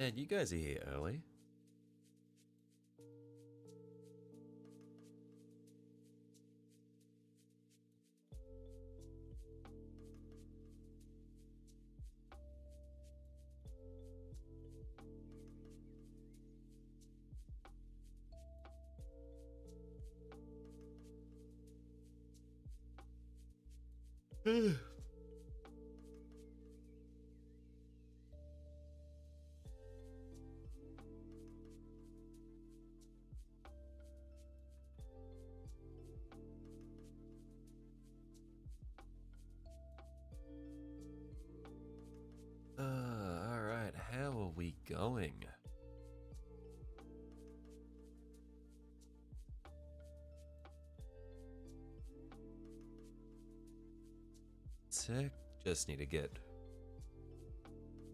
And you guys are here early. Alright, how are we going? Sec, just need to get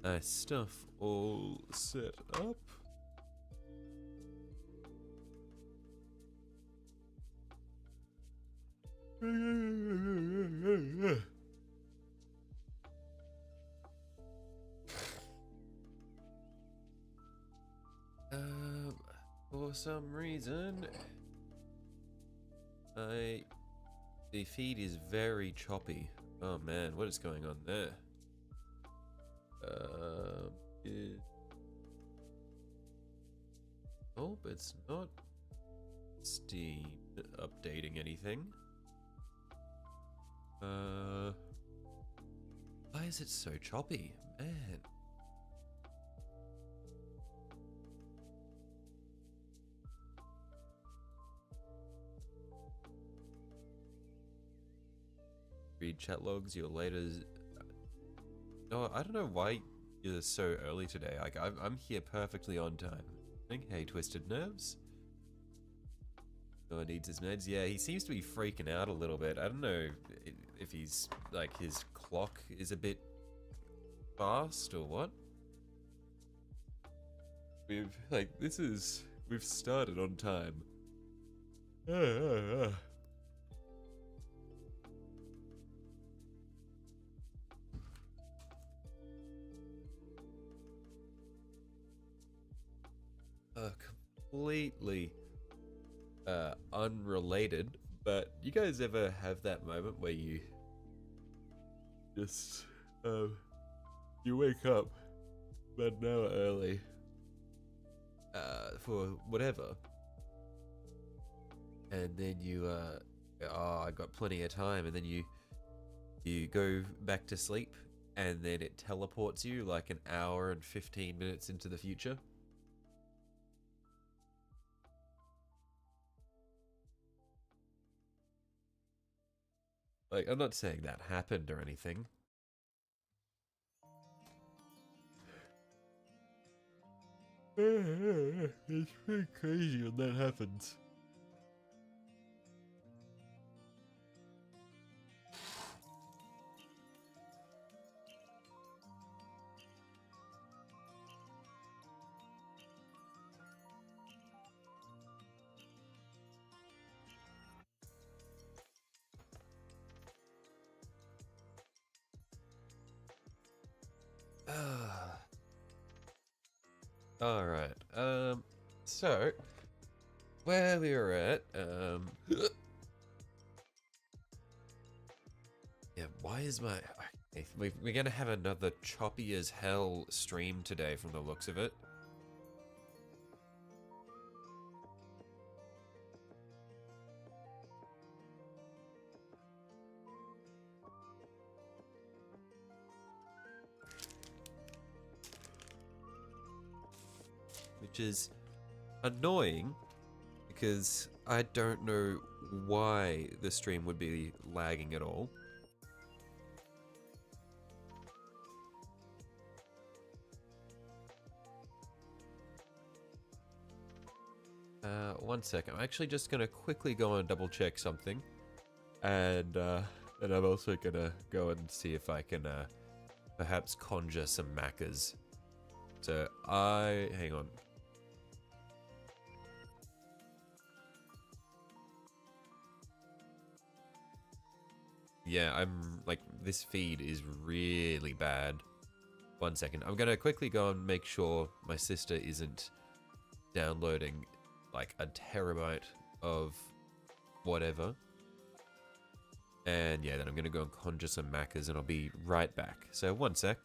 nice stuff all set up. For some reason, the feed is very choppy. Oh man, what is going on there? Oh, it's not Steam updating anything. Why is it so choppy? Man. Read chat logs, your latest... No, I don't know why you're so early today. Like, I'm here perfectly on time. Hey, Twisted Nerves. Oh, needs his meds. Yeah, he seems to be freaking out a little bit. I don't know if he's, like, his clock is a bit fast or what. We've started on time. Completely unrelated, but you guys ever have that moment where you just you wake up about an hour early for whatever, and then you I got plenty of time, and then you go back to sleep, and then it teleports you like an hour and 15 minutes into the future. Like, I'm not saying that happened or anything. It's pretty crazy when that happens. Alright, so, where we were at, yeah, why is my, okay, we're gonna have another choppy as hell stream today from the looks of it. Which is annoying because I don't know why the stream would be lagging at all. One second. I'm actually just gonna quickly go and double check something, and I'm also gonna go and see if I can perhaps conjure some macas. So hang on. Yeah, I'm like, this feed is really bad. 1 second. I'm gonna quickly go and make sure my sister isn't downloading like a terabyte of whatever. And yeah, then I'm gonna go and conjure some macas and I'll be right back. So 1 sec.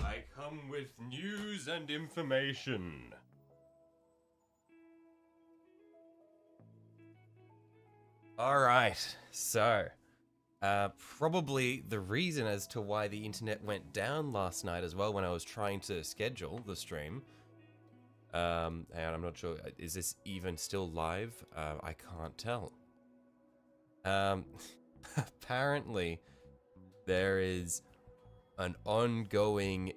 I come with news and information. Alright, so probably the reason as to why the internet went down last night as well when I was trying to schedule the stream. And I'm not sure, is this even still live? I can't tell. Apparently there is an ongoing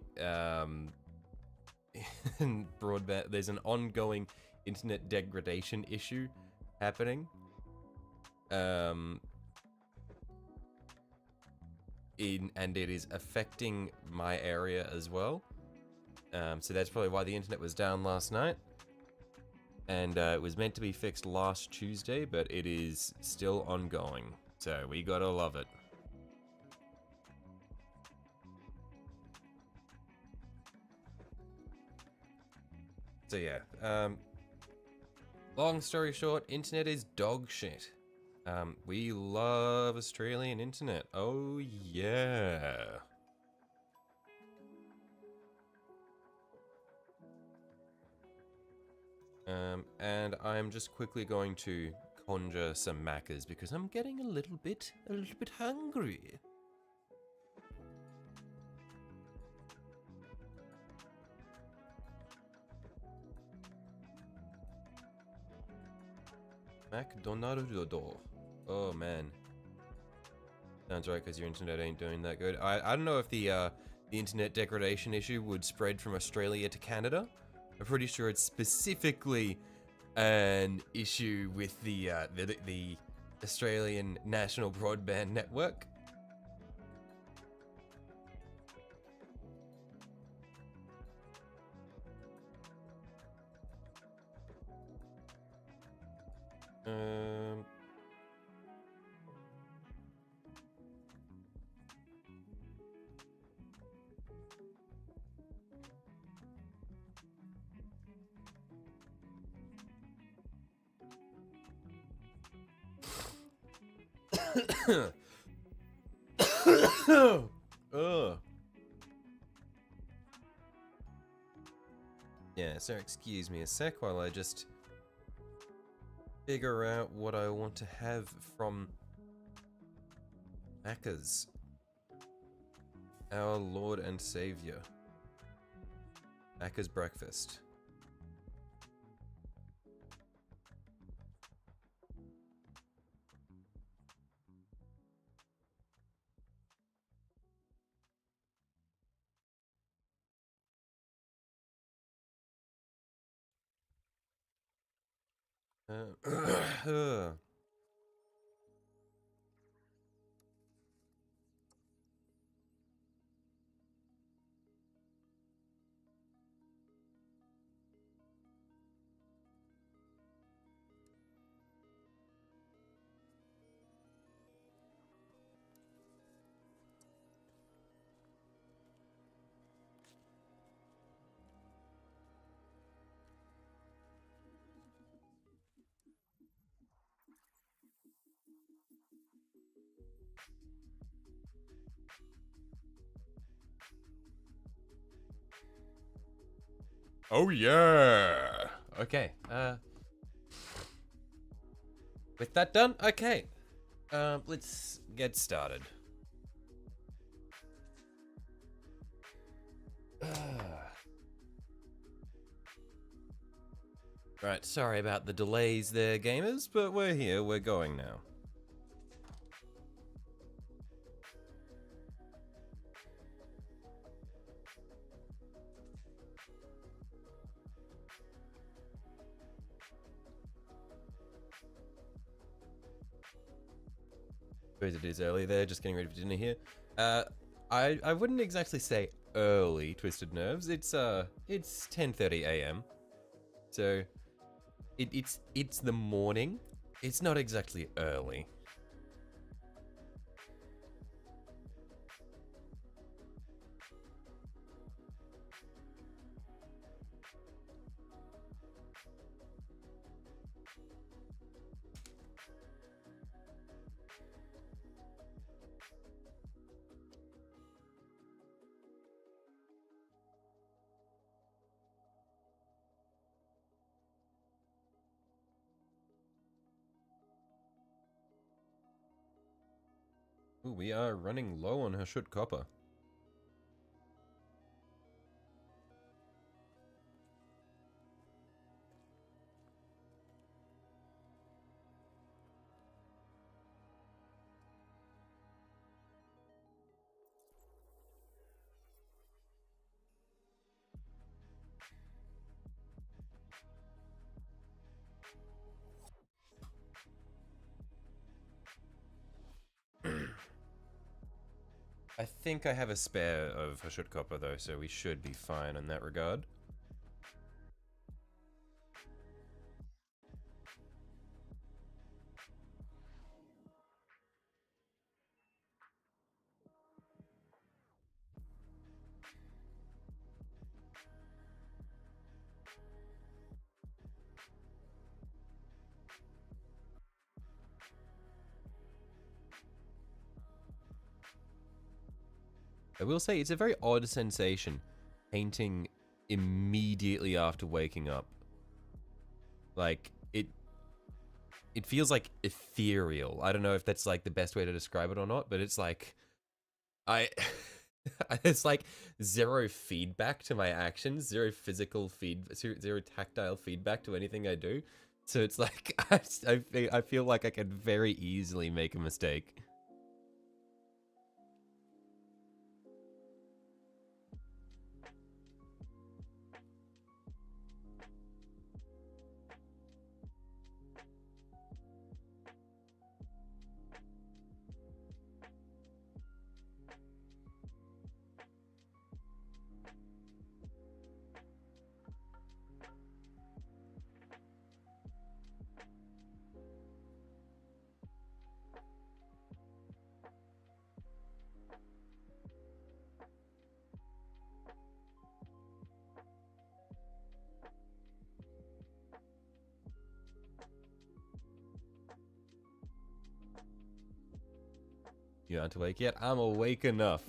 broadband. There's an ongoing internet degradation issue happening. And it is affecting my area as well. So that's probably why the internet was down last night. And it was meant to be fixed last Tuesday, but it is still ongoing. So we gotta love it. So yeah, long story short, internet is dog shit. We love Australian internet. Oh yeah. And I'm just quickly going to conjure some macas because I'm getting a little bit hungry. McDonald's. Oh man. Sounds right, because your internet ain't doing that good. I don't know if the internet degradation issue would spread from Australia to Canada. I'm pretty sure it's specifically an issue with the Australian National Broadband Network. Ugh. Yeah, so excuse me a sec while I just figure out what I want to have from Macca's. Our Lord and Savior. Macca's breakfast. Oh yeah. Okay. With that done, okay. Let's get started. Right, sorry about the delays there, gamers, but we're here, we're going now. Suppose it is early there, just getting ready for dinner here. I wouldn't exactly say early, Twisted Nerves. It's 10:30 a.m. So it's the morning. It's not exactly early. Ooh, we are running low on Hashut copper. I think I have a spare of Hashut copper though, so we should be fine in that regard. I will say it's a very odd sensation painting immediately after waking up. Like it feels like ethereal. I don't know if that's like the best way to describe it or not, but it's like I it's like zero feedback to my actions, zero physical zero tactile feedback to anything I do. So it's like I feel like I could very easily make a mistake. You aren't awake yet? I'm awake enough.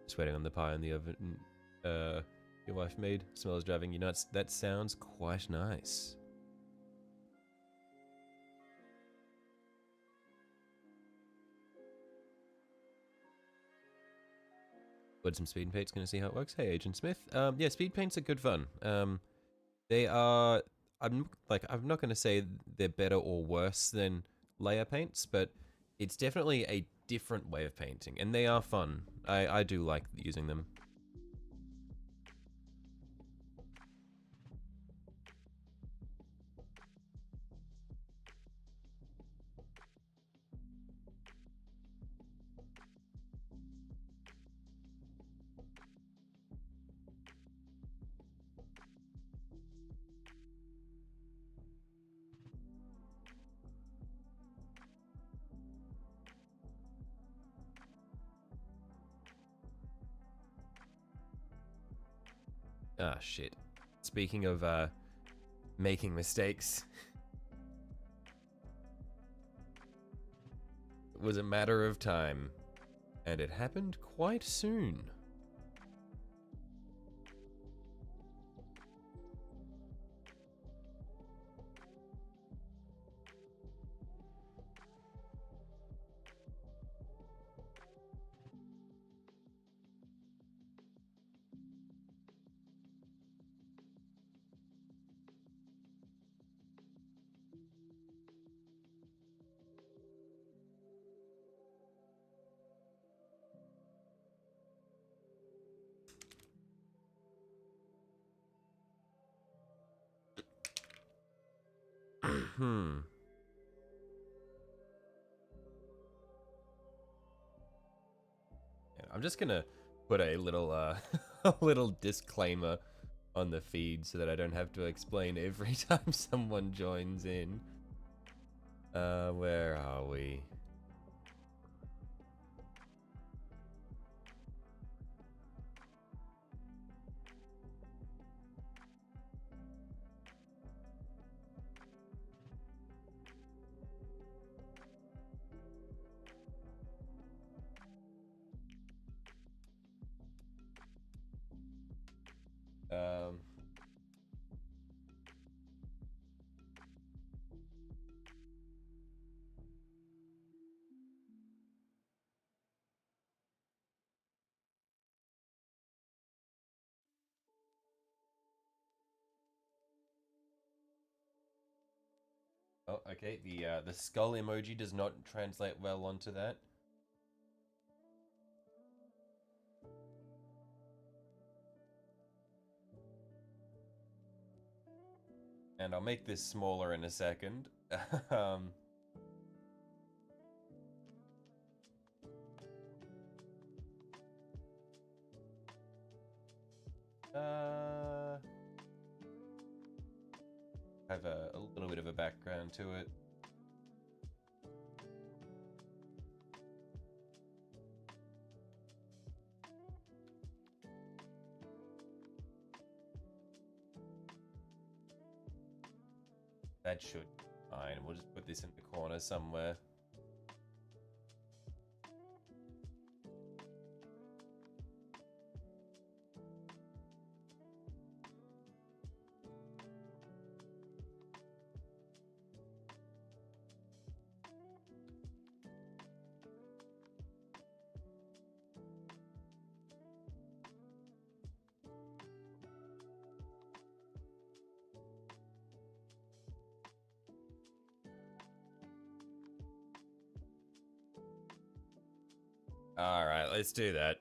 Just waiting on the pie in the oven. Your wife made. Smells driving you nuts. That sounds quite nice. Put some speed paints, gonna see how it works. Hey, Agent Smith. Yeah, speed paints are good fun. They are. I'm not gonna say they're better or worse than layer paints, but it's definitely a different way of painting, and they are fun. I do like using them. Ah, shit. Speaking of making mistakes, it was a matter of time, and it happened quite soon. Hmm. Yeah, I'm just gonna put a little a little disclaimer on the feed so that I don't have to explain every time someone joins in. Where are we? Um, oh, okay. The skull emoji does not translate well onto that. And I'll make this smaller in a second. um, uh, have a little bit of a background to it. That should be fine. We'll just put this in the corner somewhere. All right, let's do that.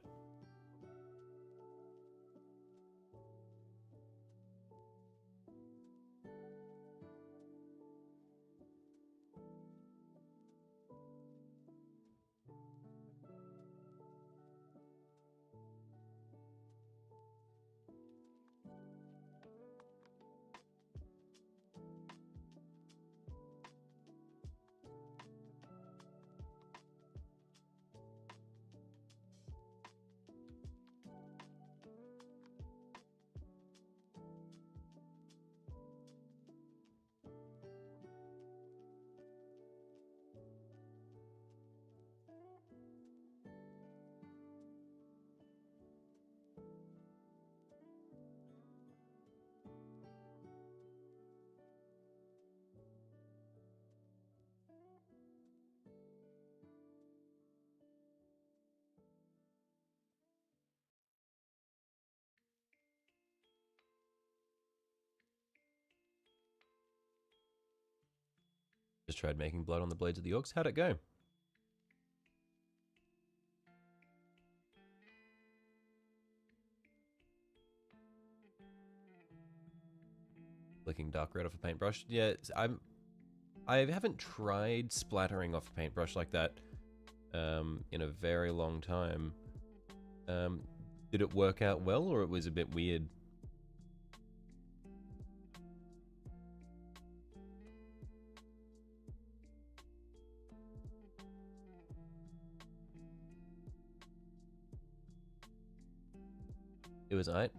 Just tried making blood on the blades of the orcs. How'd it go? Flicking dark red off a paintbrush. Yeah, I haven't tried splattering off a paintbrush like that in a very long time. Did it work out well, or it was a bit weird? It was aight.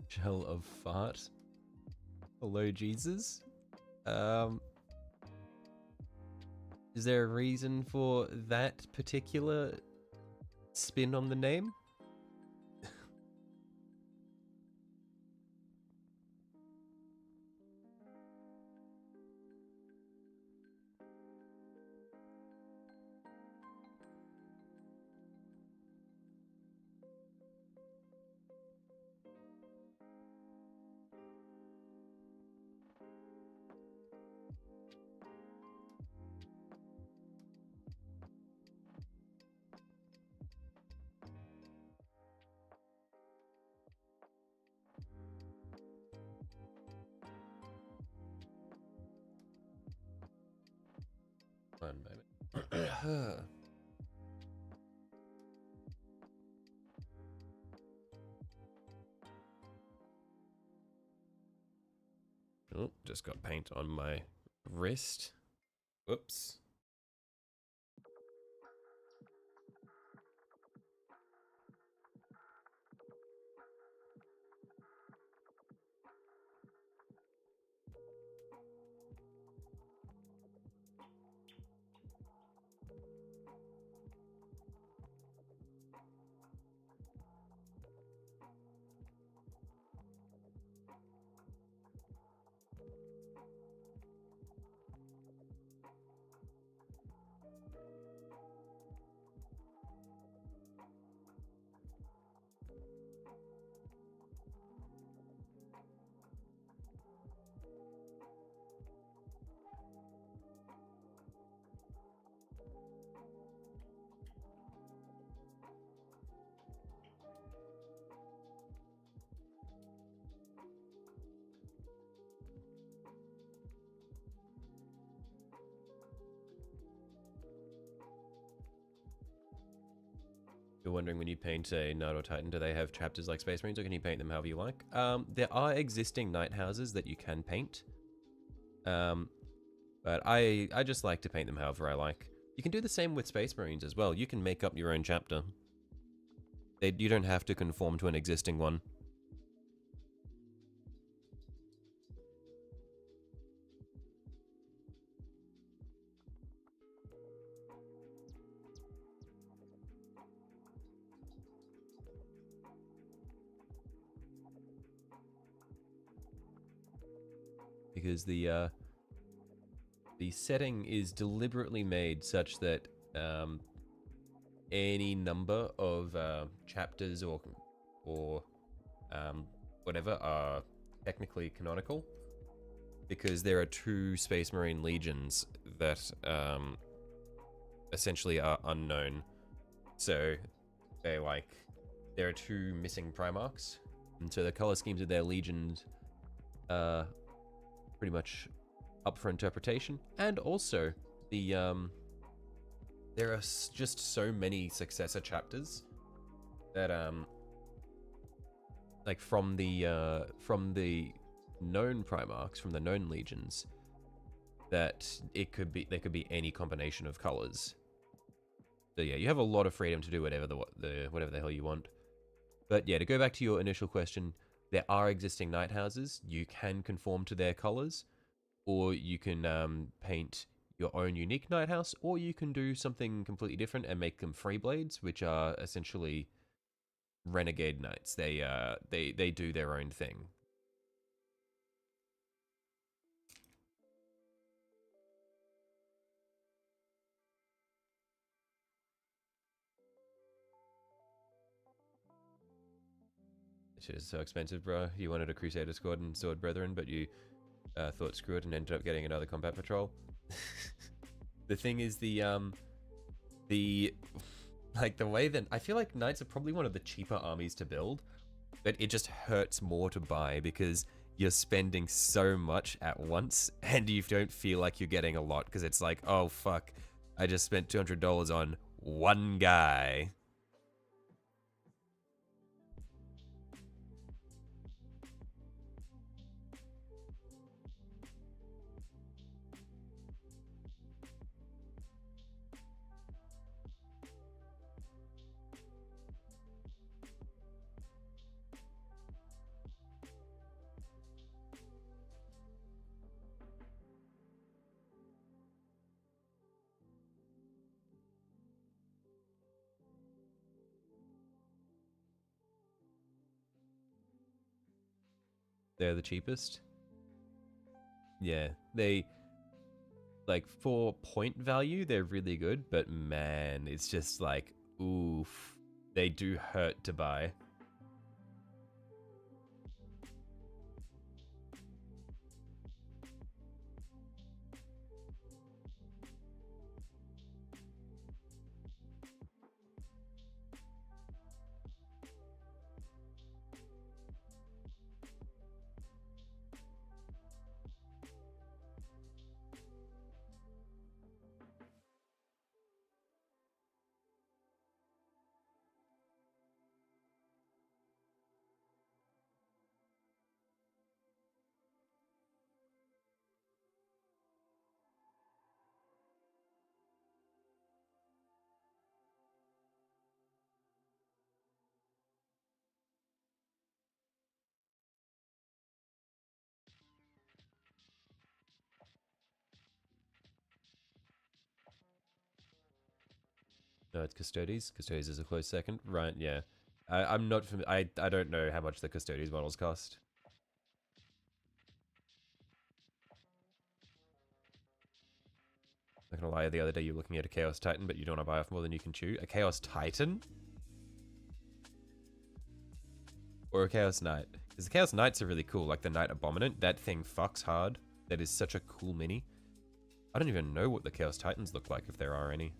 Shell of fart. Hello, Jesus. Is there a reason for that particular spin on the name? One moment. Oh, just got paint on my wrist. Whoops. You're wondering when you paint a Knight or Titan, do they have chapters like Space Marines, or can you paint them however you like? There are existing Knight houses that you can paint. But I just like to paint them however I like. You can do the same with Space Marines as well. You can make up your own chapter. You don't have to conform to an existing one. Because the setting is deliberately made such that any number of chapters or whatever are technically canonical, because there are 2 Space Marine legions that essentially are unknown. So there are 2 missing Primarchs, and so the color schemes of their legions are pretty much up for interpretation. And also the there are just so many successor chapters that like from the known Primarchs, from the known legions, that there could be any combination of colors. So yeah, you have a lot of freedom to do whatever the hell you want. But yeah, to go back to your initial question, there are existing Knight houses. You can conform to their colors, or you can paint your own unique Knight house, or you can do something completely different and make them free blades, which are essentially renegade knights. They do their own thing. Shit is so expensive, bro. You wanted a Crusader squad and Sword Brethren, but you thought screw it and ended up getting another combat patrol. The thing is the way that I feel like Knights are probably one of the cheaper armies to build, but it just hurts more to buy because you're spending so much at once and you don't feel like you're getting a lot, because it's like, oh fuck, I just spent $200 on one guy. They're the cheapest. Yeah, they, like, for point value, they're really good, but man, it's just like, oof, they do hurt to buy. No, it's Custodes. Custodes is a close second. Right, yeah. I'm not I don't know how much the Custodes models cost. Not gonna lie, the other day you were looking at a Chaos Titan, but you don't want to buy off more than you can chew. A Chaos Titan? Or a Chaos Knight? Because the Chaos Knights are really cool, like the Knight Abominant. That thing fucks hard. That is such a cool mini. I don't even know what the Chaos Titans look like, if there are any.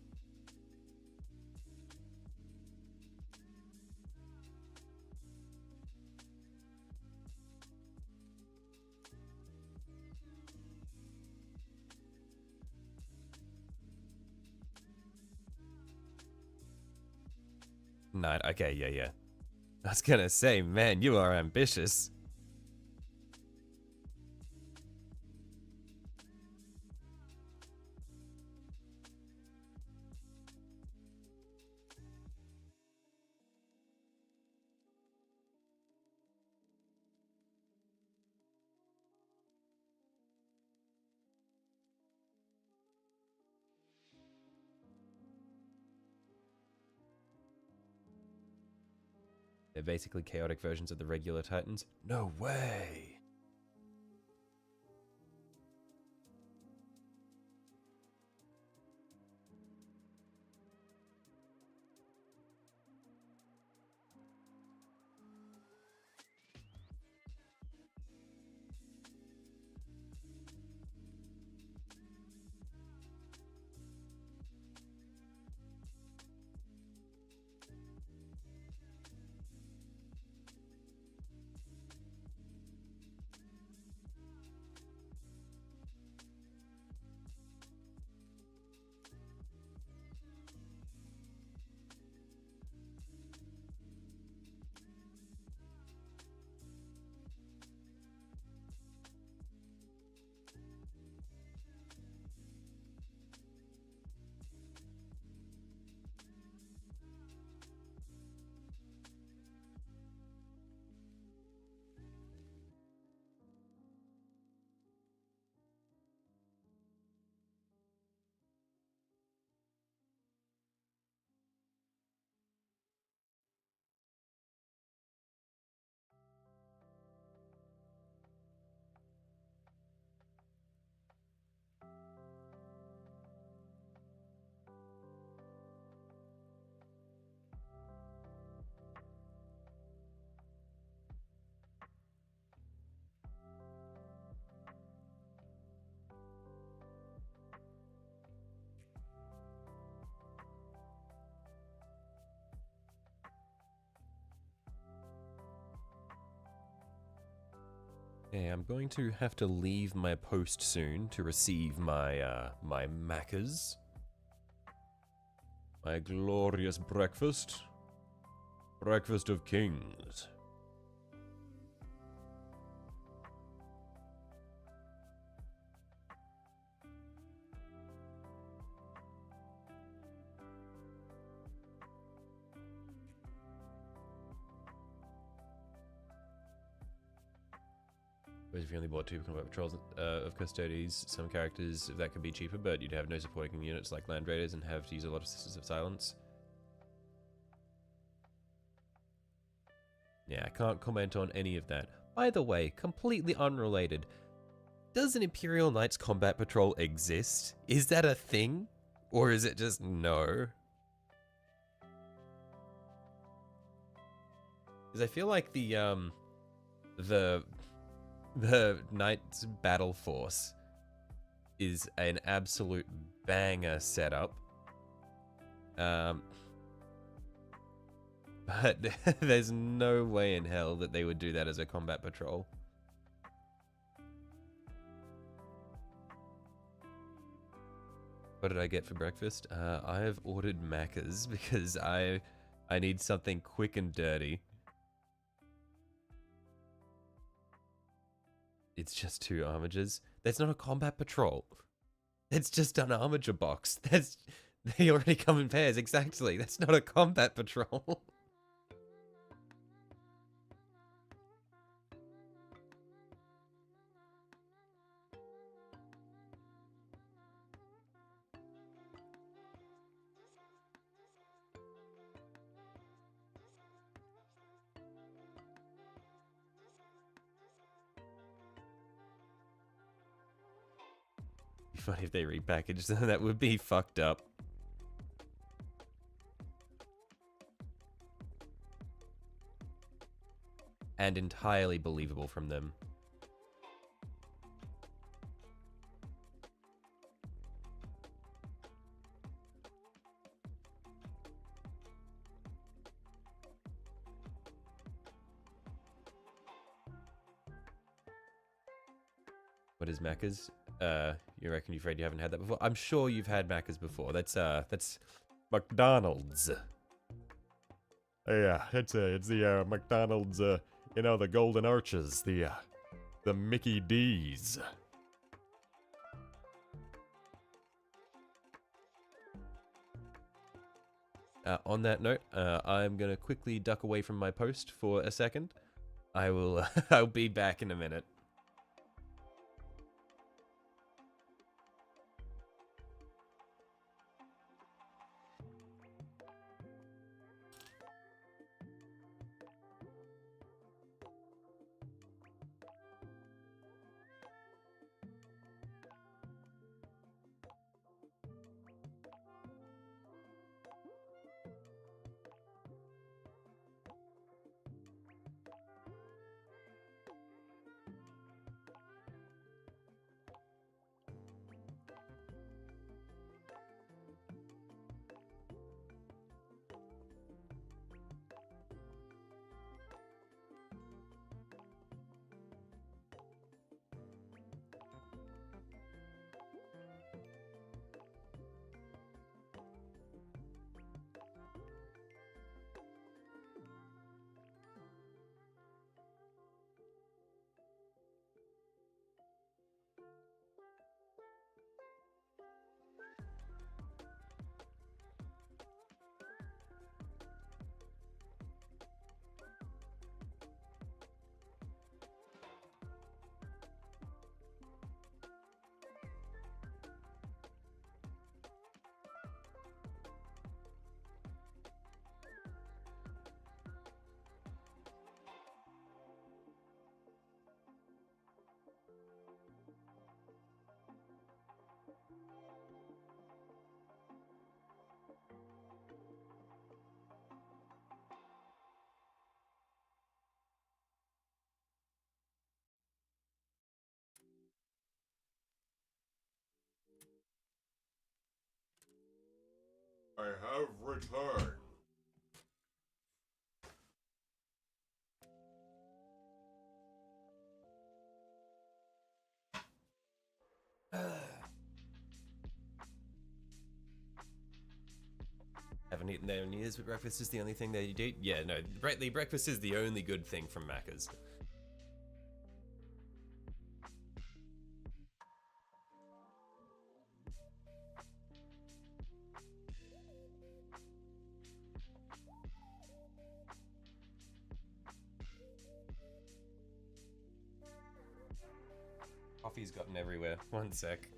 Knight. Okay, yeah, yeah. I was gonna say, man, you are ambitious. They're basically chaotic versions of the regular Titans. No way! Okay, I'm going to have to leave my post soon to receive my, my macas. My glorious breakfast. Breakfast of kings. Whereas if you only bought 2 combat patrols of custodies, some characters, that could be cheaper, but you'd have no supporting units like land raiders and have to use a lot of Sisters of Silence. Yeah, I can't comment on any of that. By the way, completely unrelated, does an Imperial Knights combat patrol exist? Is that a thing? Or is it just no? Because I feel like the Knights Battle Force is an absolute banger setup. But there's no way in hell that they would do that as a combat patrol. What did I get for breakfast? I have ordered macas because I need something quick and dirty. It's just 2 armigers. That's not a combat patrol. That's just an armiger box. They already come in pairs, exactly. That's not a combat patrol. Funny if they repackaged them, that would be fucked up. And entirely believable from them. What is Macca's? You reckon you're afraid you haven't had that before? I'm sure you've had Macca's before. That's McDonald's. Yeah, it's the McDonald's, you know, the Golden Arches, the Mickey D's. On that note, I'm gonna quickly duck away from my post for a second. I will. I'll be back in a minute. I have returned. Haven't eaten there in years, but breakfast is the only thing that you do. Yeah, no, the breakfast is the only good thing from Macca's. Coffee's gotten everywhere. One sec.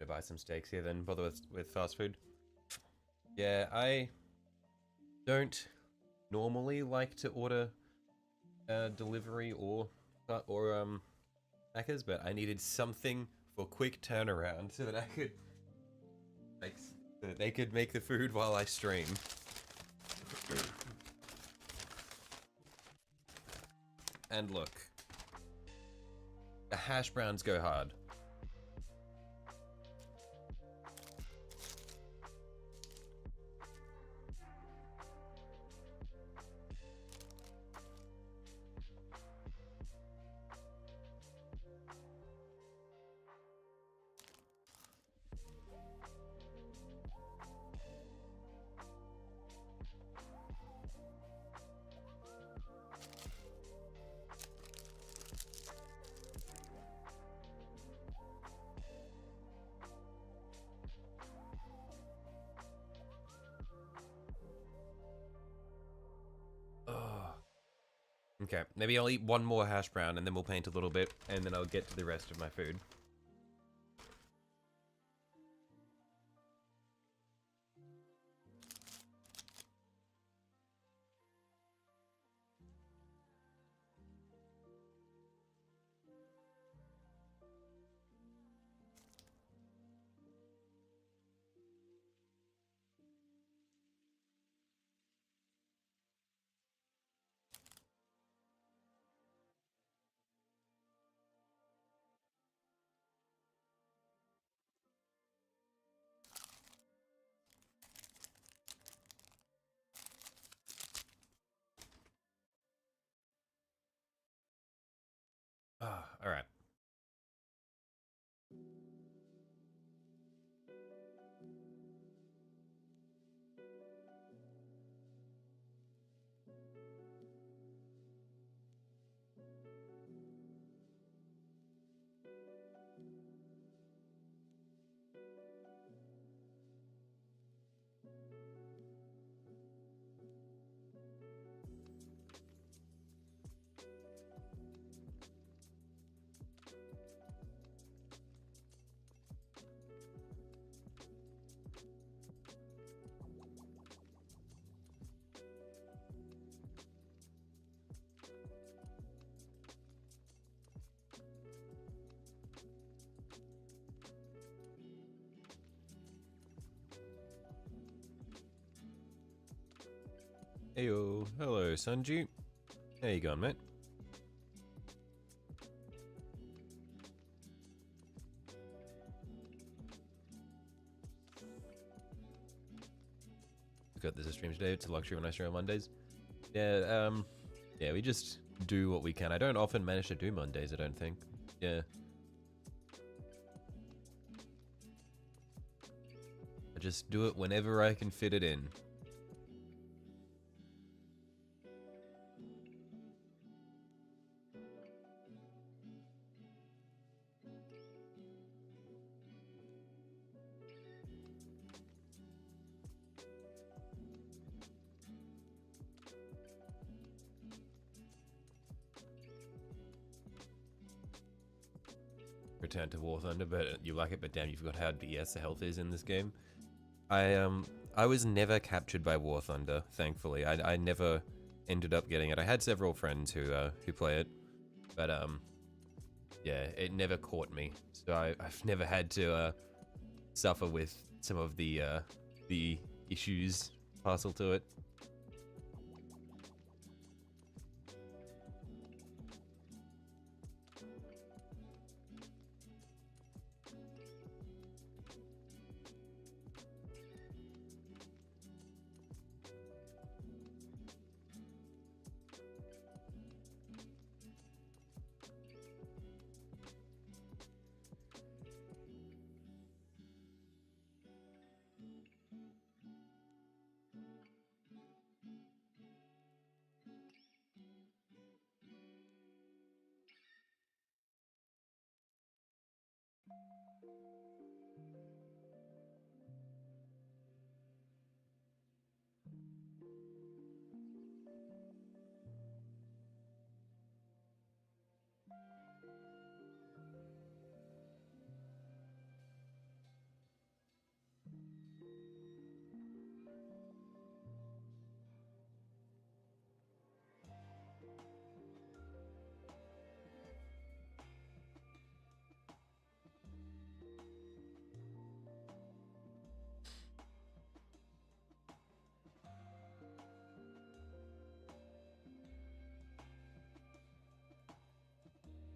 Gonna buy some steaks here, then bother with fast food. Yeah, I don't normally like to order delivery or Macca's, but I needed something for quick turnaround so that I could like so that they could make the food while I stream. And look, the hash browns go hard. Okay, maybe I'll eat one more hash brown and then we'll paint a little bit, and then I'll get to the rest of my food. Heyo, hello Sanji. How you going, mate? We got this a stream today. It's a luxury when I stream on Mondays. Yeah, yeah, we just do what we can. I don't often manage to do Mondays, I don't think. Yeah. I just do it whenever I can fit it in. Return to War Thunder, but you like it, but damn, you forgot how DS the health is in this game. I was never captured by War Thunder, thankfully. I never ended up getting it. I had several friends who play it, but yeah, it never caught me. So I've never had to suffer with some of the issues parcel to it.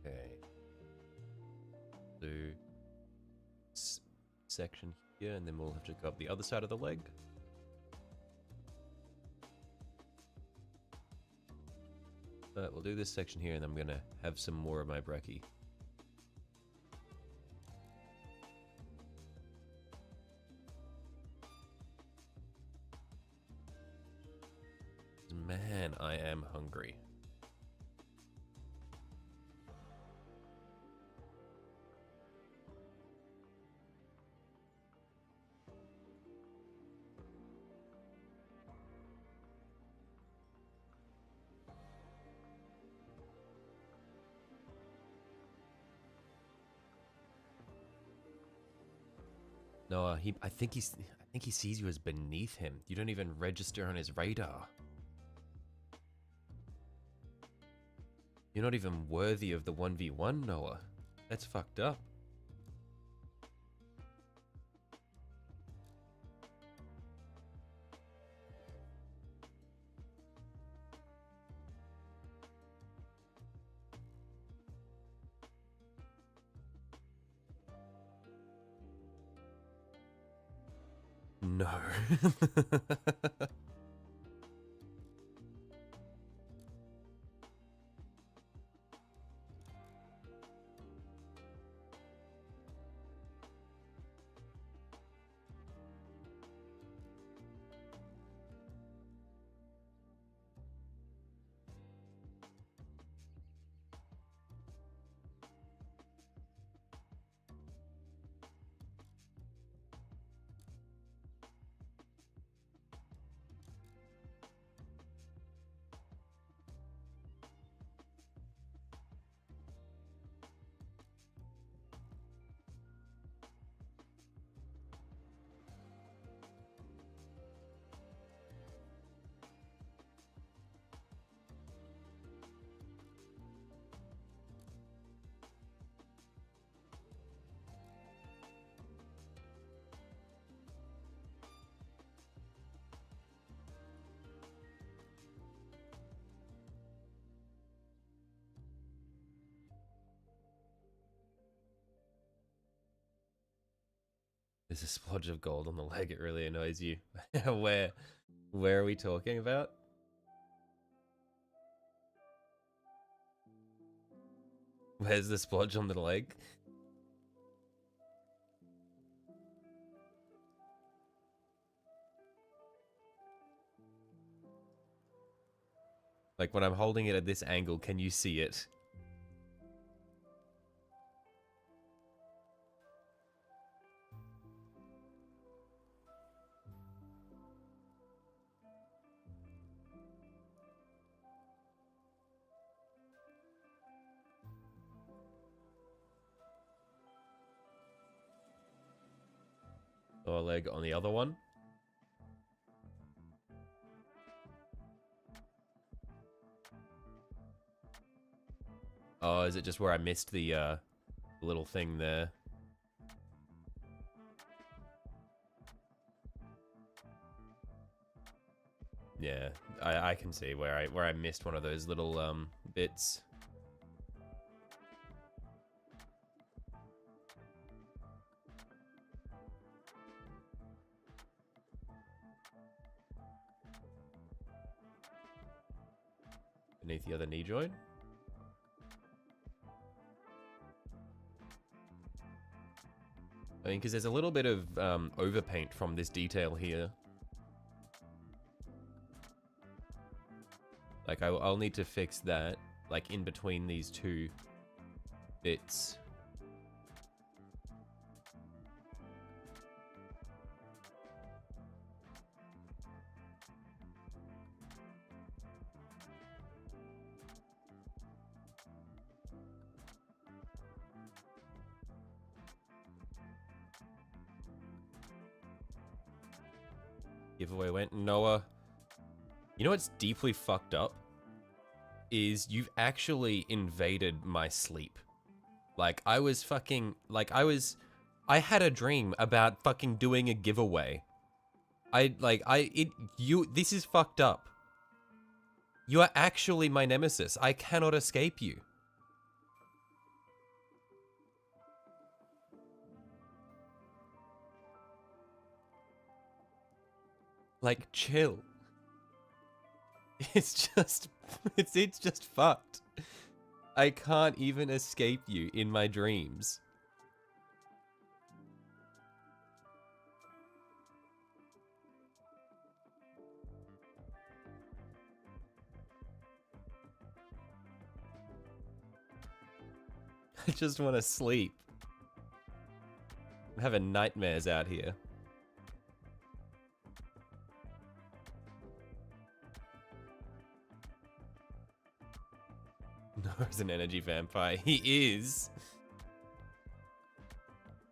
Okay. Do section here, and then we'll have to go up the other side of the leg. But we'll do this section here, and then I'm gonna have some more of my brekkie. Man, I am hungry. No, I think he sees you as beneath him. You don't even register on his radar. You're not even worthy of the 1v1, Noah. That's fucked up. No. There's a splodge of gold on the leg. It really annoys you. Where are we talking about? Where's the splodge on the leg? Like when I'm holding it at this angle, can you see it? Lower leg on the other one. Oh, is it just where I missed the little thing there? Yeah, I can see where I missed one of those little bits. Beneath the other knee joint. I mean, because there's a little bit of overpaint from this detail here. Like, I'll need to fix that, like, in between these two bits. Giveaway went. Noah. You know what's deeply fucked up? Is you've actually invaded my sleep. Like, I was fucking... Like, I had a dream about fucking doing a giveaway. This is fucked up. You are actually my nemesis. I cannot escape you. Like, chill. It's just fucked. I can't even escape you in my dreams. I just want to sleep. I'm having nightmares out here. Noah's an energy vampire. He is.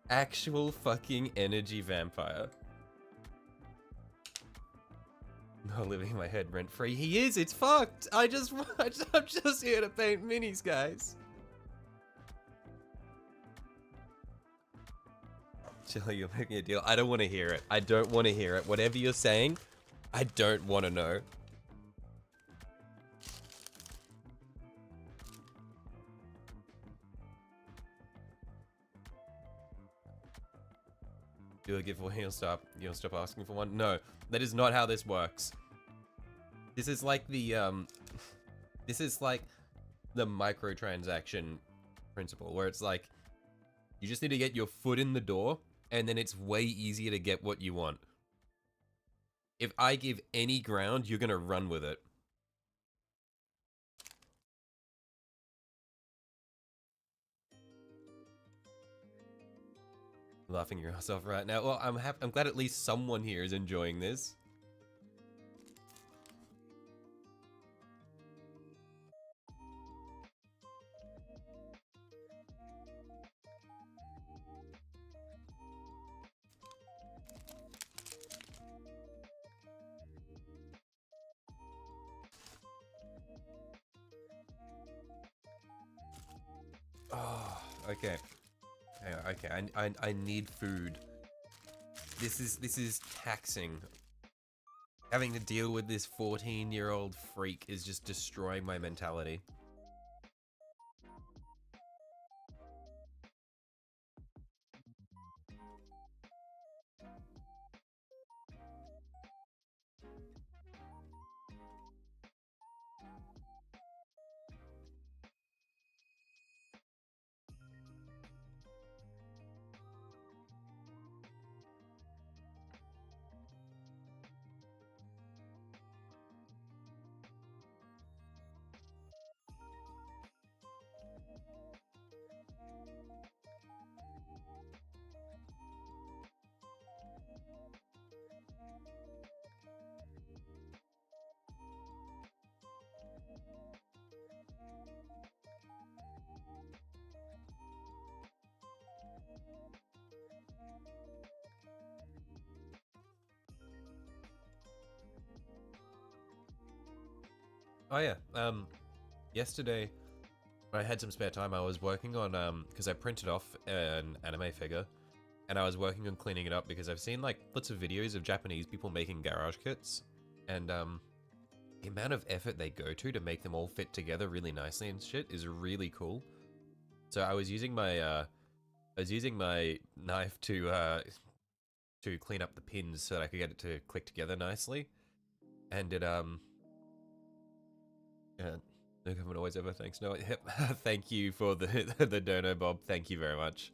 Actual fucking energy vampire. Not living in my head rent free. He is. It's fucked. I'm just here to paint minis, guys. Chili, you're making a deal. I don't want to hear it. I don't want to hear it. Whatever you're saying, I don't want to know. Do a giveaway, you'll stop asking for one. No, that is not how this works. This is like the microtransaction principle, where it's like, you just need to get your foot in the door, and then it's way easier to get what you want. If I give any ground, you're gonna run with it. Laughing your ass off right now. Well, I'm glad at least someone here is enjoying this. Oh, okay. Okay, I need food. This is taxing. Having to deal with this 14-year-old freak is just destroying my mentality. Oh yeah. Yesterday I had some spare time. I was working on because I printed off an anime figure, and I was working on cleaning it up because I've seen like lots of videos of Japanese people making garage kits, and the amount of effort they go to make them all fit together really nicely and shit is really cool. So I was using my knife to clean up the pins so that I could get it to click together nicely, and it no government always ever thanks. No, yep. Thank you for the dono, Bob. Thank you very much.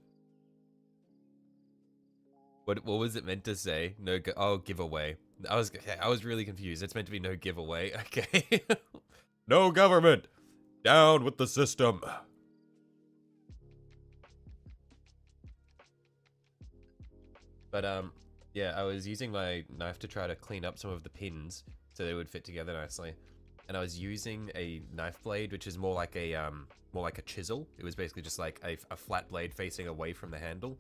What was it meant to say? No, oh, giveaway. I was really confused. It's meant to be no giveaway. Okay. No government! Down with the system! But yeah, I was using my knife to try to clean up some of the pins so they would fit together nicely. And I was using a knife blade, which is more like a chisel. It was basically just like a flat blade facing away from the handle.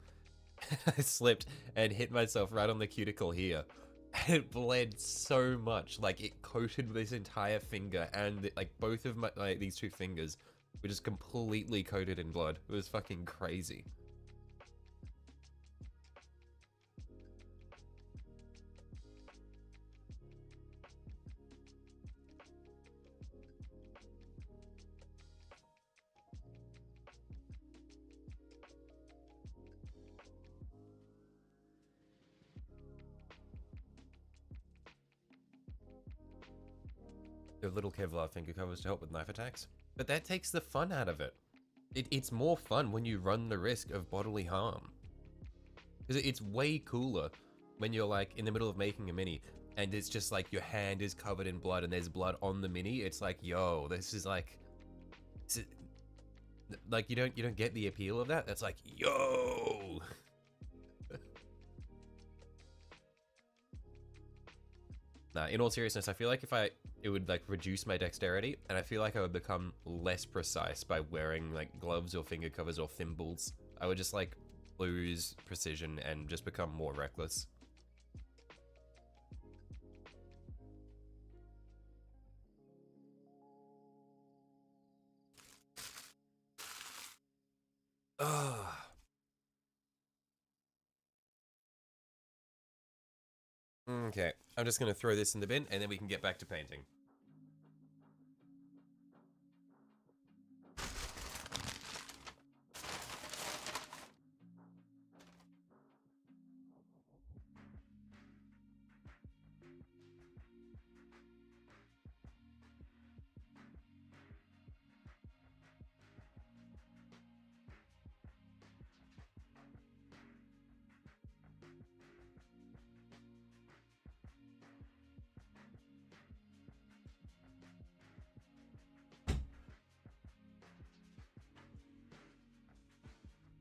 I slipped and hit myself right on the cuticle here. And it bled so much, like it coated this entire finger, and like both of my these two fingers were just completely coated in blood. It was fucking crazy. The little Kevlar finger covers to help with knife attacks. But that takes the fun out of it. It's more fun when you run the risk of bodily harm. Because it's way cooler when you're like in the middle of making a mini and it's just like your hand is covered in blood and there's blood on the mini. It's like, yo, this is like you don't get the appeal of that. That's like, yo. Nah, in all seriousness, I feel like it would like reduce my dexterity, and I feel like I would become less precise by wearing like gloves or finger covers or thimbles. I would just like lose precision and just become more reckless. Ugh. Okay, I'm just gonna throw this in the bin and then we can get back to painting.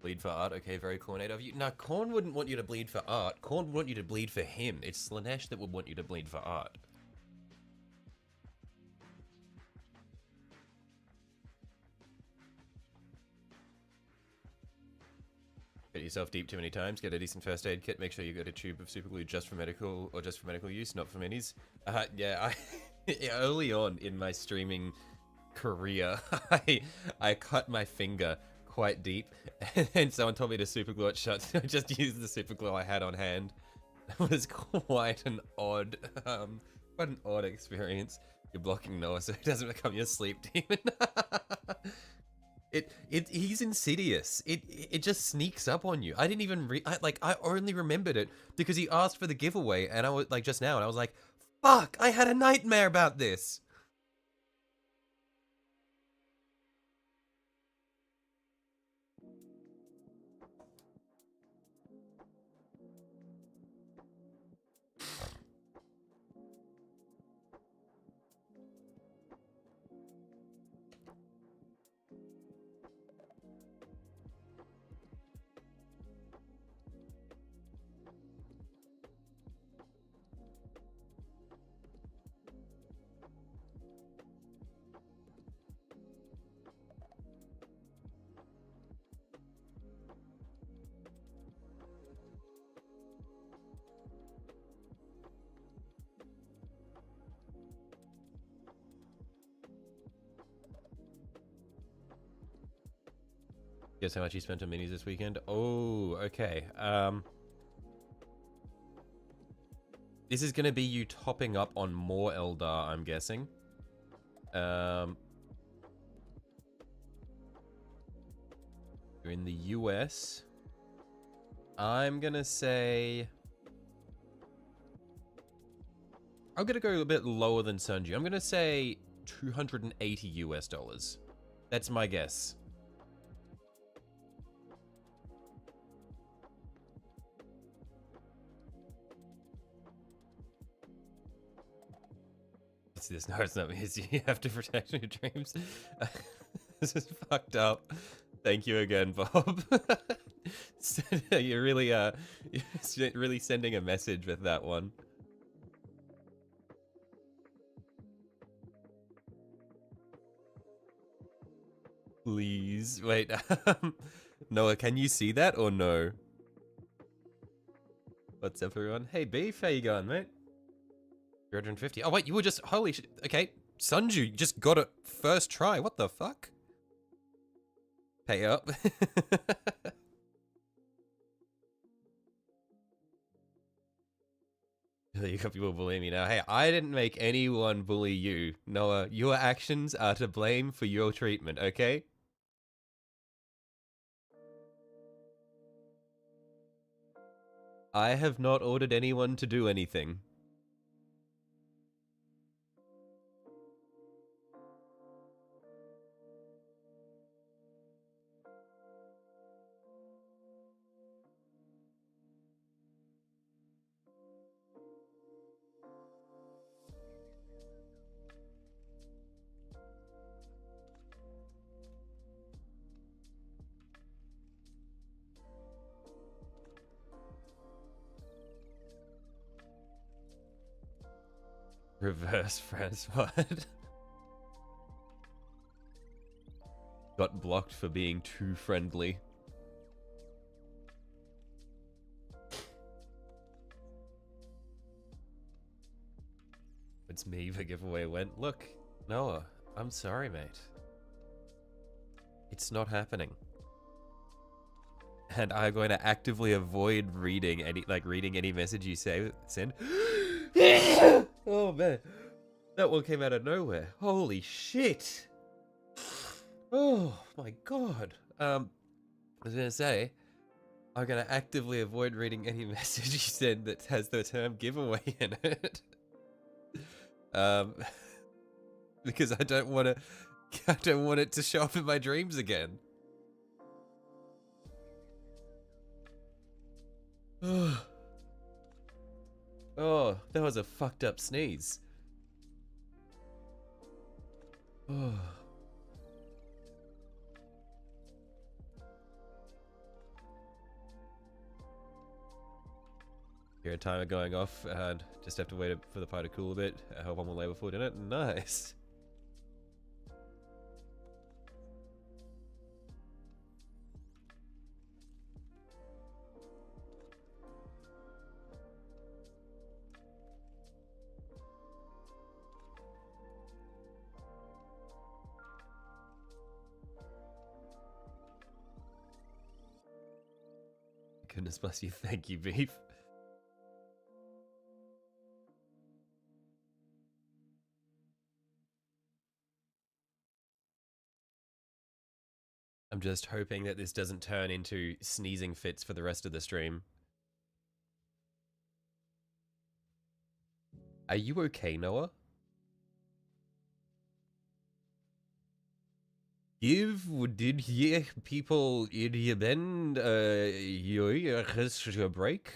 Bleed for art, okay, very Cornate of you. Now, Corn wouldn't want you to bleed for art. Corn would want you to bleed for him. It's Slanesh that would want you to bleed for art. Get yourself deep too many times, get a decent first aid kit, make sure you get a tube of super glue just for medical use, not for minis. Yeah, early on in my streaming career, I cut my finger quite deep, and someone told me to super glue it shut, so I just used the super glue I had on hand. It was quite an odd experience. You're blocking Noah so he doesn't become your sleep demon. He's insidious. It just sneaks up on you. I didn't even I only remembered it because he asked for the giveaway, and I was like just now, and I was like, fuck, I had a nightmare about this. Guess how much you spent on minis this weekend? Oh, okay. This is gonna be you topping up on more Eldar, I'm guessing. You're in the US. I'm gonna say... I'm gonna go a bit lower than Sunju. I'm gonna say 280 US dollars. That's my guess. This. No, it's not me. You have to protect your dreams. This is fucked up. Thank you again, Bob. You're really, you're really sending a message with that one. Please wait. Noah, can you see that or no? What's up, everyone? Hey, Beef, how you going, mate? 350. Oh wait, you were just holy shit. Okay, Sunju just got it first try. What the fuck? Pay up. You got people bullying me now. Hey, I didn't make anyone bully you, Noah. Your actions are to blame for your treatment. Okay. I have not ordered anyone to do anything. Reverse Francois. Got blocked for being too friendly. It's me, the giveaway went. Look, Noah, I'm sorry, mate. It's not happening. And I'm going to actively avoid reading any message you send. Oh man, that one came out of nowhere. Holy shit. Oh my god. I was gonna say, I'm gonna actively avoid reading any message you send that has the term giveaway in it. Because I don't want it to show up in my dreams again. Oh, that was a fucked up sneeze. Oh. Hear a timer going off, and just have to wait for the pie to cool a bit. I hope I'm on labor food in it. Nice. Goodness bless you. Thank you, Beef. I'm just hoping that this doesn't turn into sneezing fits for the rest of the stream. Are you okay, Noah? Did you people in your bend your break?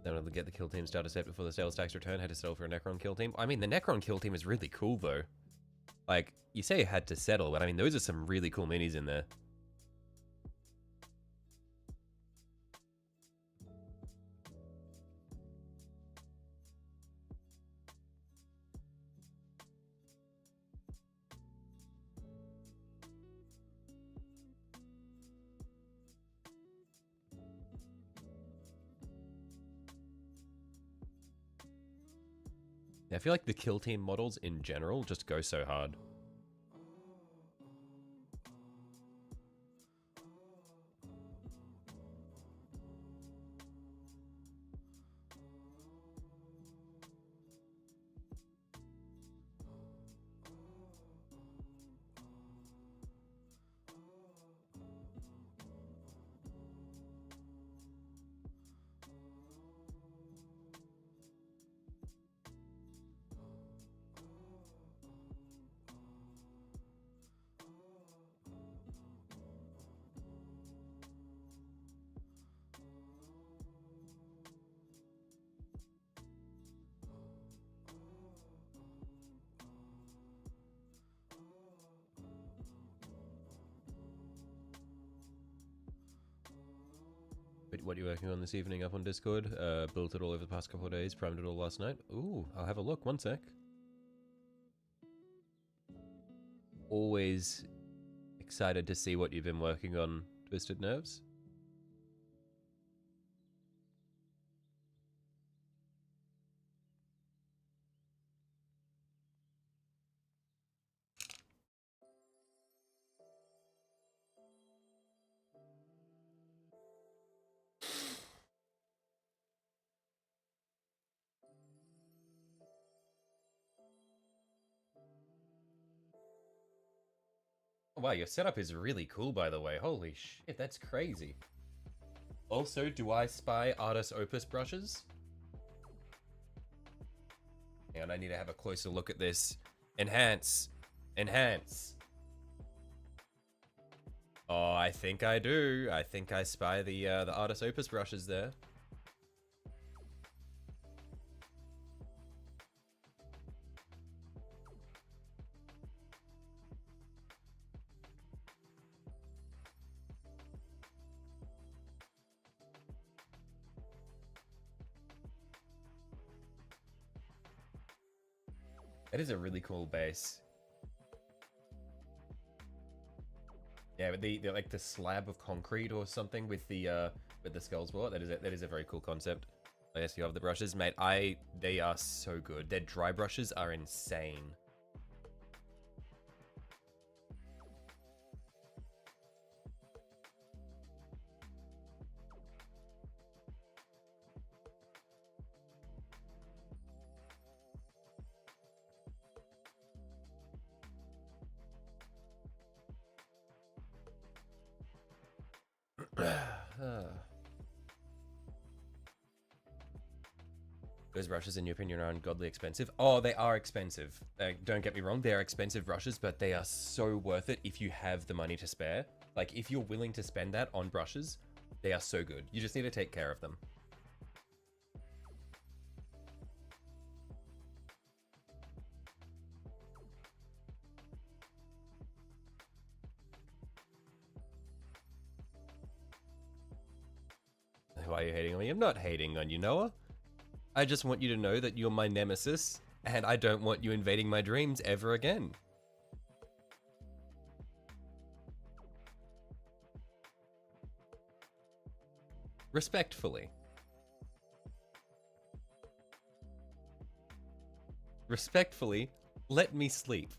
Then I'll get the kill team starter set before the sales tax return. Had to settle for a Necron kill team. I mean, the Necron kill team is really cool, though. Like, you say you had to settle, but I mean, those are some really cool minis in there. I feel like the kill team models in general just go so hard. What are you working on this evening up on Discord? Built it all over the past couple of days, primed it all last night. Ooh, I'll have a look, one sec. Always excited to see what you've been working on, Twisted Nerves. Wow, your setup is really cool, by the way. Holy shit, that's crazy. Also, do I spy Artis Opus brushes? And I need to have a closer look at this. Enhance. Enhance. Oh, I think I do. I think I spy the Artis Opus brushes there. That is a really cool base. Yeah, but the like the slab of concrete or something with the skulls bullet. That is a very cool concept. Yes, you have the brushes, mate. They are so good. Their dry brushes are insane. Those brushes, in your opinion, are ungodly expensive. Oh, they are expensive. Don't get me wrong, they are expensive brushes, but they are so worth it if you have the money to spare. Like, if you're willing to spend that on brushes, they are so good. You just need to take care of them. Why are you hating on me? I'm not hating on you, Noah. I just want you to know that you're my nemesis, and I don't want you invading my dreams ever again. Respectfully. Respectfully, let me sleep.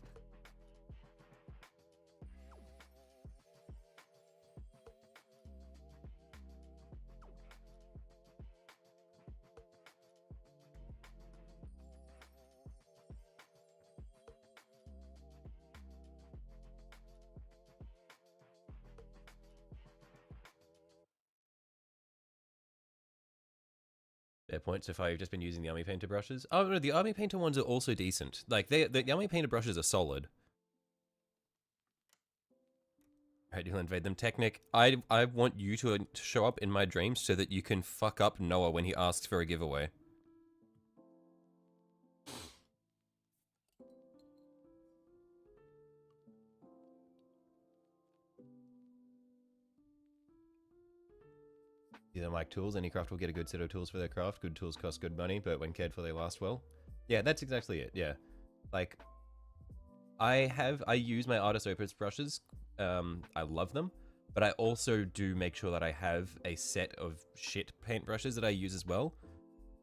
Fair point. So far, you've just been using the Army Painter brushes. Oh no, the Army Painter ones are also decent. Like the Army Painter brushes are solid. Alright, you'll invade them. Technic. I want you to show up in my dreams so that you can fuck up Noah when he asks for a giveaway. These are Mike tools. Any craft will get a good set of tools for their craft. Good tools cost good money, but when cared for, they last well. Yeah, that's exactly it. Yeah, like I use my Artis Opus brushes. I love them, but I also do make sure that I have a set of shit paint brushes that I use as well.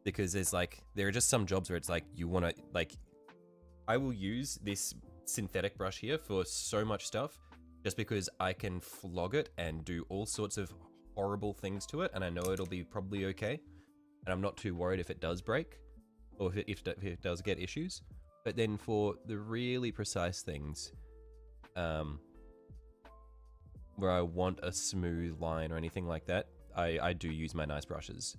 because there are just some jobs where it's like you want to I will use this synthetic brush here for so much stuff just because I can flog it and do all sorts of horrible things to it, and I know it'll be probably okay, and I'm not too worried if it does break or if it does get issues. But then for the really precise things, where I want a smooth line or anything like that, I do use my nice brushes.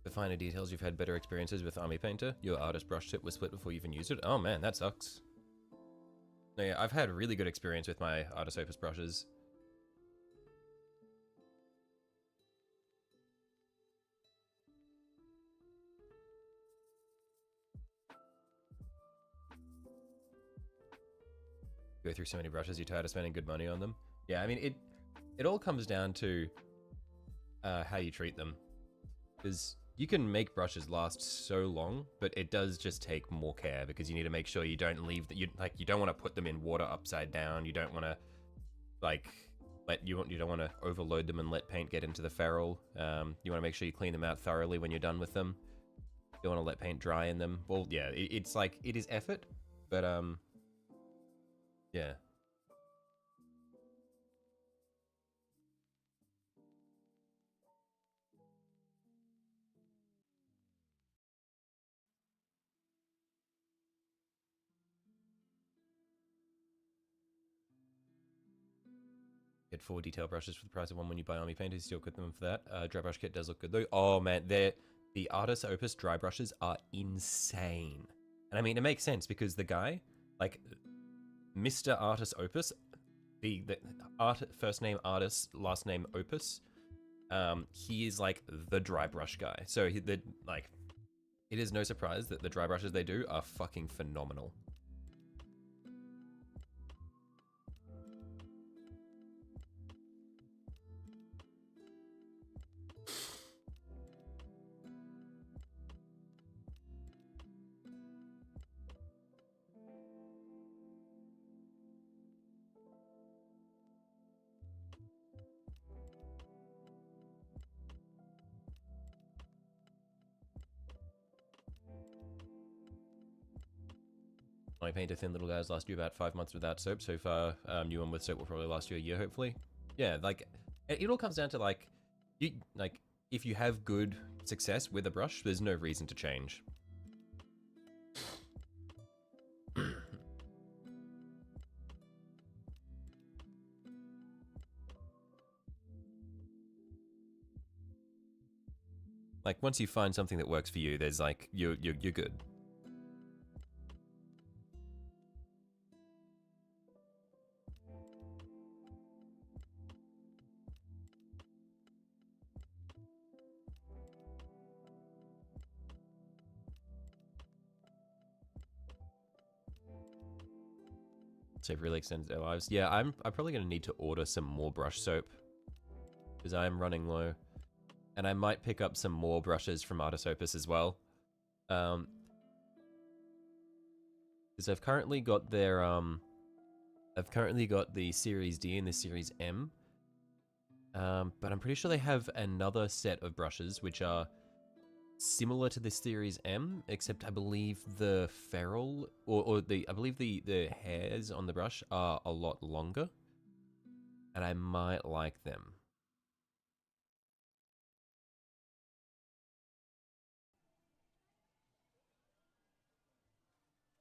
The finer details, you've had better experiences with Army Painter. Your artist brush tip was split before you even used it. Oh man, that sucks. No, yeah, I've had a really good experience with my Artist Opus brushes. Go through so many brushes, you're tired of spending good money on them. Yeah, I mean, it all comes down to how you treat them. Because you can make brushes last so long, but it does just take more care because you need to make sure you don't leave that you don't want to put them in water upside down. You don't want to you don't want to overload them and let paint get into the ferrule. You want to make sure you clean them out thoroughly when you're done with them. You don't want to let paint dry in them. Well, yeah, it's like it is effort, but yeah. Get 4 detail brushes for the price of 1 when you buy Army Painter. You still get them for that. Dry brush kit does look good though. Oh man, the Artist Opus dry brushes are insane. And I mean, it makes sense because the guy, like Mr. Artist Opus, the first name Artist, last name Opus, he is like the dry brush guy. So it is no surprise that the dry brushes they do are fucking phenomenal. I paint a thin little guys last you about 5 months without soap so far. New one with soap will probably last you a year, hopefully. Yeah, like it all comes down to if you have good success with a brush, there's no reason to change. Like once you find something that works for you, there's like you're good. So it really extends their lives. Yeah, I'm probably gonna need to order some more brush soap because I am running low, and I might pick up some more brushes from Artist Opus as well. Because I've currently got their I've currently got the Series D and the Series M. But I'm pretty sure they have another set of brushes which are similar to the Series M, except I believe the ferrule I believe the hairs on the brush are a lot longer, and I might like them.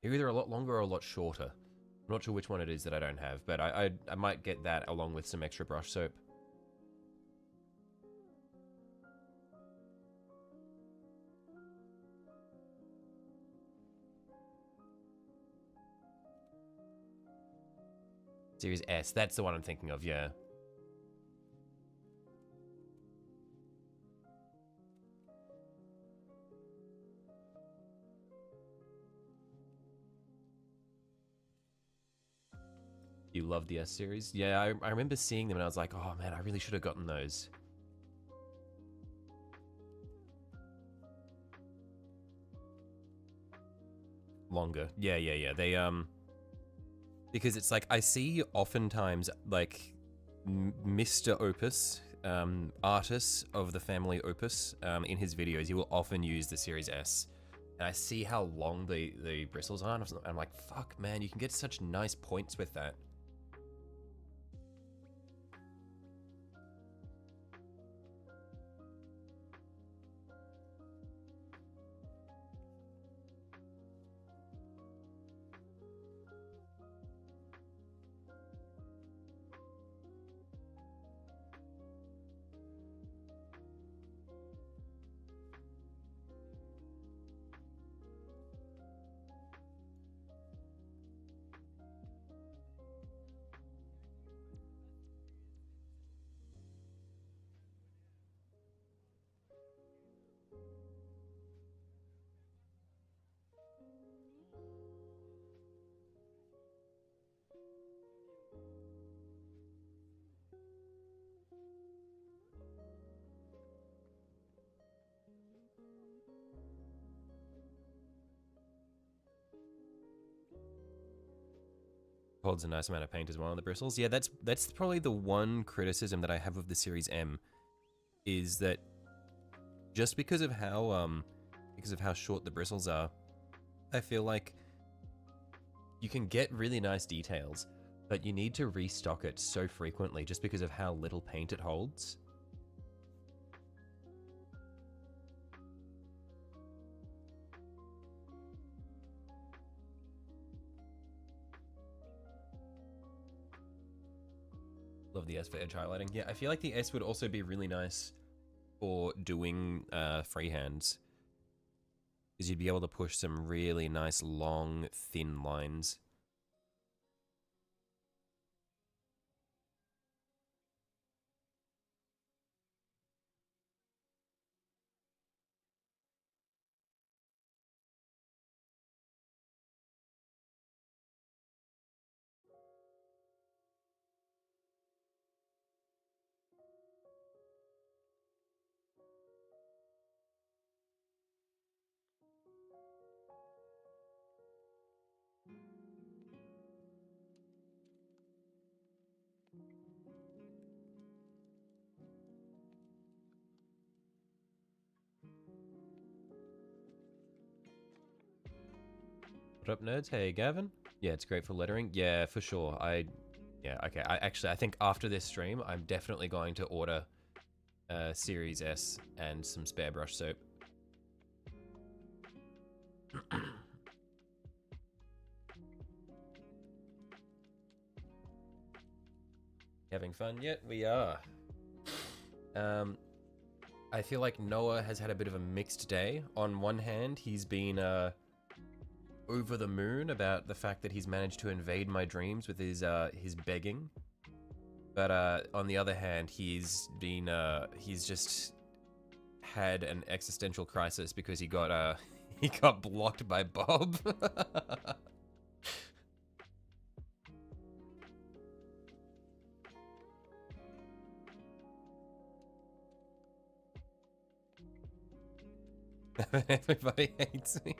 They're either a lot longer or a lot shorter. I'm not sure which one it is that I don't have, but I might get that along with some extra brush soap. Series S, that's the one I'm thinking of, yeah. You love the S series? Yeah, I remember seeing them and I was like, oh man, I really should have gotten those. longer. Yeah, yeah, yeah. They because it's like I see oftentimes like Mr. Opus, artist of the family Opus, in his videos, he will often use the Series S. And I see how long the bristles are, and I'm like, fuck, man, you can get such nice points with that. Holds a nice amount of paint as well on the bristles. Yeah, that's probably the one criticism that I have of the Series M, is that just because of how short the bristles are, I feel like you can get really nice details, but you need to restock it so frequently just because of how little paint it holds. Love the S for edge highlighting. Yeah, I feel like the S would also be really nice for doing freehands, because you'd be able to push some really nice, long, thin lines. What up, nerds? Hey, Gavin. Yeah, it's great for lettering. Yeah, for sure. Yeah, okay. I think after this stream, I'm definitely going to order Series S and some spare brush soap. Having fun yet? We are. I feel like Noah has had a bit of a mixed day. On one hand, he's been over the moon about the fact that he's managed to invade my dreams with his begging. But on the other hand, he's just had an existential crisis because he got he got blocked by Bob. Everybody hates me.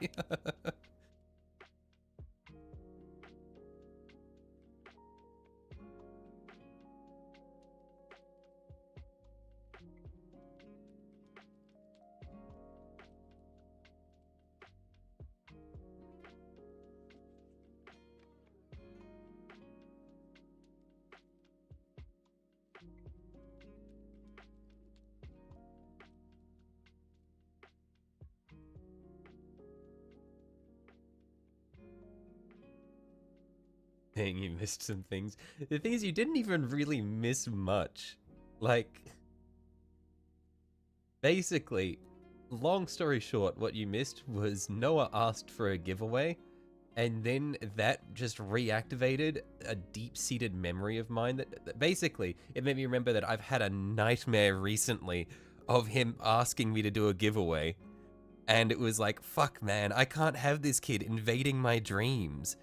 Dang, you missed some things. The thing is, you didn't even really miss much. Like, basically, long story short, what you missed was Noah asked for a giveaway, and then that just reactivated a deep-seated memory of mine that basically, it made me remember that I've had a nightmare recently of him asking me to do a giveaway, and it was like, fuck, man, I can't have this kid invading my dreams.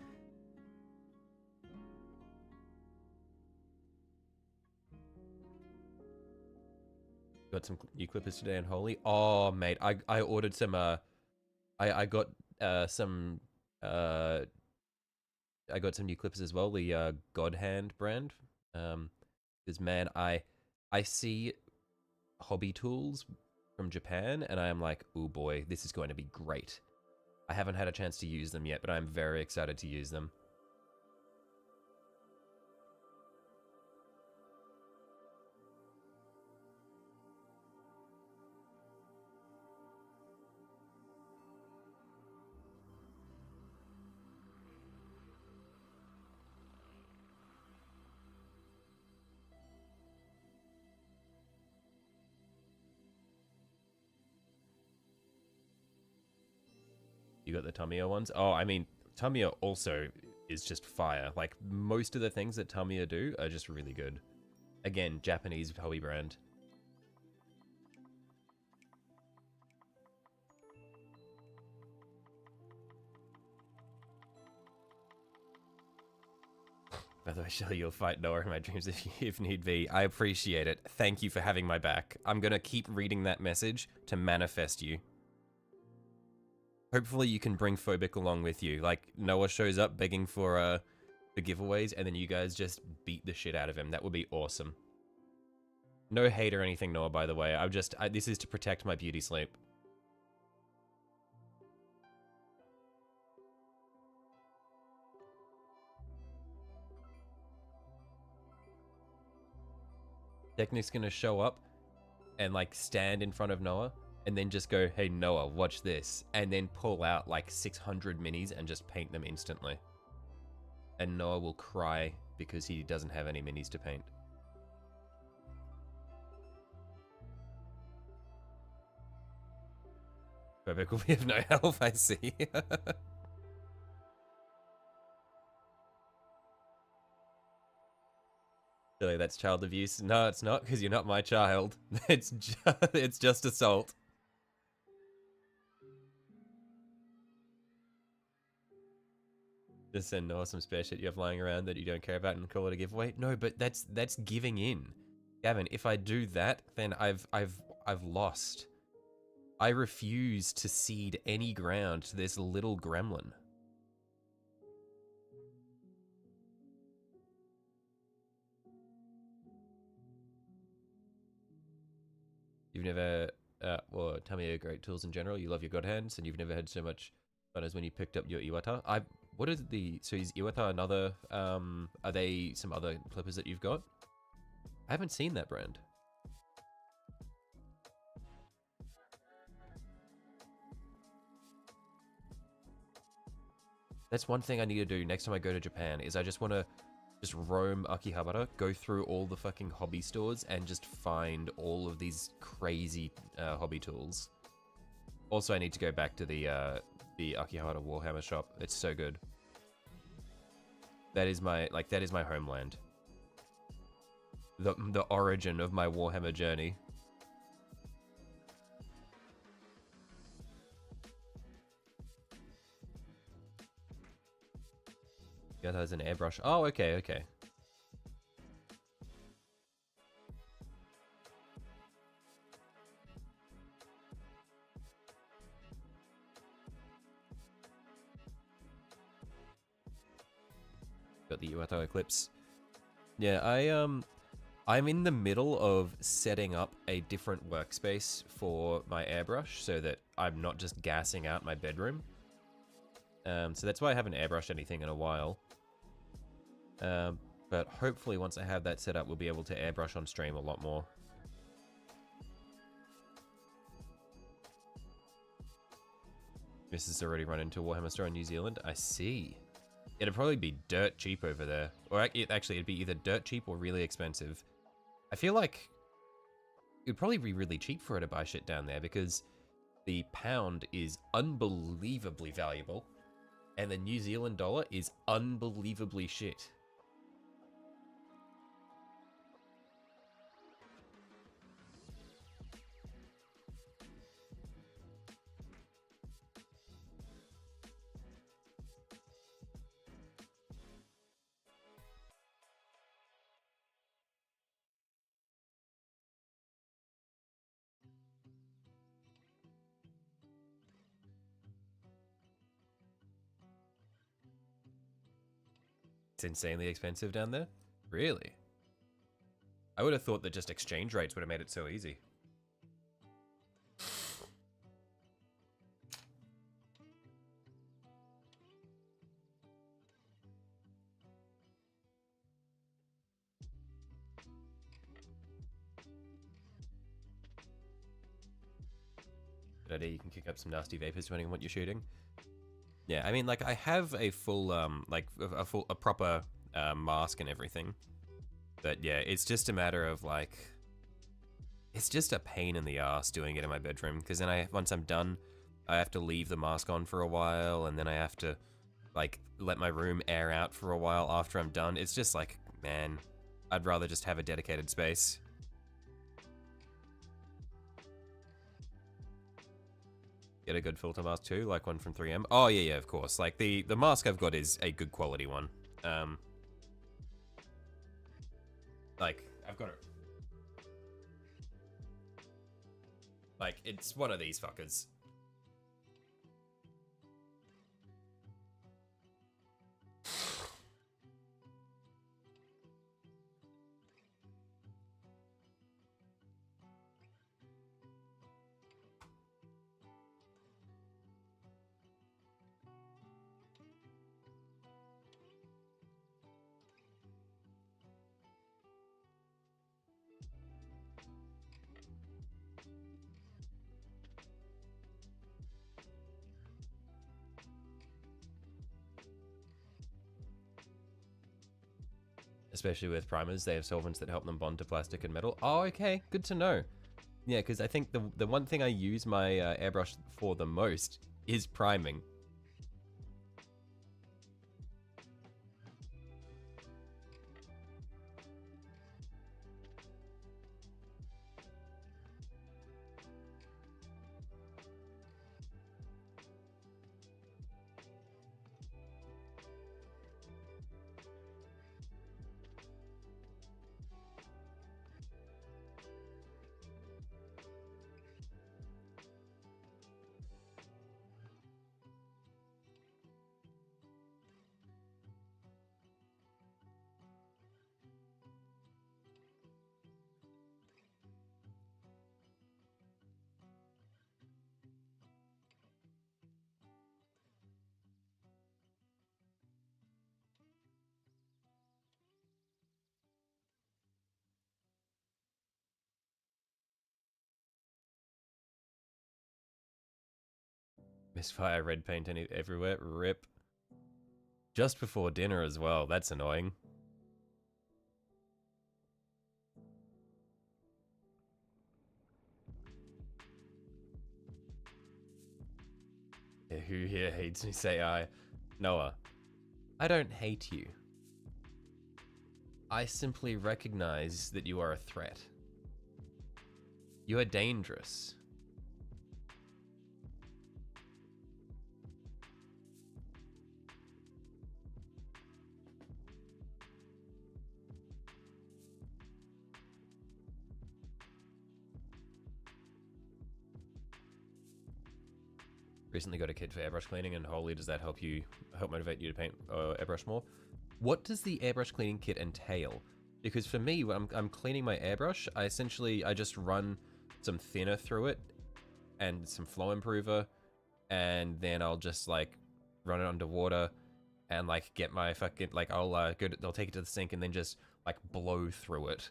Got some new clippers today on Holy. Oh, mate, I ordered some, I got some I got some new clippers as well. The God Hand brand. Because man, I see hobby tools from Japan, and I am like, oh boy, this is going to be great. I haven't had a chance to use them yet, but I'm very excited to use them. You got the Tamiya ones? Oh, I mean, Tamiya also is just fire. Like, most of the things that Tamiya do are just really good. Again, Japanese hobby brand. By the way, Shelly, you'll fight Noah in my dreams if need be. I appreciate it. Thank you for having my back. I'm gonna keep reading that message to manifest you. Hopefully you can bring Phobic along with you. Like, Noah shows up begging for the giveaways, and then you guys just beat the shit out of him. That would be awesome. No hate or anything, Noah, by the way. This is to protect my beauty sleep. Technic's gonna show up and like stand in front of Noah and then just go, hey Noah, watch this, and then pull out like 600 minis and just paint them instantly. And Noah will cry because he doesn't have any minis to paint. Phobic will be of no help, I see. Really, that's child abuse? No, it's not, because you're not my child. It's just assault. Just send Noah some spare shit you have lying around that you don't care about and call it a giveaway. No, but that's giving in, Gavin. If I do that, then I've lost. I refuse to cede any ground to this little gremlin. You've never, well, tell me your great tools in general. You love your god hands, and you've never had so much fun as when you picked up your Iwata. What is so is Iwata another, are they some other clippers that you've got? I haven't seen that brand. That's one thing I need to do next time I go to Japan, is I just want to just roam Akihabara, go through all the fucking hobby stores, and just find all of these crazy hobby tools. Also, I need to go back to the Akihabara Warhammer shop. It's so good. That is my homeland. The origin of my Warhammer journey. Yeah, that was an airbrush. Oh, okay, okay. Got the Iwata Eclipse. Yeah, I'm in the middle of setting up a different workspace for my airbrush so that I'm not just gassing out my bedroom. So that's why I haven't airbrushed anything in a while. But hopefully once I have that set up, we'll be able to airbrush on stream a lot more. This has already run into a Warhammer store in New Zealand. I see. It'd probably be dirt cheap over there. Or actually, it'd be either dirt cheap or really expensive. I feel like it'd probably be really cheap for her to buy shit down there because the pound is unbelievably valuable and the New Zealand dollar is unbelievably shit. It's insanely expensive down there? Really? I would have thought that just exchange rates would have made it so easy. Good idea, you can kick up some nasty vapors depending on what you're shooting. Yeah, I mean, like, I have a full, a proper mask and everything. But yeah, it's just a matter of, like, it's just a pain in the ass doing it in my bedroom. Because then once I'm done, I have to leave the mask on for a while, and then I have to, like, let my room air out for a while after I'm done. It's just like, man, I'd rather just have a dedicated space. Get a good filter mask too, like one from 3M. Oh yeah, of course. Like the mask I've got is a good quality one. Like I've got it. Like it's one of these fuckers. Especially with primers, they have solvents that help them bond to plastic and metal. Oh, okay, good to know. Yeah, because I think the one thing I use my airbrush for the most is priming. Misfire red paint everywhere. Rip. Just before dinner as well. That's annoying. Yeah, who here hates me? Say I. Noah. I don't hate you. I simply recognize that you are a threat. You are dangerous. Recently got a kit for airbrush cleaning, and holy, does that help motivate you to paint airbrush more? What does the airbrush cleaning kit entail? Because for me, when I'm cleaning my airbrush, I just run some thinner through it and some flow improver, and then I'll just like run it underwater and like get my fucking like I'll take it to the sink and then just like blow through it.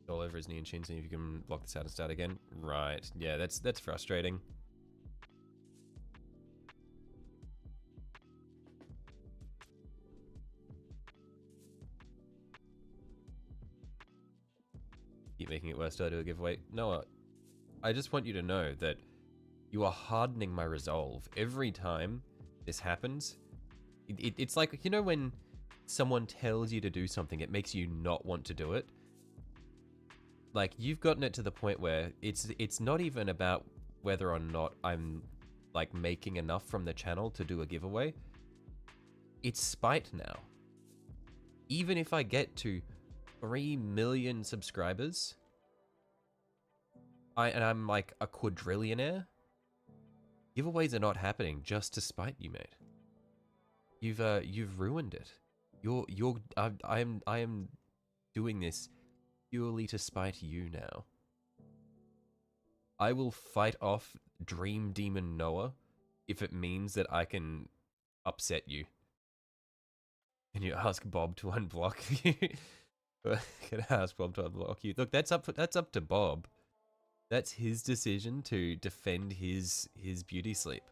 All over his knee and chin, seeing if you can block this out and start again. Right, yeah, that's frustrating. Keep making it worse, do I do a giveaway? Noah, I just want you to know that you are hardening my resolve. Every time this happens, it's like, you know when someone tells you to do something, it makes you not want to do it? Like, you've gotten it to the point where it's not even about whether or not I'm, like, making enough from the channel to do a giveaway. It's spite now. Even if I get to 3 million subscribers, and I'm, like, a quadrillionaire, Giveaways are not happening just to spite you, mate. You've ruined it. I am doing this purely to spite you now. I will fight off Dream Demon Noah if it means that I can upset you. Can you ask Bob to unblock you? Can I ask Bob to unblock you? Look, that's up to Bob. That's his decision to defend his beauty sleep.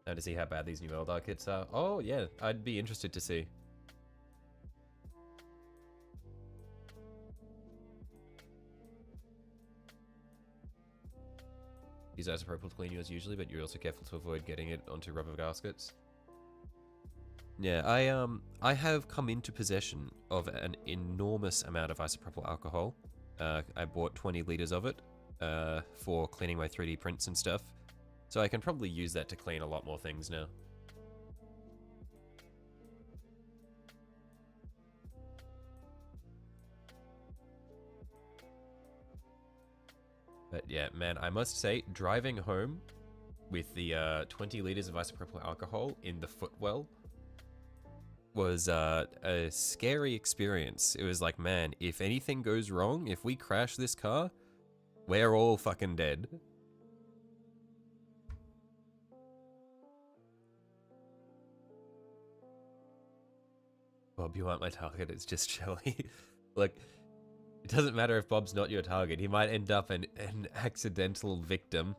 Now to see how bad these new Eldar kits are. Oh yeah, I'd be interested to see. Use isopropyl to clean yours usually, but you're also careful to avoid getting it onto rubber gaskets. Yeah, I have come into possession of an enormous amount of isopropyl alcohol. I bought 20 liters of it for cleaning my 3D prints and stuff. So I can probably use that to clean a lot more things now. But yeah, man, I must say, driving home with the 20 liters of isopropyl alcohol in the footwell was a scary experience. It was like, man, if anything goes wrong, if we crash this car, we're all fucking dead. Bob, you aren't my target, it's just Shelly. Like, it doesn't matter if Bob's not your target. He might end up an accidental victim.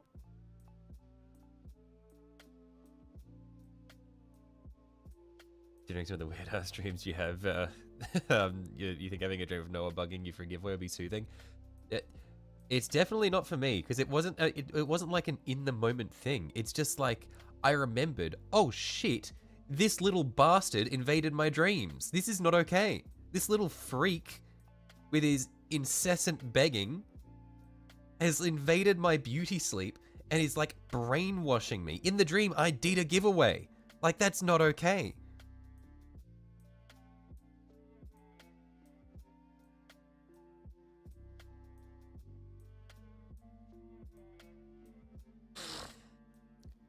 Considering some of the weird ass dreams you have, you think having a dream of Noah bugging you for a giveaway would be soothing? It's definitely not for me, because it wasn't it wasn't like an in the moment thing. It's just like I remembered, oh shit, this little bastard invaded my dreams. This is not okay. This little freak with his incessant begging has invaded my beauty sleep and is like brainwashing me. In the dream, I did a giveaway. Like, that's not okay.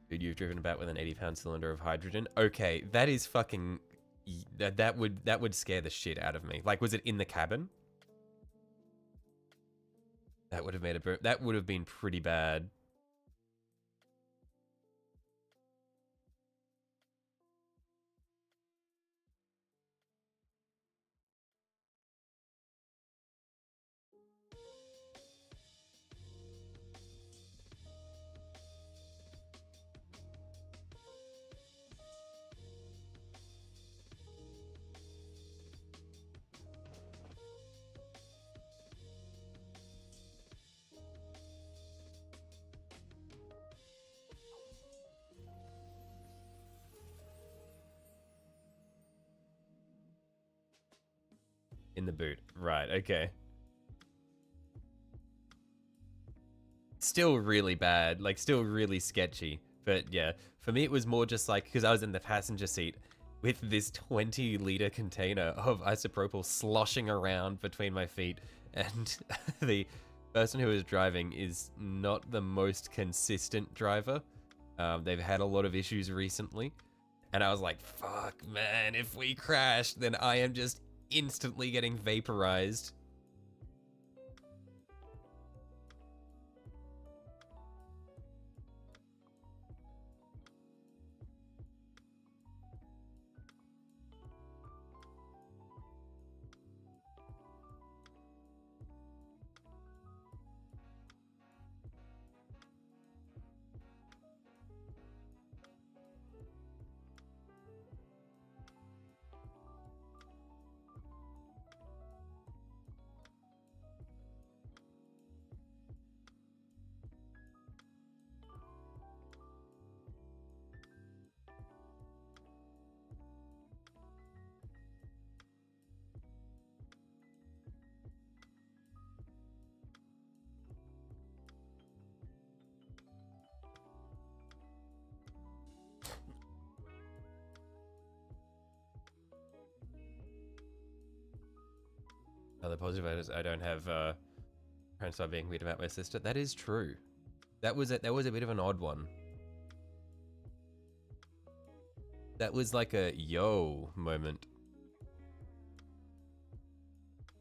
Dude, you've driven about with an 80-pound cylinder of hydrogen. Okay, that is fucking... That would scare the shit out of me. Like, was it in the cabin? That would have made a... That would have been pretty bad. In the boot. Right, okay. Still really bad. Like, still really sketchy. But yeah, for me it was more just like, because I was in the passenger seat with this 20-liter container of isopropyl sloshing around between my feet, and the person who was driving is not the most consistent driver. They've had a lot of issues recently, and I was like, fuck, man, if we crash, then I am just instantly getting vaporized. Other positive is I don't have parents are being weird about my sister. That is true. That was a bit of an odd one. That was like a yo moment.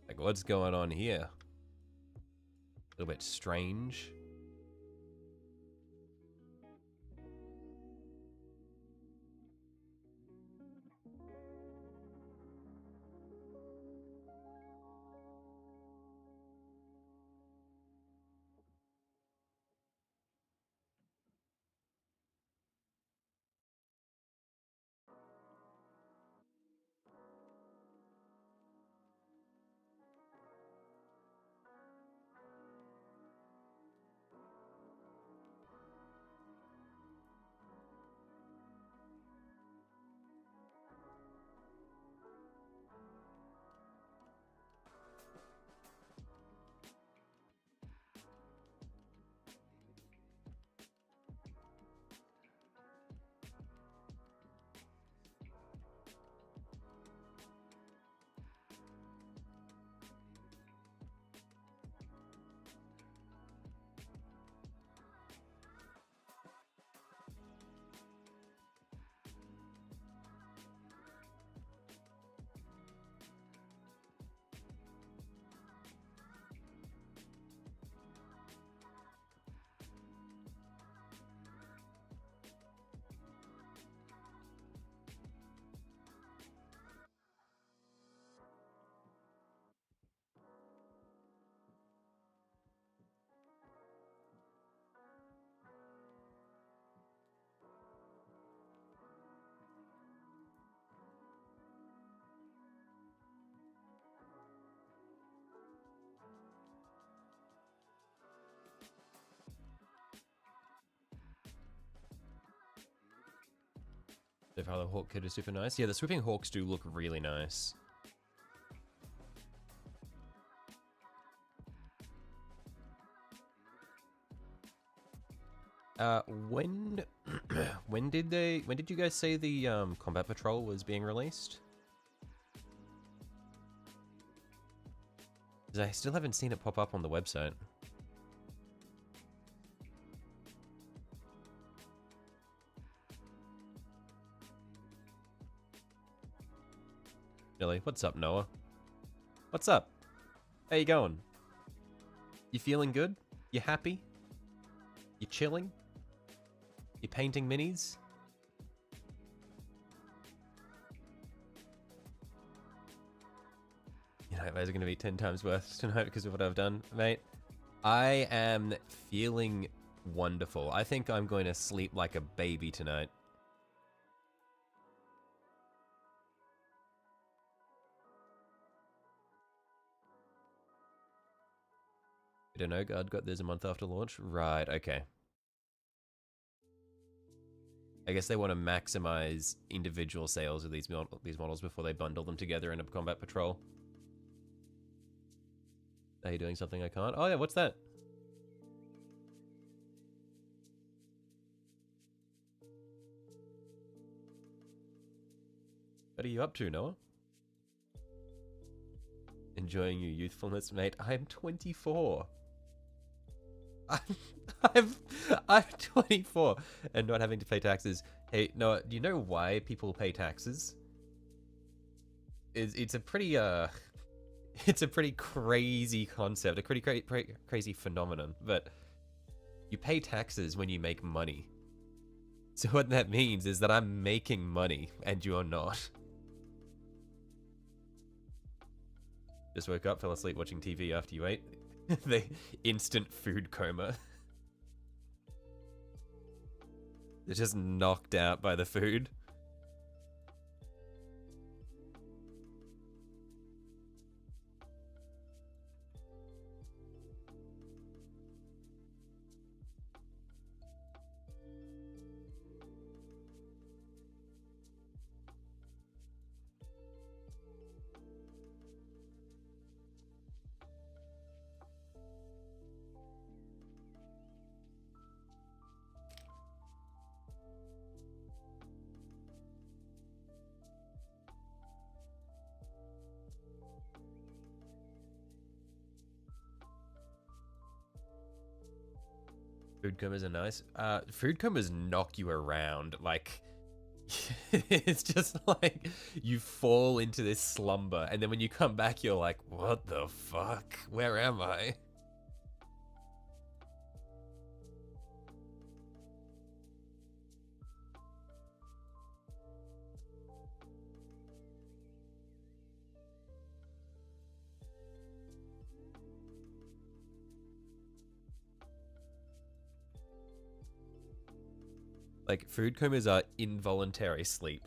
Like, what's going on here? A little bit strange. So far, the Hawk kit is super nice. Yeah, the Swooping Hawks do look really nice. When when did you guys say the Combat Patrol was being released? Because I still haven't seen it pop up on the website. Billy, what's up, Noah? What's up? How you going? You feeling good? You happy? You chilling? You painting minis? You know, those are going to be 10 times worse tonight because of what I've done, mate. I am feeling wonderful. I think I'm going to sleep like a baby tonight. I don't know, God got this a month after launch? Right, okay. I guess they want to maximize individual sales of these models before they bundle them together in a Combat Patrol. Are you doing something I can't? Oh yeah, what's that? What are you up to, Noah? Enjoying your youthfulness, mate. I'm 24. I'm 24 and not having to pay taxes. Hey, Noah, do you know why people pay taxes? It's a pretty it's a pretty crazy concept, a pretty crazy phenomenon. But you pay taxes when you make money. So what that means is that I'm making money and you're not. Just woke up, fell asleep watching TV after you ate. The instant food coma. They're just knocked out by the food. Food comas are nice. Food comas knock you around. Like, it's just like you fall into this slumber, and then when you come back, you're like, what the fuck? Where am I? Like, food comas are involuntary sleep.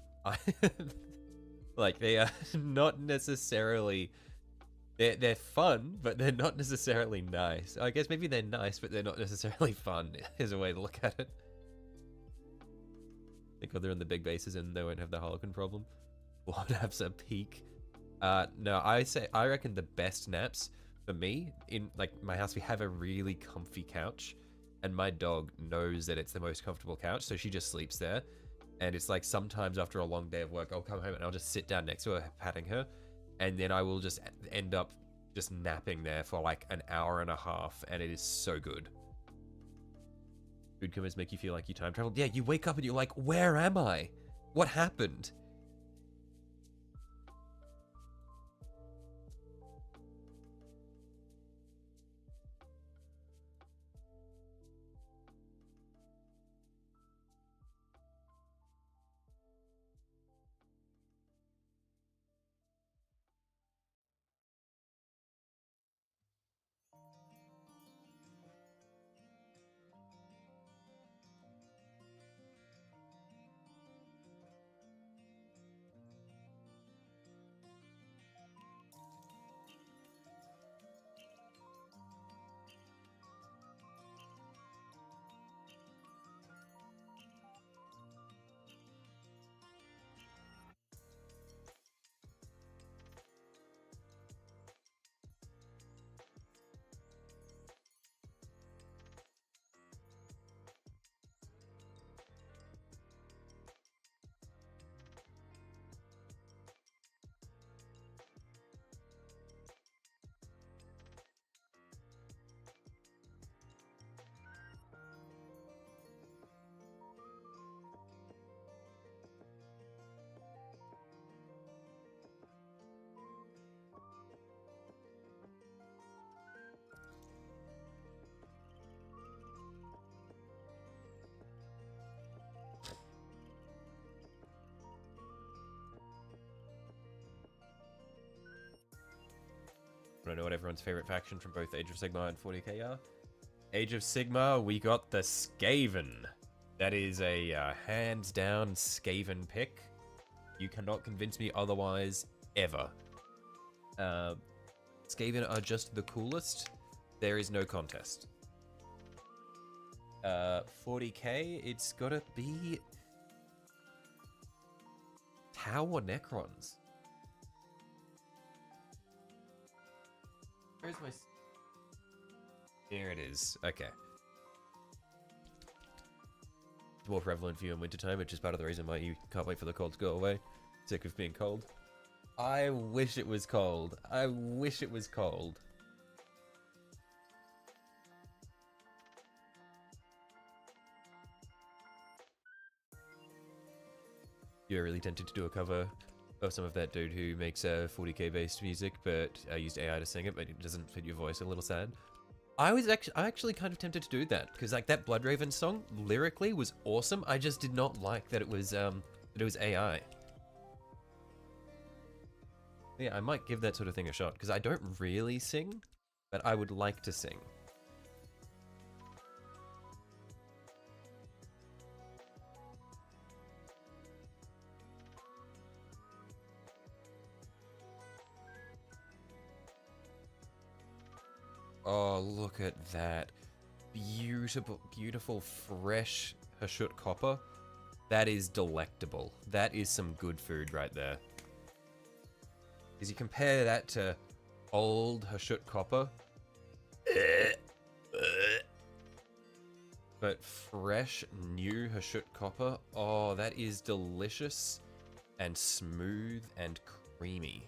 Like, they are not necessarily... They're fun, but they're not necessarily nice. I guess maybe they're nice, but they're not necessarily fun, is a way to look at it. Because they're in the big bases and they won't have the Harlequin problem. What naps are peak? No, I reckon the best naps for me, in like my house, we have a really comfy couch. And my dog knows that it's the most comfortable couch, so she just sleeps there. And it's like sometimes after a long day of work, I'll come home and I'll just sit down next to her, patting her. And then I will just end up just napping there for like an hour and a half. And it is so good. Food comas make you feel like you time traveled. Yeah, you wake up and you're like, where am I? What happened? I don't know what everyone's favorite faction from both Age of Sigmar and 40k are. Age of Sigmar, we got the Skaven. That is a hands down Skaven pick. You cannot convince me otherwise, ever. Skaven are just the coolest. There is no contest. 40k, it's gotta be Tau or Necrons. Where's my... Here it is. Okay. It's more prevalent for you in wintertime, which is part of the reason why you can't wait for the cold to go away. Sick of being cold. I wish it was cold. I wish it was cold. You're really tempted to do a cover of some of that dude who makes 40k based music, but used AI to sing it, but it doesn't fit your voice. A little sad. I actually kind of tempted to do that because like that Bloodraven song lyrically was awesome. I just did not like that it was AI. Yeah, I might give that sort of thing a shot because I don't really sing, but I would like to sing. Oh, look at that. Beautiful, beautiful, fresh Hashut copper. That is delectable. That is some good food right there. Because you compare that to old Hashut copper. But fresh, new Hashut copper. Oh, that is delicious and smooth and creamy.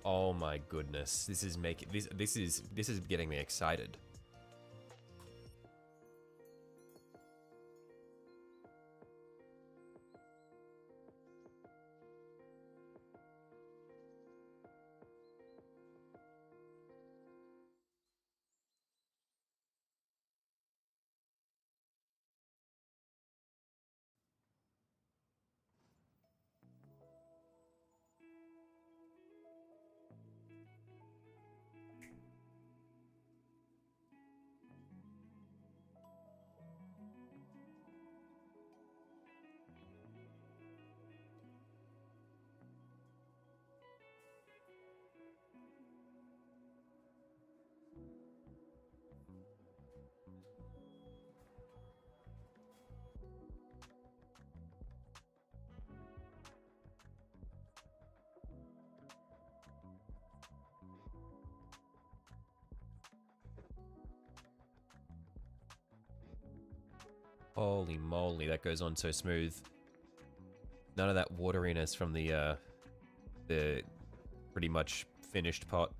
Oh my goodness, this is making this is getting me excited. Holy moly, that goes on so smooth. None of that wateriness from the pretty much finished pot.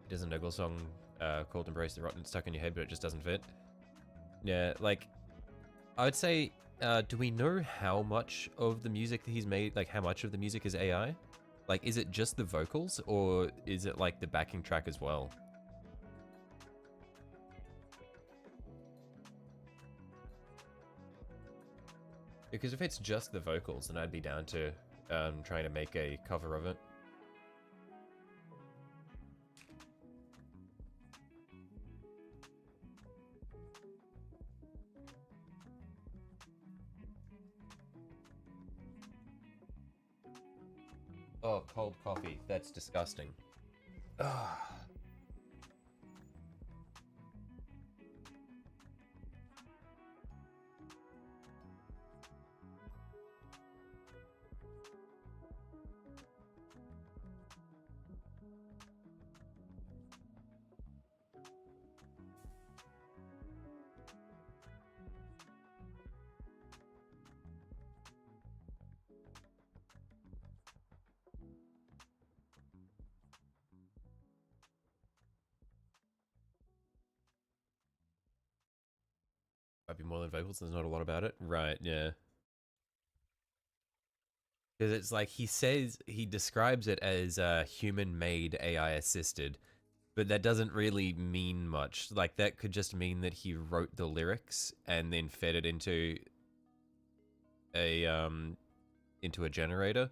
There's a Noggle song called Embrace the Rotten stuck in your head, but it just doesn't fit. Yeah, like, I would say, do we know how much of the music that he's made, like how much of the music is AI? Like, is it just the vocals, or is it like the backing track as well? Because if it's just the vocals, then I'd be down to trying to make a cover of it. Oh, cold coffee. That's disgusting. Ugh. Might be more than vocals, there's not a lot about it. Right, yeah. Because it's like he describes it as human-made AI assisted, but that doesn't really mean much. Like, that could just mean that he wrote the lyrics and then fed it into a generator.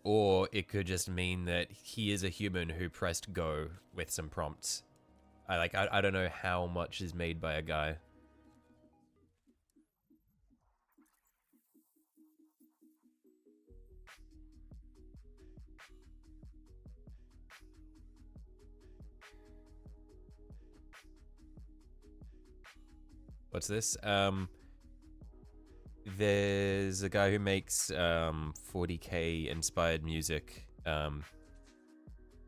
Or it could just mean that he is a human who pressed go with some prompts. I don't know how much is made by a guy. What's this? There's a guy who makes 40k inspired music.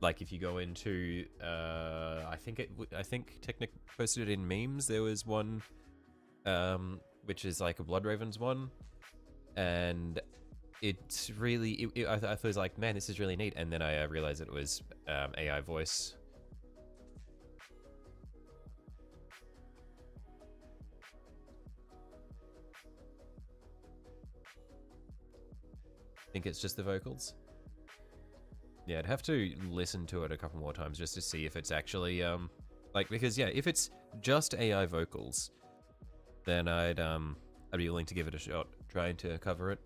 Like if you go into I think Technic posted it in memes. There was one which is like a Blood Ravens one, and it's really I was like, man, this is really neat, and then I realized it was AI voice. I think it's just the vocals. Yeah, I'd have to listen to it a couple more times just to see if it's actually like, because yeah, if it's just AI vocals, then I'd be willing to give it a shot, trying to cover it.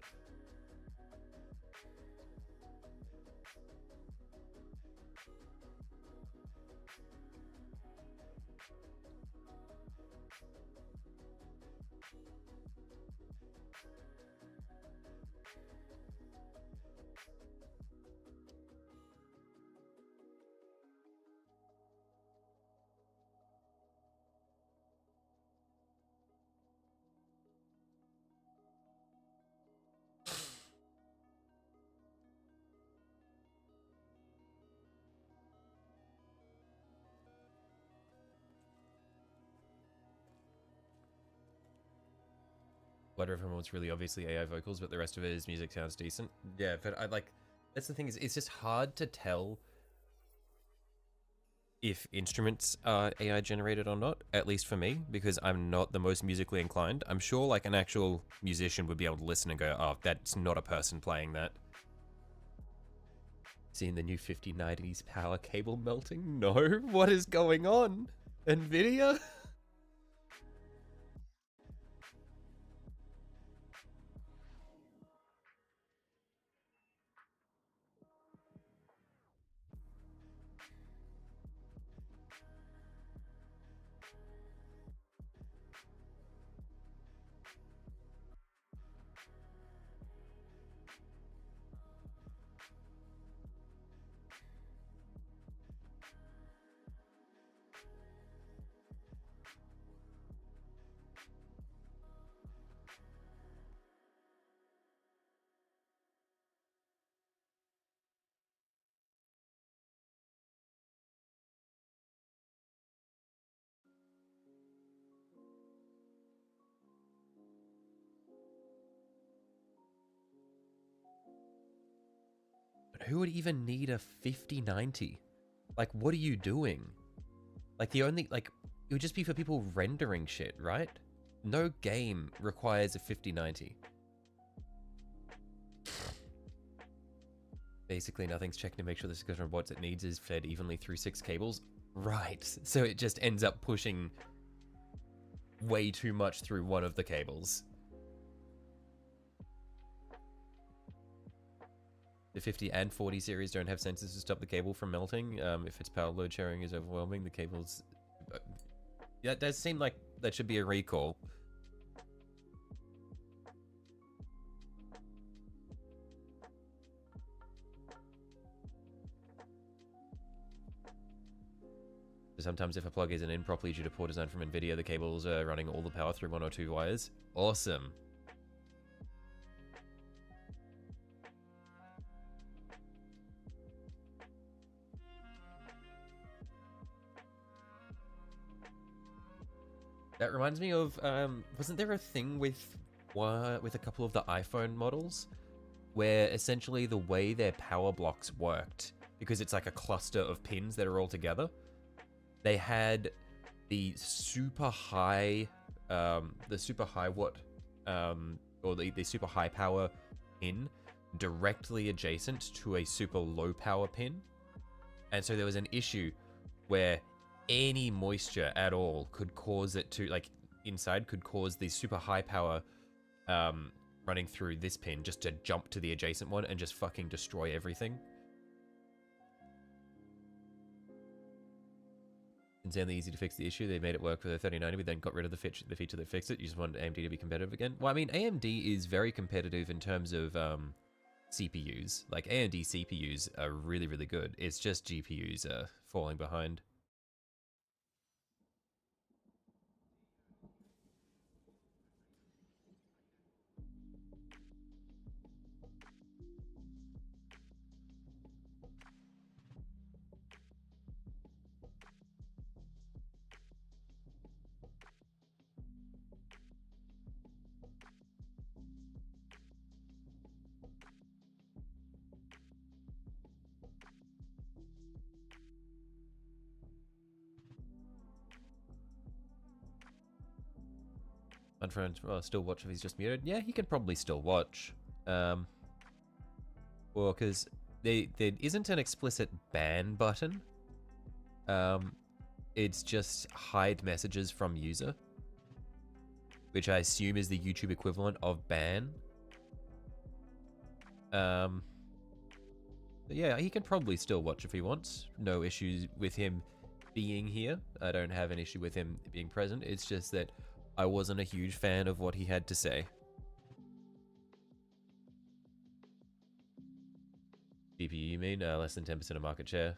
Blood River was really obviously AI vocals, but the rest of his music sounds decent. Yeah, but I like, that's the thing, is it's just hard to tell if instruments are AI generated or not, at least for me, because I'm not the most musically inclined. I'm sure like an actual musician would be able to listen and go, oh, that's not a person playing that. Seen the new 5090's power cable melting? No? What is going on? NVIDIA? But who would even need a 5090? Like, what are you doing? Like, the only, like, it would just be for people rendering shit, right? No game requires a 5090. Basically, nothing's checking to make sure the discussion of what it needs is fed evenly through 6 cables. Right, so it just ends up pushing way too much through one of the cables. The 50 and 40 series don't have sensors to stop the cable from melting. If its power load sharing is overwhelming, the cables... Yeah, it does seem like that should be a recall. Sometimes if a plug isn't in properly due to poor design from NVIDIA, the cables are running all the power through 1 or 2 wires. Awesome. That reminds me of, wasn't there a thing with a couple of the iPhone models where essentially the way their power blocks worked, because it's like a cluster of pins that are all together, they had the super high watt, or the super high power pin directly adjacent to a super low power pin. And so there was an issue where any moisture at all could cause it to, like, inside could cause the super high power running through this pin just to jump to the adjacent one and just fucking destroy everything. Insanely easy to fix the issue. They made it work with the 3090, but then got rid of the feature that fixed it. You just want AMD to be competitive again. Well, I mean, AMD is very competitive in terms of CPUs. Like, AMD CPUs are really, really good. It's just GPUs are falling behind. My friend, well, still watch if he's just muted. Yeah, he can probably still watch. Well, because there isn't an explicit ban button. It's just hide messages from user, which I assume is the YouTube equivalent of ban. But yeah, he can probably still watch if he wants. No issues with him being here. I don't have an issue with him being present. It's just that I wasn't a huge fan of what he had to say. GPU, you mean? Less than 10% of market share.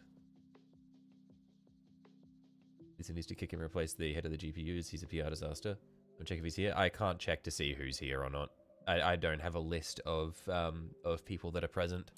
This needs to kick and replace the head of the GPUs. He's a PR disaster. I'll check if he's here. I can't check to see who's here or not. I don't have a list of people that are present.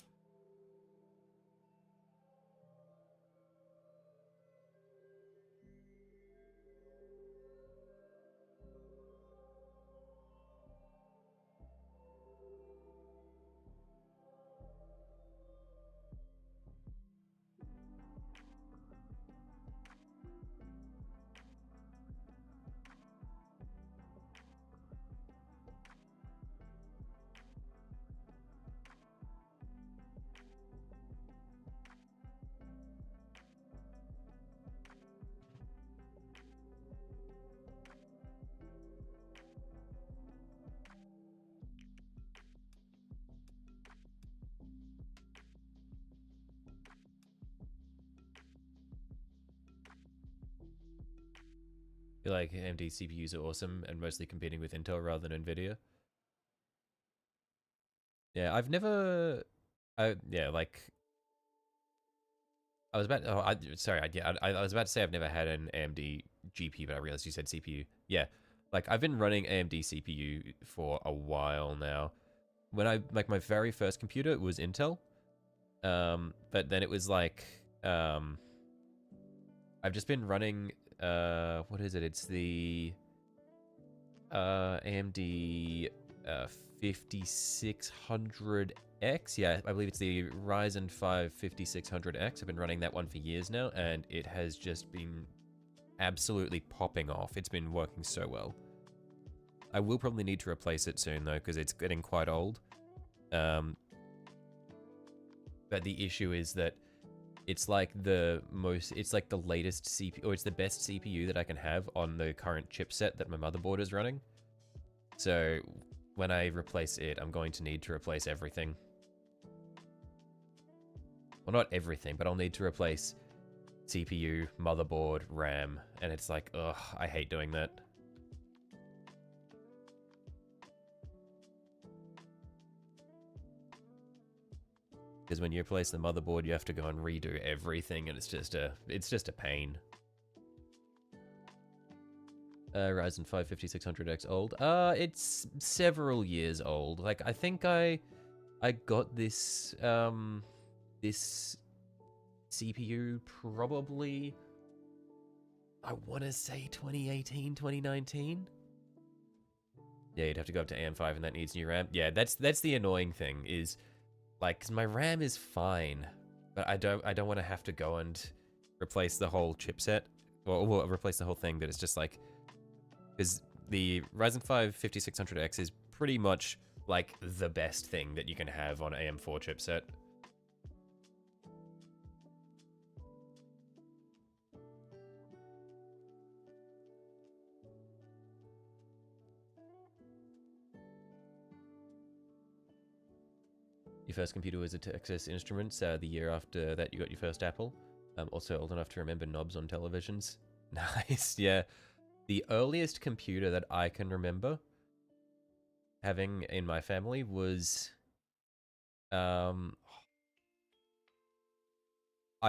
feel like AMD CPUs are awesome and mostly competing with Intel rather than Nvidia. Yeah, I've never. Yeah, like I was about. Oh, sorry. I was about to say I've never had an AMD GPU, but I realized you said CPU. Yeah, like I've been running AMD CPU for a while now. When I like my very first computer, it was Intel. But then it was like I've just been running. What is it? It's the AMD 5600X. Yeah, I believe it's the Ryzen 5 5600X. I've been running that one for years now, and it has just been absolutely popping off. It's been working so well. I will probably need to replace it soon, though, because it's getting quite old. But the issue is that it's like it's like the latest CPU, or it's the best CPU that I can have on the current chipset that my motherboard is running. So when I replace it, I'm going to need to replace everything. Well, not everything, but I'll need to replace CPU, motherboard, RAM, and it's like, ugh, I hate doing that. Because when you replace the motherboard, you have to go and redo everything, and it's just a pain. Ryzen 5 5600X old. It's several years old. Like I think I got this this CPU probably, I want to say 2018, 2019. Yeah, you'd have to go up to AM5 and that needs new RAM. Yeah, that's the annoying thing is like, cause my RAM is fine, but I don't want to have to go and replace the whole chipset or replace the whole thing, but it's just like, because the Ryzen 5 5600X is pretty much like the best thing that you can have on AM4 chipset. Your first computer was a Texas Instruments. The year after that, you got your first Apple. Also old enough to remember knobs on televisions. Nice, yeah. The earliest computer that I can remember having in my family was, I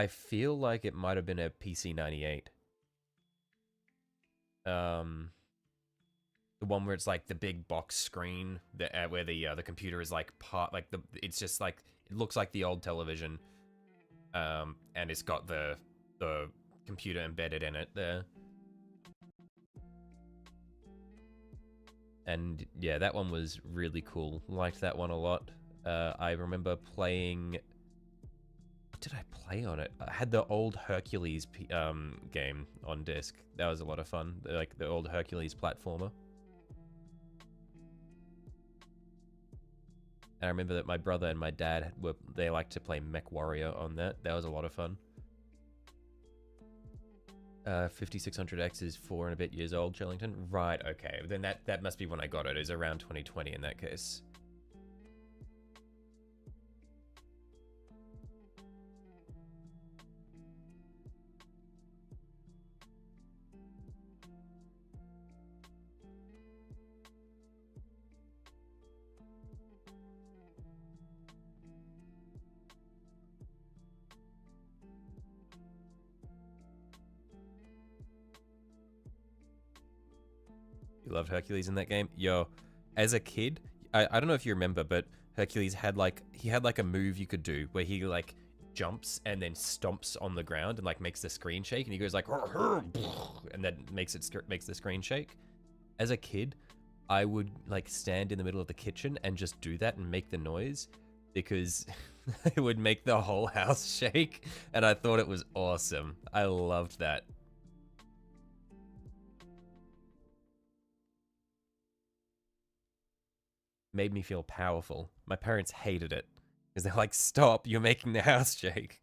feel like it might have been a PC-98. The one where it's like the big box screen that where the computer is like it's just like, it looks like the old television, and it's got the computer embedded in it there. And yeah, that one was really cool. Liked that one a lot. I remember playing. What did I play on it? I had the old Hercules game on disc. That was a lot of fun. Like the old Hercules platformer. And I remember that my brother and my dad they liked to play Mech Warrior on that. That was a lot of fun. 5600X is 4 and a bit years old, Shellington. Right, okay. Then that must be when I got it. It was around 2020 in that case. You loved Hercules in that game? Yo, as a kid, I don't know if you remember, but Hercules had like a move you could do where he like jumps and then stomps on the ground and like makes the screen shake, and he goes like and then makes the screen shake. As a kid, I would like stand in the middle of the kitchen and just do that and make the noise because it would make the whole house shake, and I thought it was awesome. I loved that. Made me feel powerful. My parents hated it because they're like, stop, you're making the house shake.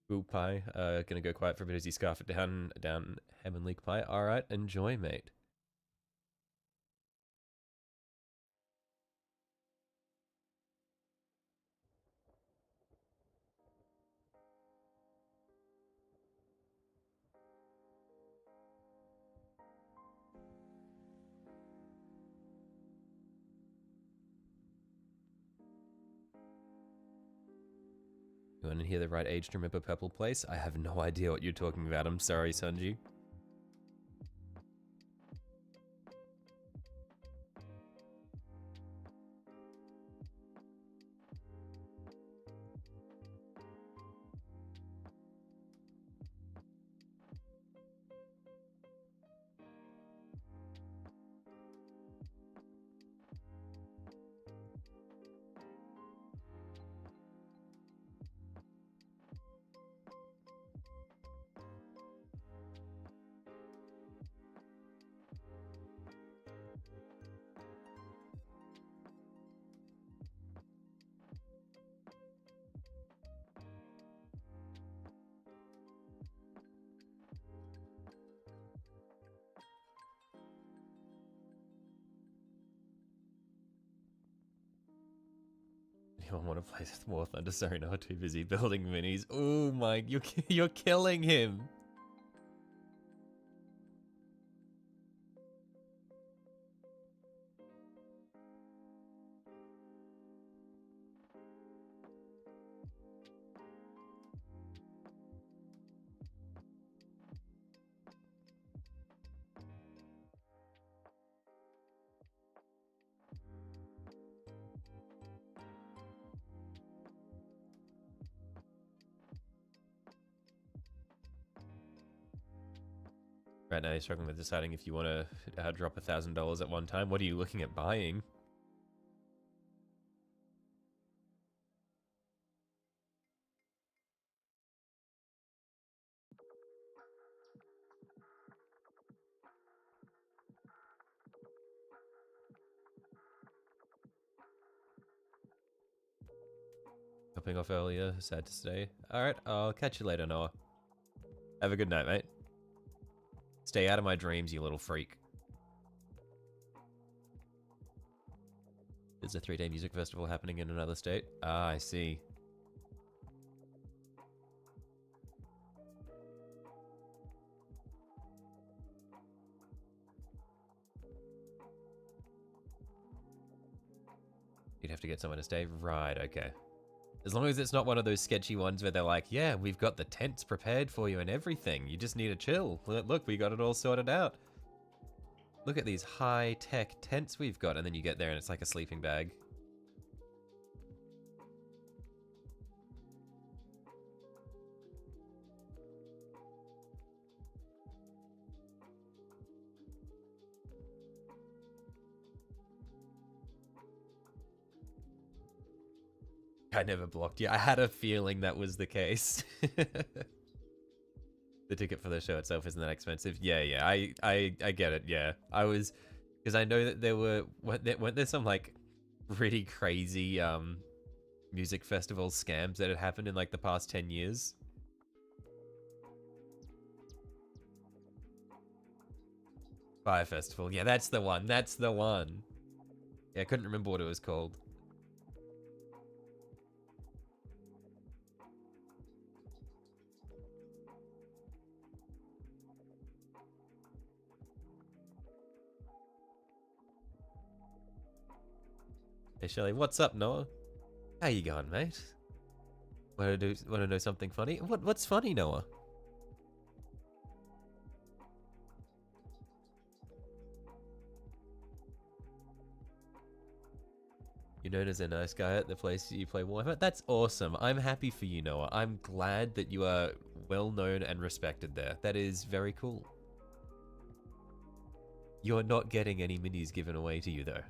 Luke Pie, gonna go quiet for a bit as you scarf it down Hem and Leak Pie. Alright, enjoy, mate. You want to hear the right age to remember Purple Place? I have no idea what you're talking about. I'm sorry, Sunji. I want to play War Thunder. Sorry, no, too busy building minis. Oh my, you're killing him. Right now you're struggling with deciding if you want to drop $1,000 at one time. What are you looking at buying? Hopping off earlier, sad to say. Alright, I'll catch you later, Noah. Have a good night, mate. Stay out of my dreams, you little freak. There's a 3-day music festival happening in another state. Ah, I see. You'd have to get someone to stay? Right, okay. As long as it's not one of those sketchy ones where they're like, yeah, we've got the tents prepared for you and everything. You just need to chill. Look, we got it all sorted out. Look at these high-tech tents we've got. And then you get there and it's like a sleeping bag. I never blocked you. I had a feeling that was the case. The ticket for the show itself isn't that expensive. Yeah, I get it. Yeah, I was, because I know that there weren't there some like really crazy music festival scams that had happened in like the past 10 years. Fire Festival. Yeah, that's the one. That's the one. Yeah, I couldn't remember what it was called. Hey Shelly, what's up, Noah? How you going, mate? Want to know something funny? What's funny, Noah? You're known as a nice guy at the place you play Warhammer? That's awesome. I'm happy for you, Noah. I'm glad that you are well known and respected there. That is very cool. You're not getting any minis given away to you, though.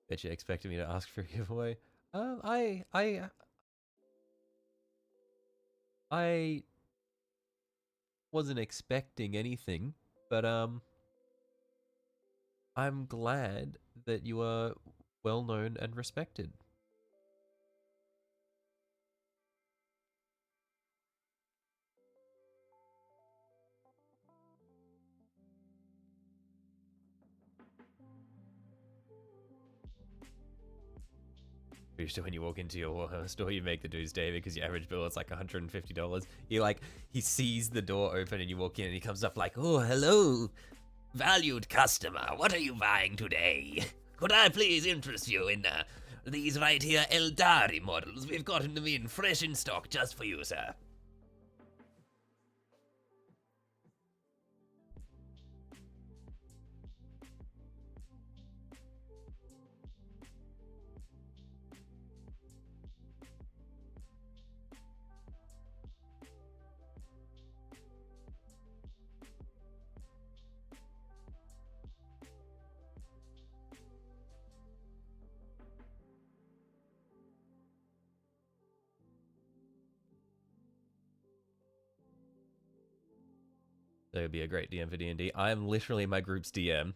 Bet you expected me to ask for a giveaway. I wasn't expecting anything, but I'm glad that you are well known and respected. So when you walk into your Warhammer store, you make the dues, David, because your average bill is like $150. He sees the door open and you walk in and he comes up like, oh, hello, valued customer. What are you buying today? Could I please interest you in these right here Eldari models? We've gotten them in fresh in stock just for you, sir. That would be a great DM for D&D. I am literally my group's DM.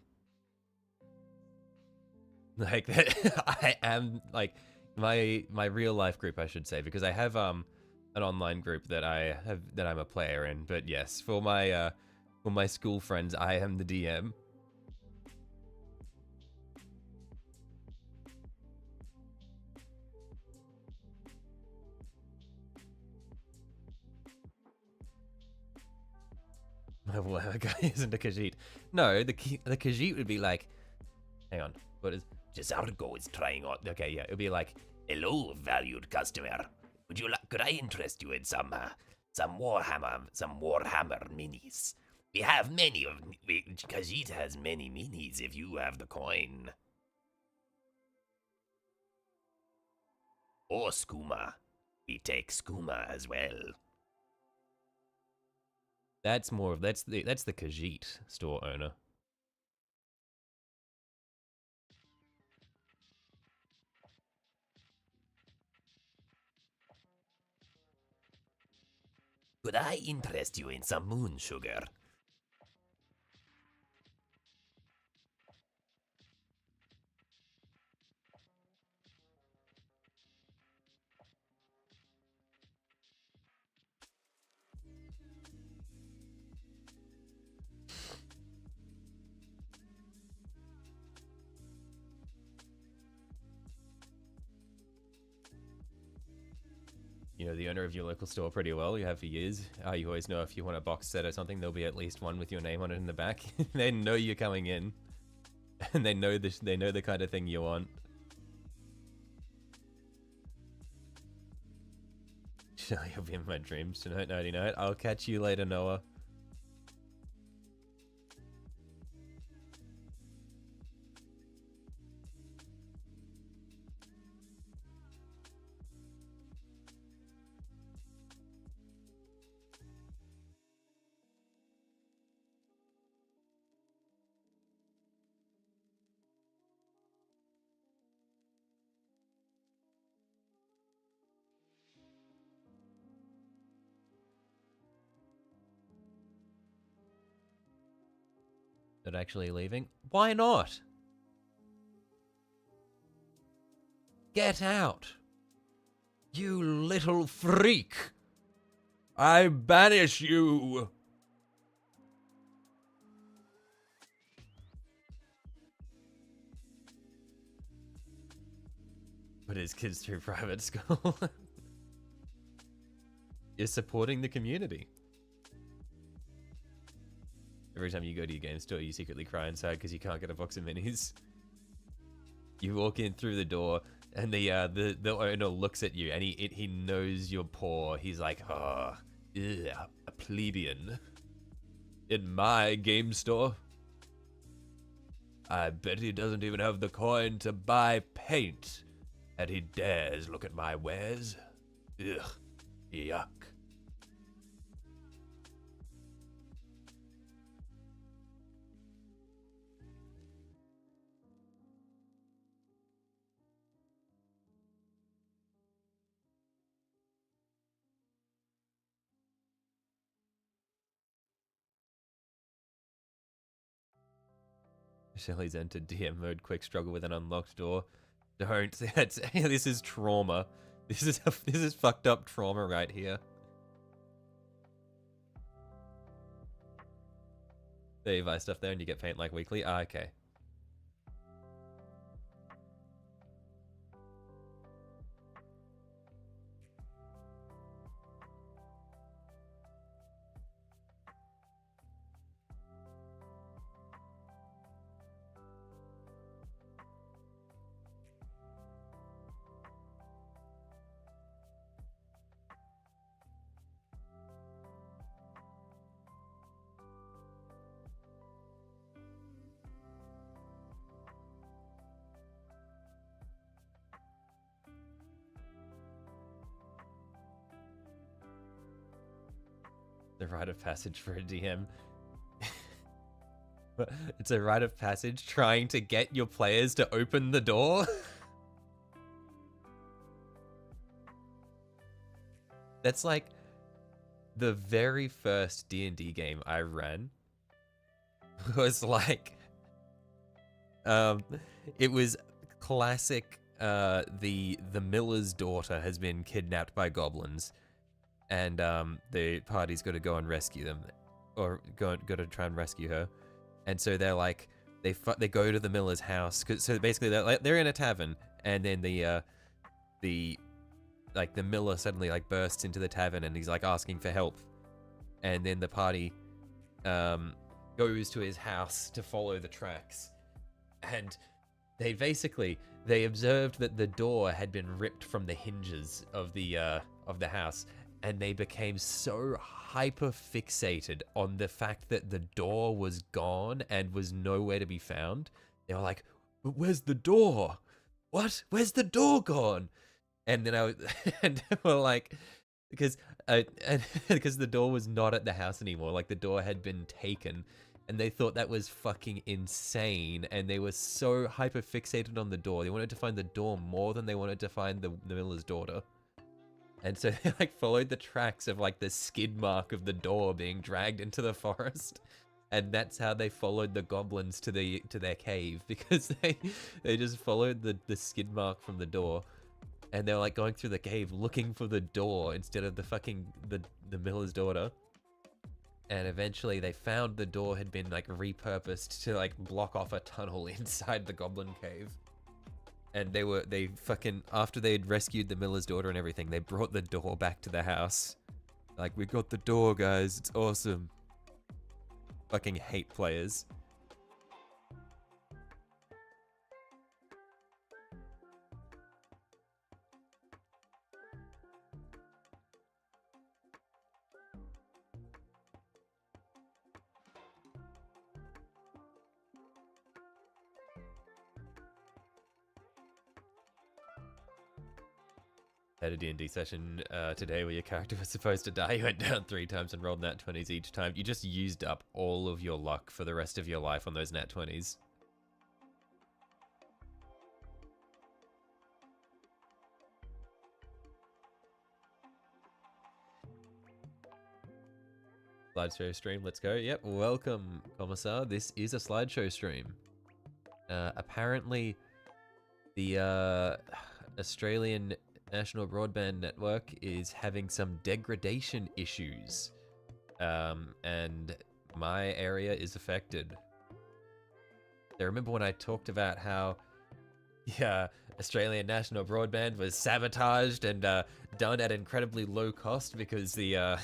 Like that, I am like my real life group, I should say, because I have an online group that I'm a player in. But yes, for my school friends, I am the DM. Well, a guy isn't a Khajiit. No, the Khajiit would be like, hang on, what is Jazargo is trying on? Okay, yeah, it would be like, hello, valued customer. Would you like? Could I interest you in some Warhammer minis? We have many of. Khajiit has many minis. If you have the coin, or skooma, we take skooma as well. That's the Khajiit store owner. Could I interest you in some moon sugar? You know the owner of your local store pretty well. You have for years. You always know if you want a box set or something, there'll be at least one with your name on it in the back. They know you're coming in, and they know the kind of thing you want. You'll be in my dreams tonight, nighty night. I'll catch you later, Noah. Not actually leaving? Why not? Get out! You little freak! I banish you! Put his kids through private school. You're supporting the community. Every time you go to your game store, you secretly cry inside because you can't get a box of minis. You walk in through the door, and the owner looks at you, and he knows you're poor. He's like, oh, yeah, a plebeian in my game store. I bet he doesn't even have the coin to buy paint, and he dares look at my wares. Ugh, yuck. Shelly's entered DM mode. Quick struggle with an unlocked door. Don't. This is trauma. This is fucked up trauma right here. There you buy stuff there and you get paint like weekly. Ah, okay. The rite of passage for a DM. It's a rite of passage trying to get your players to open the door. That's like the very first D&D game I ran was like, it was classic. The miller's daughter has been kidnapped by goblins, and the party's got to go and rescue them, or got to try and rescue her. And so they're like, they go to the miller's house. So basically they're in a tavern, and then the miller suddenly like bursts into the tavern, and he's like asking for help. And then the party goes to his house to follow the tracks. And they observed that the door had been ripped from the hinges of the house, and they became so hyper fixated on the fact that the door was gone and was nowhere to be found. They were like, "But where's the door? What? Where's the door gone?" And then and we're like, because the door was not at the house anymore. Like, the door had been taken, and they thought that was fucking insane. And they were so hyper fixated on the door. They wanted to find the door more than they wanted to find the miller's daughter. And so they like followed the tracks of like the skid mark of the door being dragged into the forest. And that's how they followed the goblins to their cave, because they just followed the skid mark from the door. And they were like going through the cave looking for the door instead of the miller's daughter. And eventually they found the door had been like repurposed to like block off a tunnel inside the goblin cave. And they fucking, after they'd rescued the miller's daughter and everything, they brought the door back to the house. Like, "We got the door, guys. It's awesome." Fucking hate players. Had a D&D session today where your character was supposed to die. You went down 3 times and rolled nat 20s each time. You just used up all of your luck for the rest of your life on those nat 20s. Slideshow stream, let's go. Yep, welcome, Commissar. This is a slideshow stream. Apparently, the Australian National Broadband Network is having some degradation issues, and my area is affected. I remember when I talked about how, yeah, Australian National Broadband was sabotaged and done at incredibly low cost because the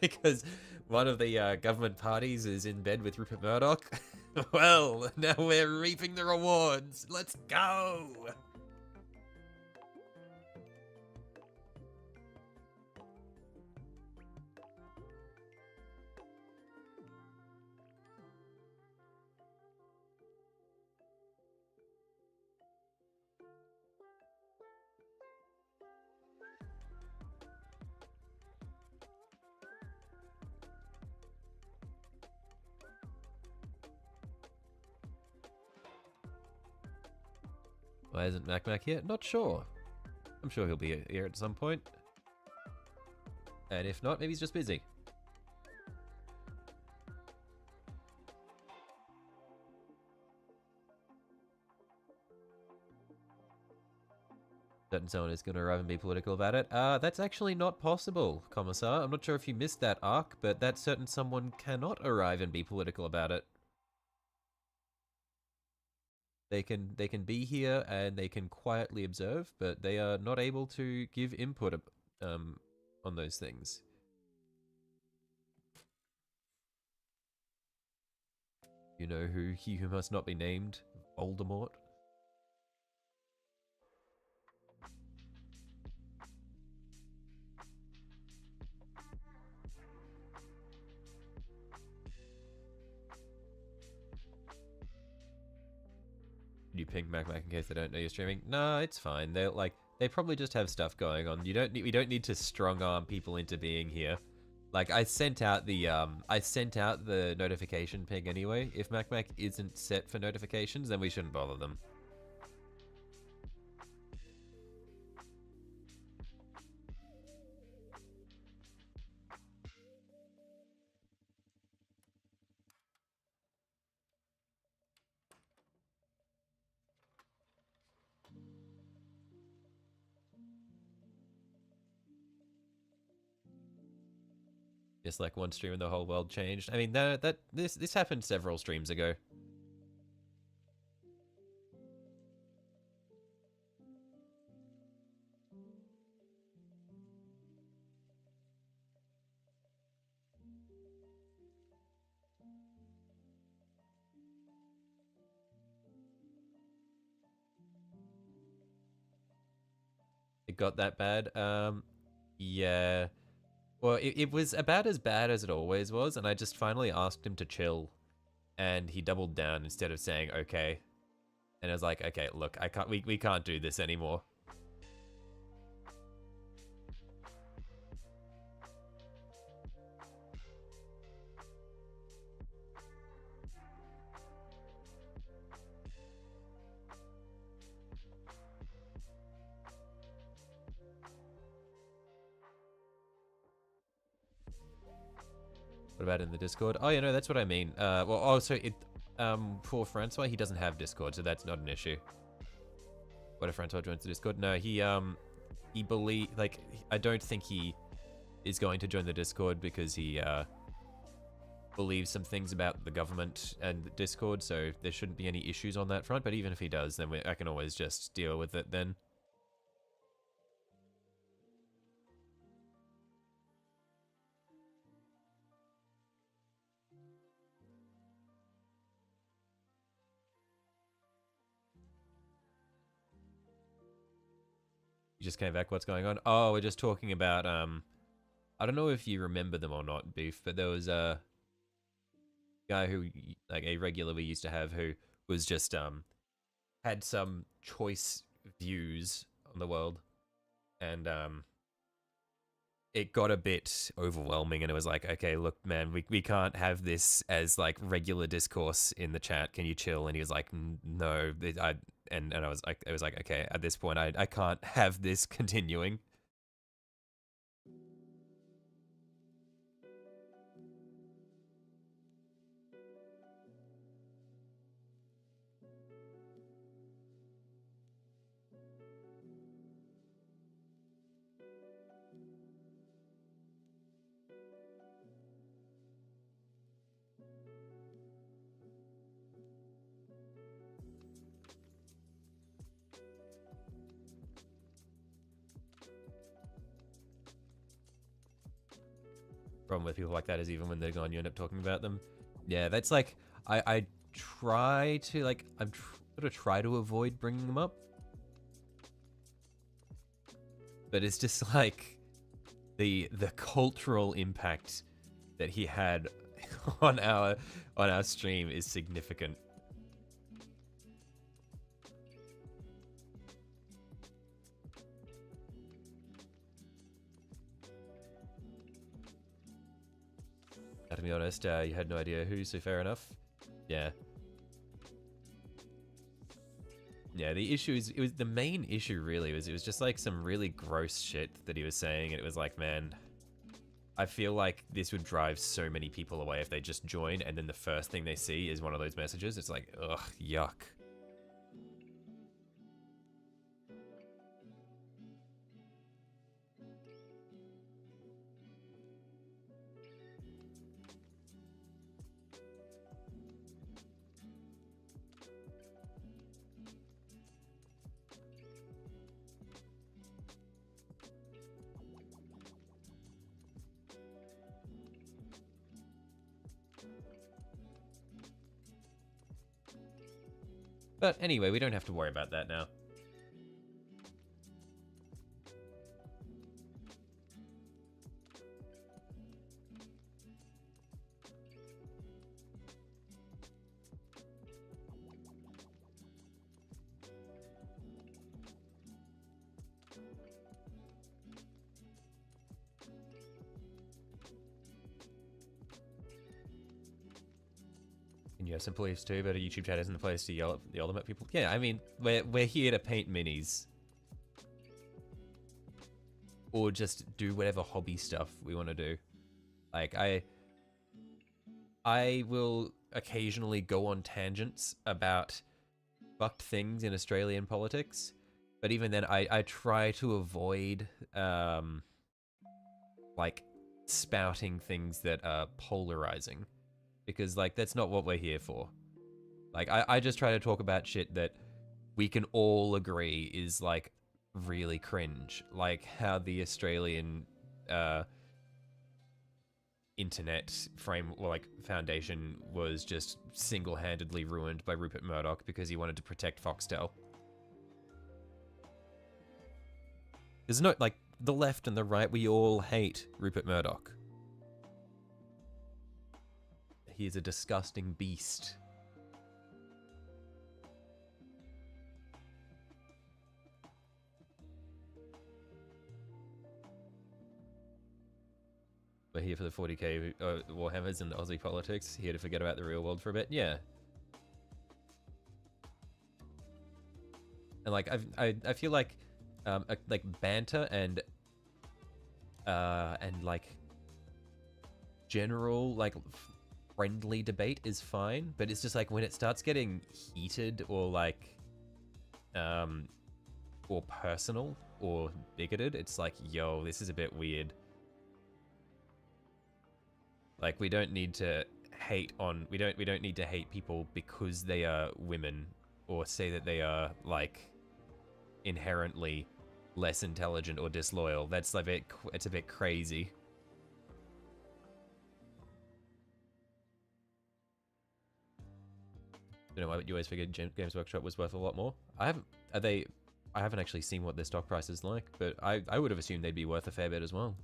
because one of the government parties is in bed with Rupert Murdoch. Well, now we're reaping the rewards. Let's go. Why isn't Mac here? Not sure. I'm sure he'll be here at some point. And if not, maybe he's just busy. Certain someone is going to arrive and be political about it. That's actually not possible, Commissar. I'm not sure if you missed that arc, but that certain someone cannot arrive and be political about it. They can be here and they can quietly observe, but they are not able to give input on those things. You know who he who must not be named? Voldemort. You ping Mac in case they don't know you're streaming. No, it's fine. They probably just have stuff going on. We don't need to strong arm people into being here. Like I sent out the notification ping anyway. If MacMac isn't set for notifications, then we shouldn't bother them. Just like one stream and the whole world changed. I mean, this happened several streams ago. It got that bad. Yeah. Well, it was about as bad as it always was, and I just finally asked him to chill, and he doubled down instead of saying okay. And I was like, okay, look, I can't. We can't do this anymore. What about in the Discord? Oh, yeah, no, that's what I mean. Well, oh, so for Francois, he doesn't have Discord, so that's not an issue. What if Francois joins the Discord? No, he I don't think he is going to join the Discord because he, believes some things about the government and the Discord, so there shouldn't be any issues on that front, but even if he does, then I can always just deal with it then. You just came back, what's going on? Oh, we're just talking about, I don't know if you remember them or not, Beef, but there was a guy who, like a regular we used to have, who was just, had some choice views on the world, and, it got a bit overwhelming, and it was like, okay, look, man, we can't have this as, like, regular discourse in the chat, can you chill? And he was like, no, and I was like, it was like, okay, at this point, I can't have this continuing. Problem with people like that is even when they're gone, you end up talking about them. Yeah, that's like, I try to, like, I'm gonna try to avoid bringing them up, but it's just like the cultural impact that he had on our stream is significant. To be honest, you had no idea who, so fair enough. Yeah. Yeah, the issue is, it was the main issue really it was just like some really gross shit that he was saying, and it was like, man, I feel like this would drive so many people away if they just join, and then the first thing they see is one of those messages. It's like, ugh, yuck. But anyway, we don't have to worry about that now. Yeah, some police too, but a YouTube chat isn't the place to yell them at people. Yeah, I mean, we're here to paint minis. Or just do whatever hobby stuff we want to do. Like, I will occasionally go on tangents about fucked things in Australian politics, but even then I try to avoid like spouting things that are polarizing, because like that's not what we're here for. Like I just try to talk about shit that we can all agree is like really cringe, like how the Australian internet foundation was just single-handedly ruined by Rupert Murdoch because he wanted to protect Foxtel. There's no, like, the left and the right, we all hate Rupert Murdoch. He is a disgusting beast. We're here for the 40k Warhammers and Aussie politics. Here to forget about the real world for a bit. Yeah. And like I feel like banter and like general like friendly debate is fine, but it's just like when it starts getting heated or like or personal or bigoted, it's like, yo, this is a bit weird. Like, we don't need to hate on, we don't need to hate people because they are women, or say that they are like inherently less intelligent or disloyal. That's a bit, it's a bit crazy. You know what, you always figured Games Workshop was worth a lot more. I haven't actually seen what their stock price is like, but I would have assumed they'd be worth a fair bit as well.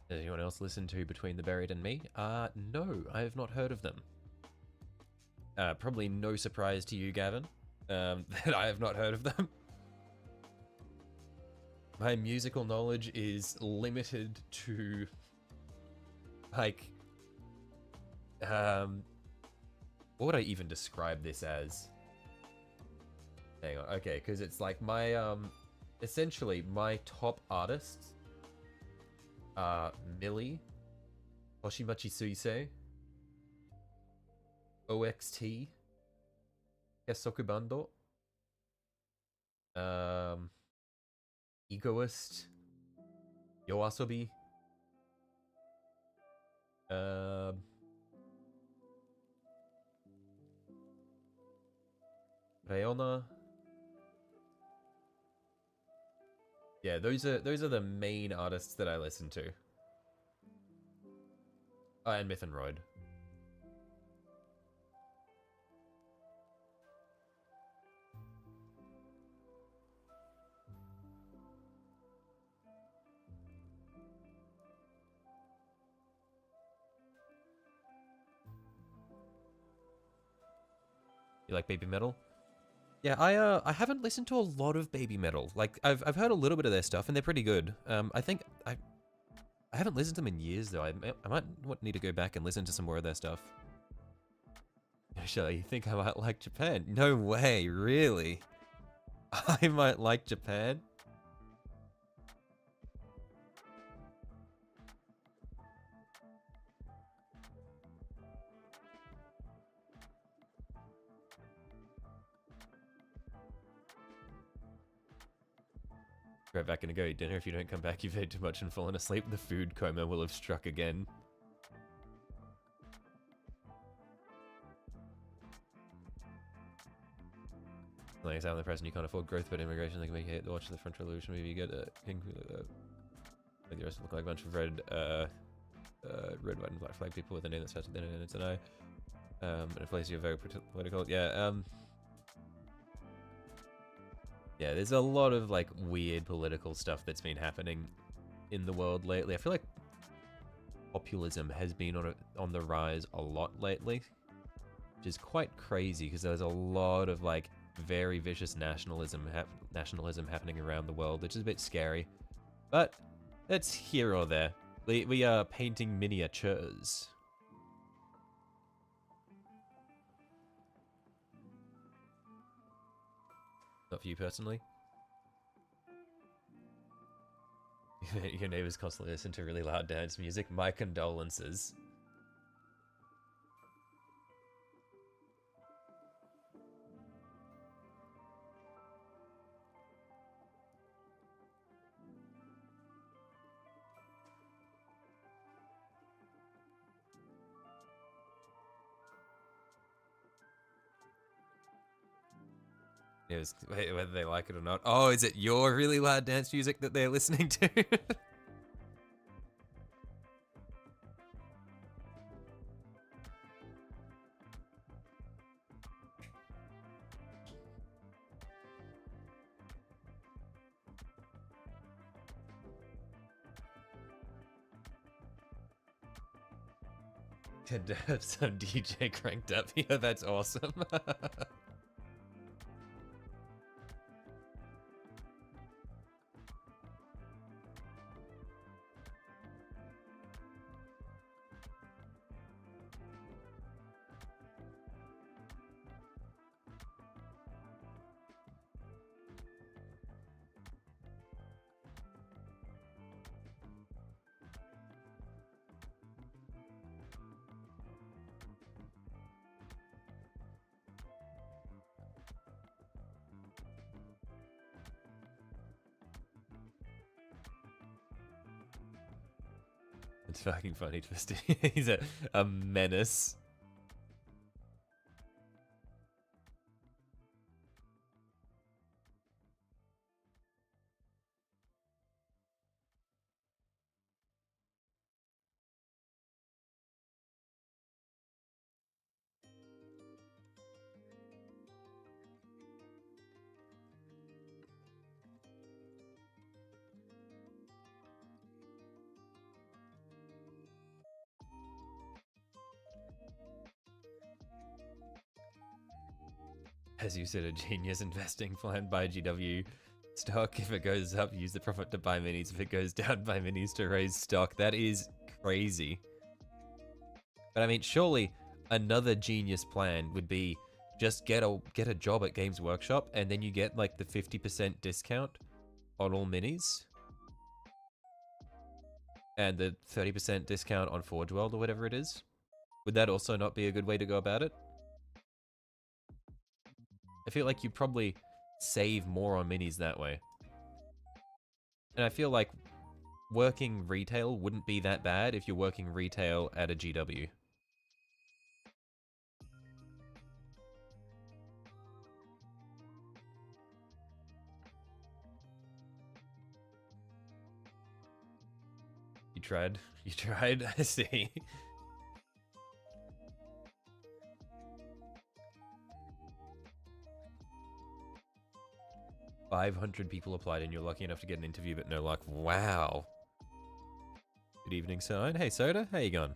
Does anyone else listen to Between the Buried and Me? No, I have not heard of them. Probably no surprise to you, Gavin, that I have not heard of them. My musical knowledge is limited to, like, what would I even describe this as? Hang on, okay, because it's like my, essentially my top artists Millie, Hoshimachi Suisei, OXT, Kesoku Bando, Egoist, Yoasobi, Rayona. Yeah, those are the main artists that I listen to. And Myth and Royd. You like Baby Metal? Yeah, I haven't listened to a lot of Baby Metal. Like I've heard a little bit of their stuff and they're pretty good. I think I haven't listened to them in years though. I might need to go back and listen to some more of their stuff. Actually, you think I might like Japan? No way, really? I might like Japan? Right back gonna go eat dinner. If you don't come back, you've ate too much and fallen asleep. The food coma will have struck again. Like it's out in the press and you can't afford growth, but immigration, they can make you hate the watch of the French Revolution. Maybe you get a king. Like the rest look like a bunch of red, white, and black flag people with a name that starts with N and it's an I. And a place you're very political. Yeah. Yeah, there's a lot of like weird political stuff that's been happening in the world lately. I feel like populism has been on the rise a lot lately, which is quite crazy because there's a lot of like very vicious nationalism happening around the world, which is a bit scary. But that's here or there. We are painting miniatures. Not for you personally. Your neighbors constantly listen to really loud dance music. My condolences. Whether they like it or not. Oh, is it your really loud dance music that they're listening to? To have some DJ cranked up here, that's awesome. It's fucking funny, Twisted. He's a menace. As you said, a genius investing plan. Buy GW stock. If it goes up, use the profit to buy minis. If it goes down, buy minis to raise stock. That is crazy. But I mean, surely another genius plan would be just get a job at Games Workshop and then you get like the 50% discount on all minis. And the 30% discount on Forge World or whatever it is. Would that also not be a good way to go about it? I feel like you'd probably save more on minis that way. And I feel like working retail wouldn't be that bad if you're working retail at a GW. You tried? You tried? I see. 500 people applied and you're lucky enough to get an interview, but no luck. Wow. Good evening, Sign. Hey, Soda. How you going?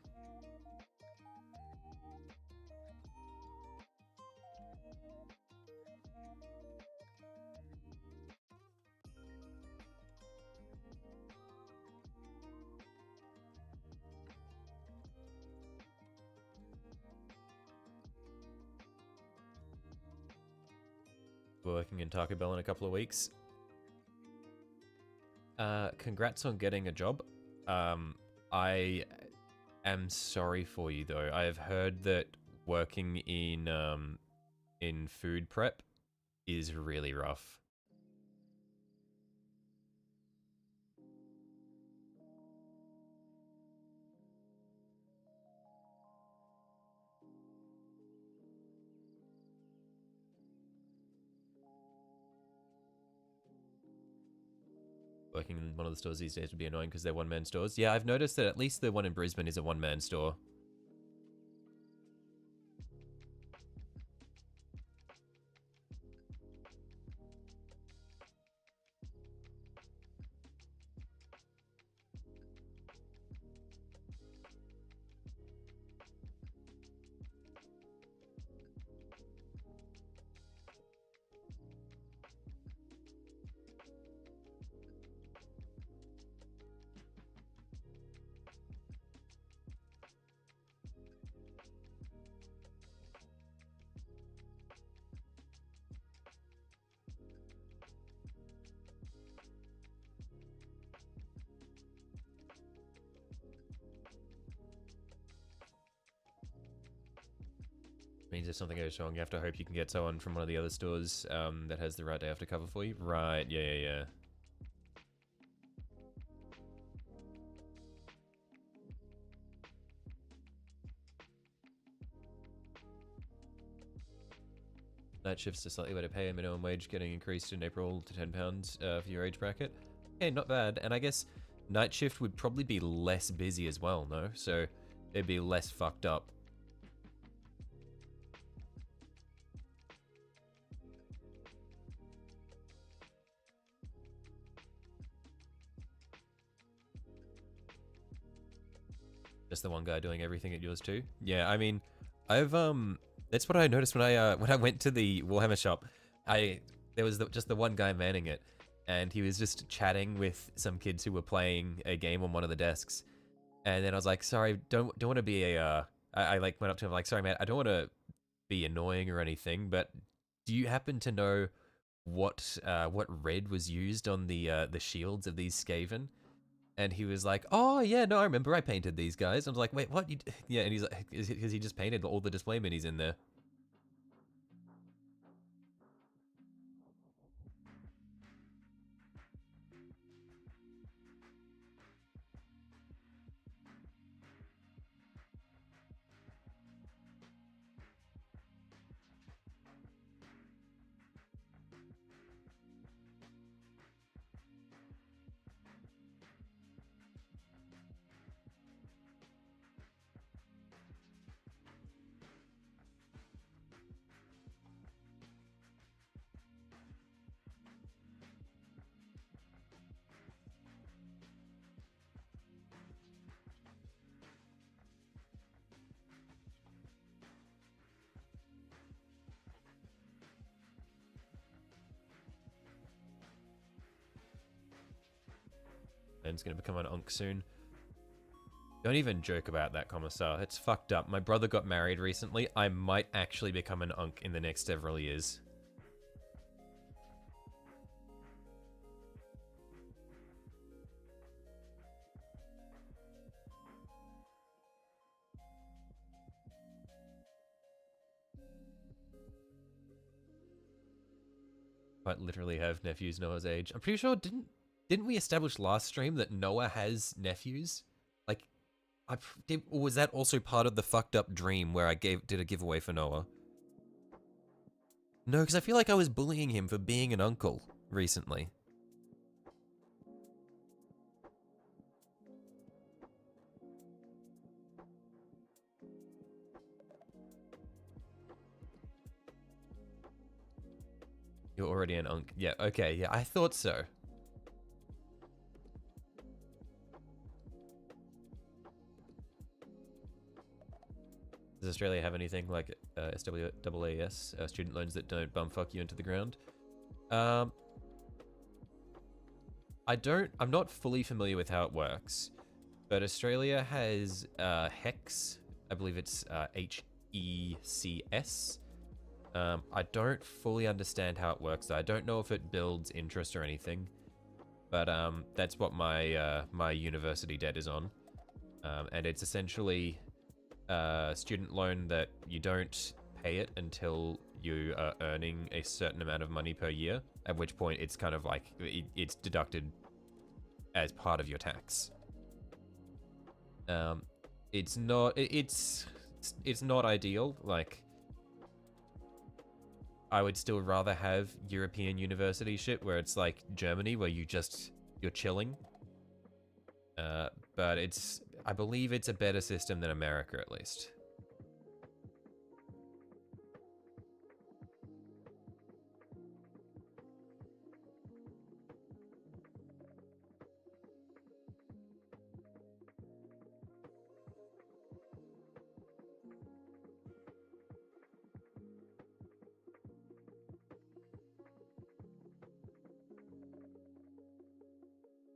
Working in Taco Bell in a couple of weeks. Congrats on getting a job. I am sorry for you though. I have heard that working in food prep is really rough. working in one of the stores these days would be annoying because they're one-man stores. Yeah, I've noticed that at least the one in Brisbane is a one-man store. Means if something goes wrong, you have to hope you can get someone from one of the other stores that has the right day after cover for you. Right, yeah. Night shifts are slightly better pay, and minimum wage getting increased in April to £10 for your age bracket. Hey, not bad. And I guess night shift would probably be less busy as well, no? So it'd be less fucked up. Just the one guy doing everything at yours too? Yeah, I mean, I've that's what I noticed when I went to the Warhammer shop. There was just the one guy manning it, and he was just chatting with some kids who were playing a game on one of the desks. And then I was like, sorry, don't want to be a I like went up to him like, sorry man, I don't want to be annoying or anything, but do you happen to know what red was used on the shields of these Skaven? And he was like, oh, yeah, no, I remember I painted these guys. I was like, wait, what? Yeah, and he's like, because he just painted all the display minis in there. Ben's gonna become an unk soon. Don't even joke about that, Commissar. It's fucked up. My brother got married recently. I might actually become an unk in the next several years. Quite literally have nephews Noah's age. I'm pretty sure, didn't we establish last stream that Noah has nephews? Like, or was that also part of the fucked up dream where I did a giveaway for Noah? No, because I feel like I was bullying him for being an uncle recently. You're already an unk. Yeah, okay, yeah, I thought so. Does Australia have anything like SWAAS, student loans that don't bumfuck you into the ground? I'm not fully familiar with how it works, but Australia has HECS, I believe it's HECS. I don't fully understand how it works, though. I don't know if it builds interest or anything, but that's what my my university debt is on, and it's essentially student loan that you don't pay it until you are earning a certain amount of money per year, at which point it's kind of like it's deducted as part of your tax. It's not ideal. Like, I would still rather have European university shit where it's like Germany, where you just you're chilling. But I believe it's a better system than America, at least.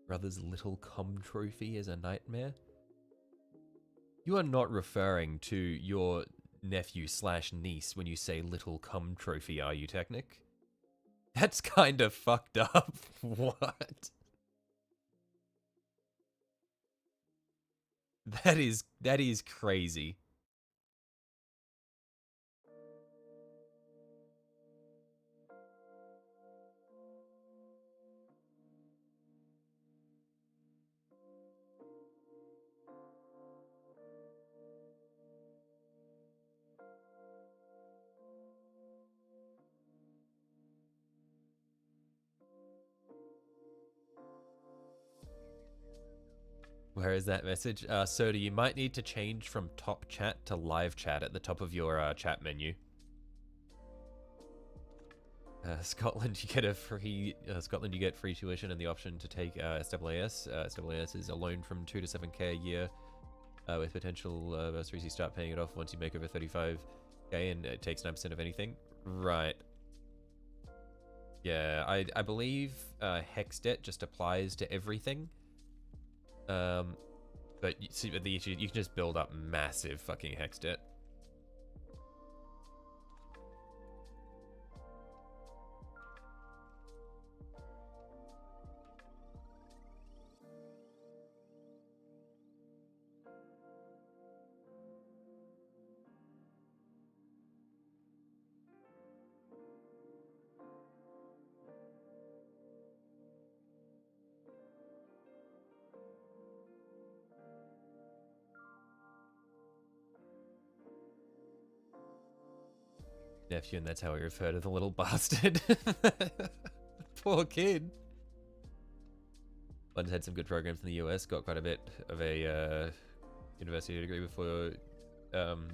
Brother's little cum trophy is a nightmare? You are not referring to your nephew slash niece when you say little cum trophy, are you, Technic? That's kind of fucked up. What? That is crazy. Where is that message? Soda, you might need to change from top chat to live chat at the top of your chat menu. Scotland, you get a free Scotland. You get free tuition and the option to take SWAS. SWAS is a loan from 2 to 7k a year, with potential bursaries. You start paying it off once you make over 35k, and it takes 9% of anything. Right. Yeah, I believe hex debt just applies to everything. But you see, the issue, you can just build up massive fucking hex debt. Nephew, and that's how we refer to the little bastard. Poor kid. London's had some good programs in the US, got quite a bit of a university degree before you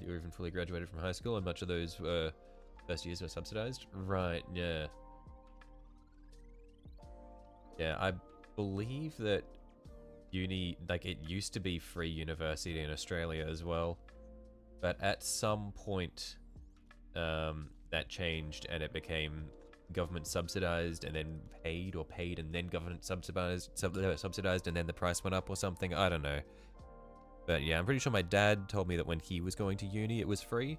were even fully graduated from high school, and much of those first years were subsidized. Right, yeah. Yeah, I believe that uni, like, it used to be free university in Australia as well, but at some point that changed and it became government subsidized and then paid, or paid and then government subsidized and then the price went up or something. I don't know. But yeah, I'm pretty sure my dad told me that when he was going to uni it was free.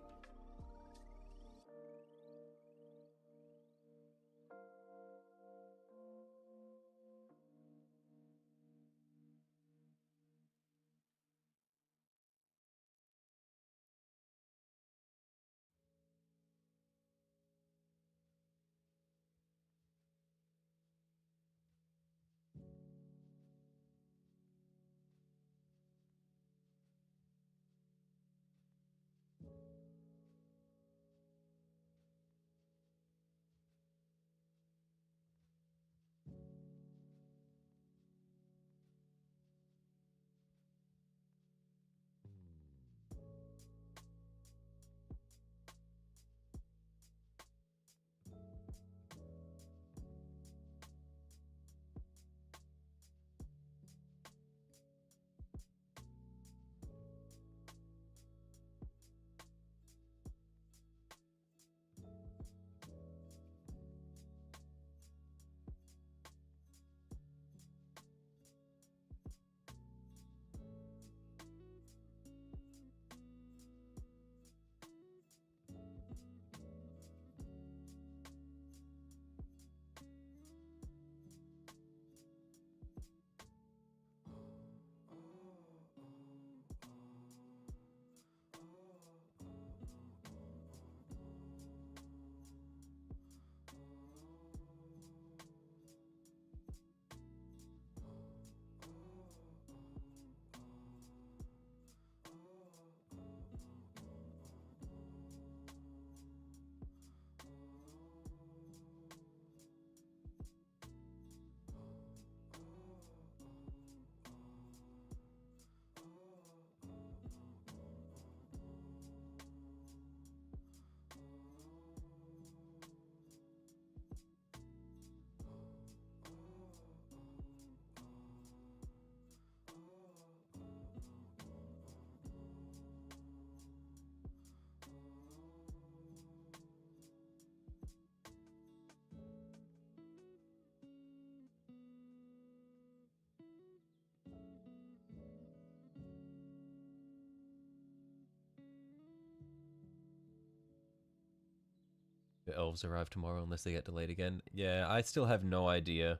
The elves arrive tomorrow unless they get delayed again. Yeah, I still have no idea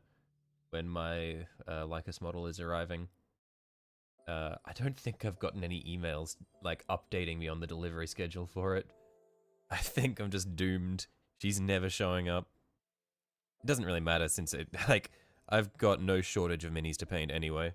when my Lycus model is arriving. I don't think I've gotten any emails like updating me on the delivery schedule for it. I think I'm just doomed. She's never showing up. It doesn't really matter since it, like, I've got no shortage of minis to paint anyway.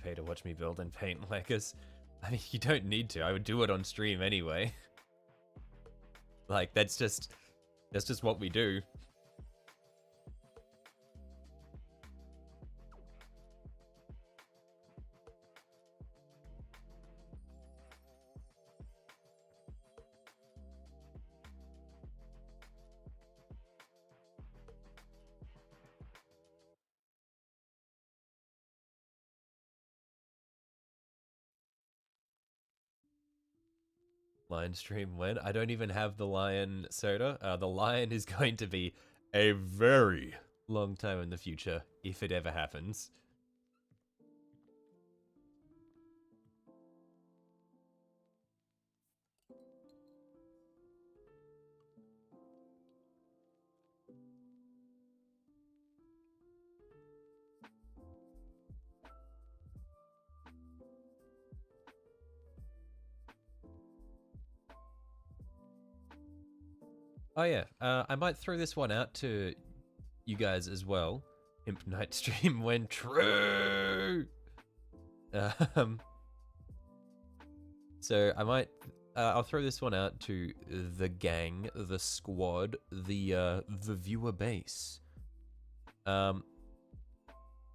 Pay to watch me build and paint Lycus. I mean, you don't need to. I would do it on stream anyway. Like, that's just what we do. Lion stream when? I don't even have the Lion soda. The Lion is going to be a very long time in the future, if it ever happens. Oh yeah, I might throw this one out to you guys as well. Imp Night stream when true. So I might, I'll throw this one out to the gang, the squad, the viewer base.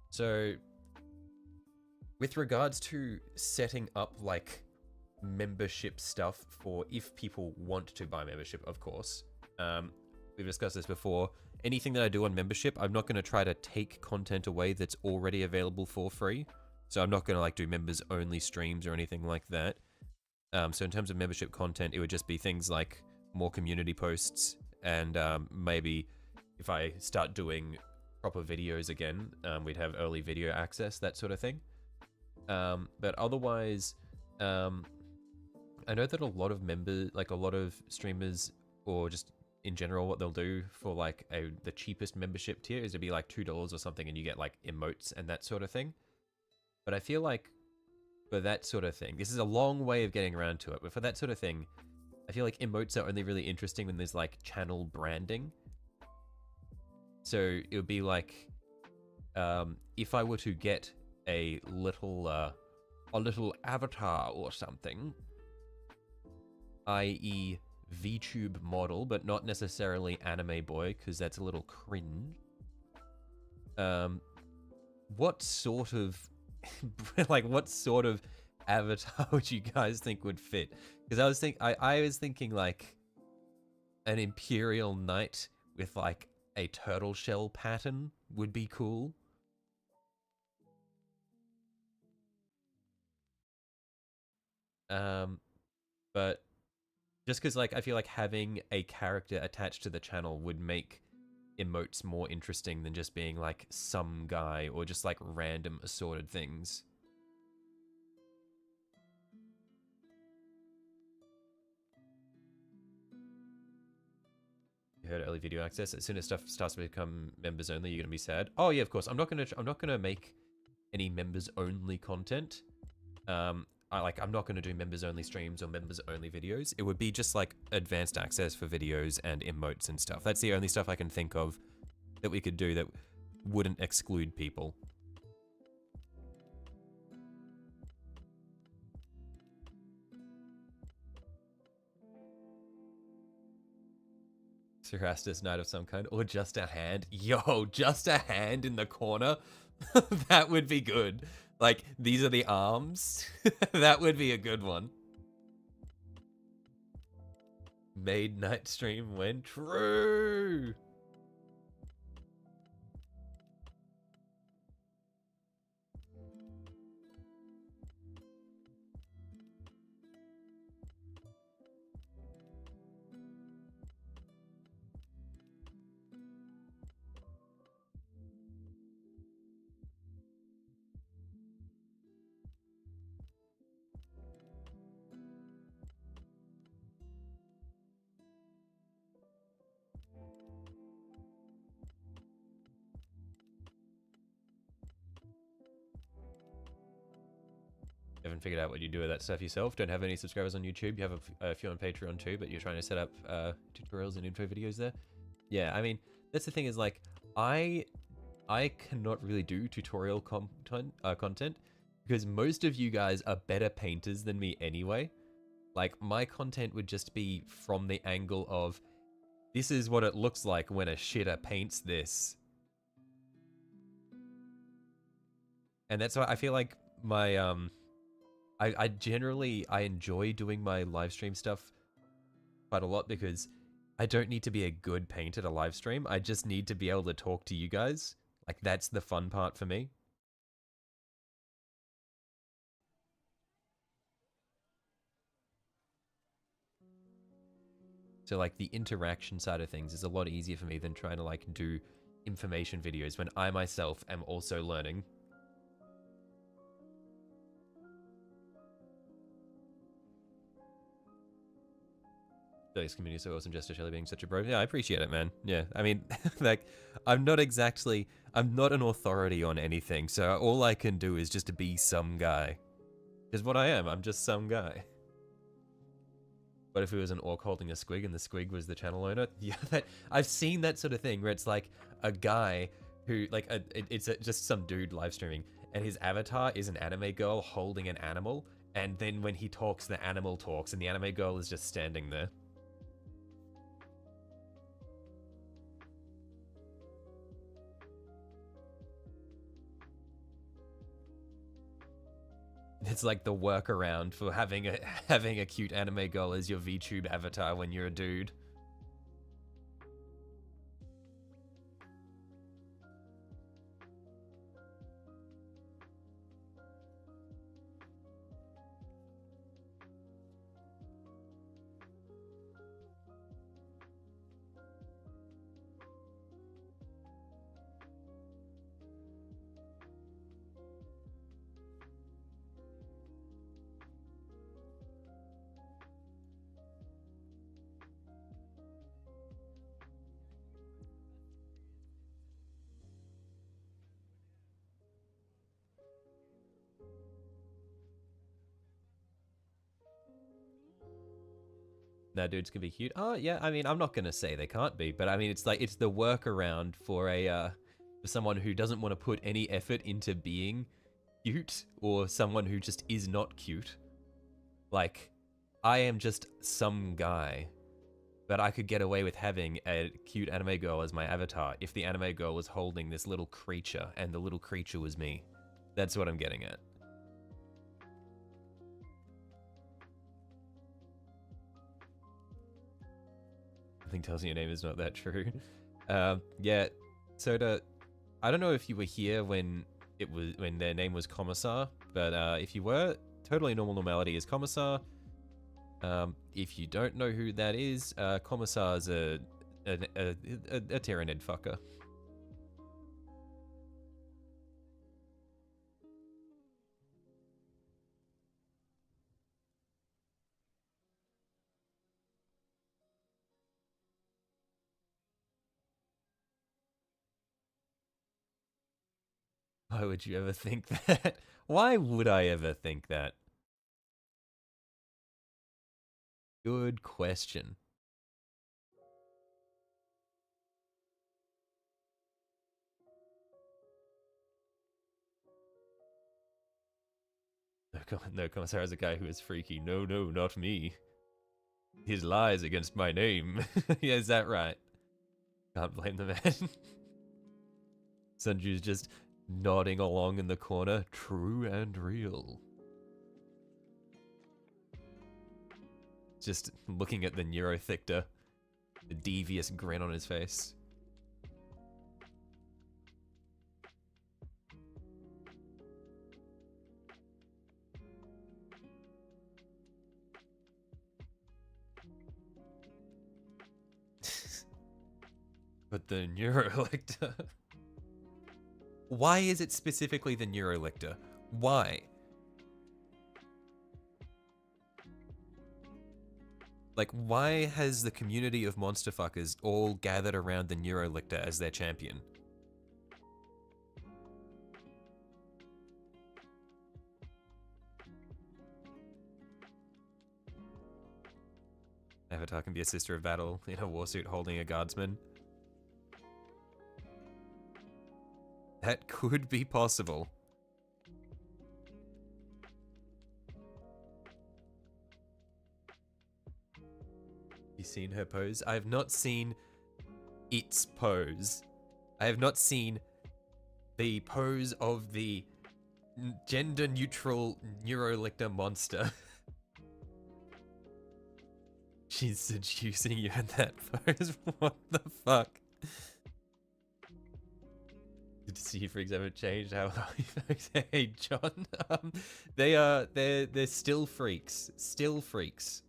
So with regards to setting up like membership stuff for if people want to buy membership, of course. We've discussed this before. Anything that I do on membership, I'm not going to try to take content away that's already available for free. So I'm not going to like do members only streams or anything like that. So in terms of membership content, it would just be things like more community posts and maybe if I start doing proper videos again, we'd have early video access, that sort of thing. But otherwise, I know that a lot of streamers or just in general, what they'll do for like the cheapest membership tier is to be like $2 or something and you get like emotes and that sort of thing. But I feel like for that sort of thing, this is a long way of getting around to it, but for that sort of thing, I feel like emotes are only really interesting when there's like channel branding. So it would be like, if I were to get a little avatar or something, i.e. VTube model, but not necessarily anime boy, because that's a little cringe. What sort of what sort of avatar would you guys think would fit? Because I was thinking like an Imperial Knight with like a turtle shell pattern would be cool. But just because like I feel like having a character attached to the channel would make emotes more interesting than just being like some guy or just like random assorted things. You heard early video access. As soon as stuff starts to become members only, you're gonna be sad. Oh yeah, of course. I'm not gonna make any members only content. I'm not gonna do members only streams or members only videos. It would be just like advanced access for videos and emotes and stuff. That's the only stuff I can think of that we could do that wouldn't exclude people. Cerastus Knight of some kind, or just a hand. Yo, just a hand in the corner? That would be good. Like, these are the arms. That would be a good one. Made night stream when true. Haven't figured out what you do with that stuff yourself. Don't have any subscribers on YouTube. You have a few on Patreon too, but you're trying to set up tutorials and info videos there. Yeah, I mean, that's the thing is like, I cannot really do tutorial content because most of you guys are better painters than me anyway. Like, my content would just be from the angle of, this is what it looks like when a shitter paints this. And that's why I feel like my, I generally enjoy doing my live stream stuff quite a lot because I don't need to be a good painter to live stream. I just need to be able to talk to you guys. Like, that's the fun part for me. So like the interaction side of things is a lot easier for me than trying to like do information videos when I myself am also learning. This community is so awesome, just Shelly being such a bro. Yeah, I appreciate it, man. Yeah, I mean, like, I'm not an authority on anything, so all I can do is just to be some guy. Is what I am, I'm just some guy. What if it was an orc holding a squig and the squig was the channel owner? Yeah, I've seen that sort of thing where it's like a guy who, like, just some dude live streaming, and his avatar is an anime girl holding an animal, and then when he talks, the animal talks, and the anime girl is just standing there. It's like the workaround for having a cute anime girl as your VTube avatar when you're a dude. Now dudes can be cute. Oh yeah, I mean, I'm not gonna say they can't be, but I mean, it's like, it's the workaround for for someone who doesn't want to put any effort into being cute or someone who just is not cute. Like, I am just some guy, but I could get away with having a cute anime girl as my avatar if the anime girl was holding this little creature and the little creature was me. That's what I'm getting at. Something tells me your name is not that true. Yeah, Soda, I don't know if you were here when their name was Commissar, but if you were, totally normal normality is Commissar. If you don't know who that is, Commissar's a Tyranid fucker. Why would you ever think that? Why would I ever think that? Good question. No, Commissar is a guy who is freaky. No, not me. His lies against my name. Yeah, is that right? Can't blame the man. Sunju's just nodding along in the corner. True and real. Just looking at the Neurothictor. The devious grin on his face. But the Neurolictor... Why is it specifically the Neurolictor? Why? Like, why has the community of monster fuckers all gathered around the Neurolictor as their champion? Avatar can be a sister of battle in a warsuit holding a guardsman. That could be possible. You seen her pose? I have not seen its pose. I have not seen the pose of the gender-neutral Neurolictor monster. She's seducing you in that pose. What the fuck? Good to see you freaks haven't changed. How are you folks? Hey John. They're still freaks. Still freaks.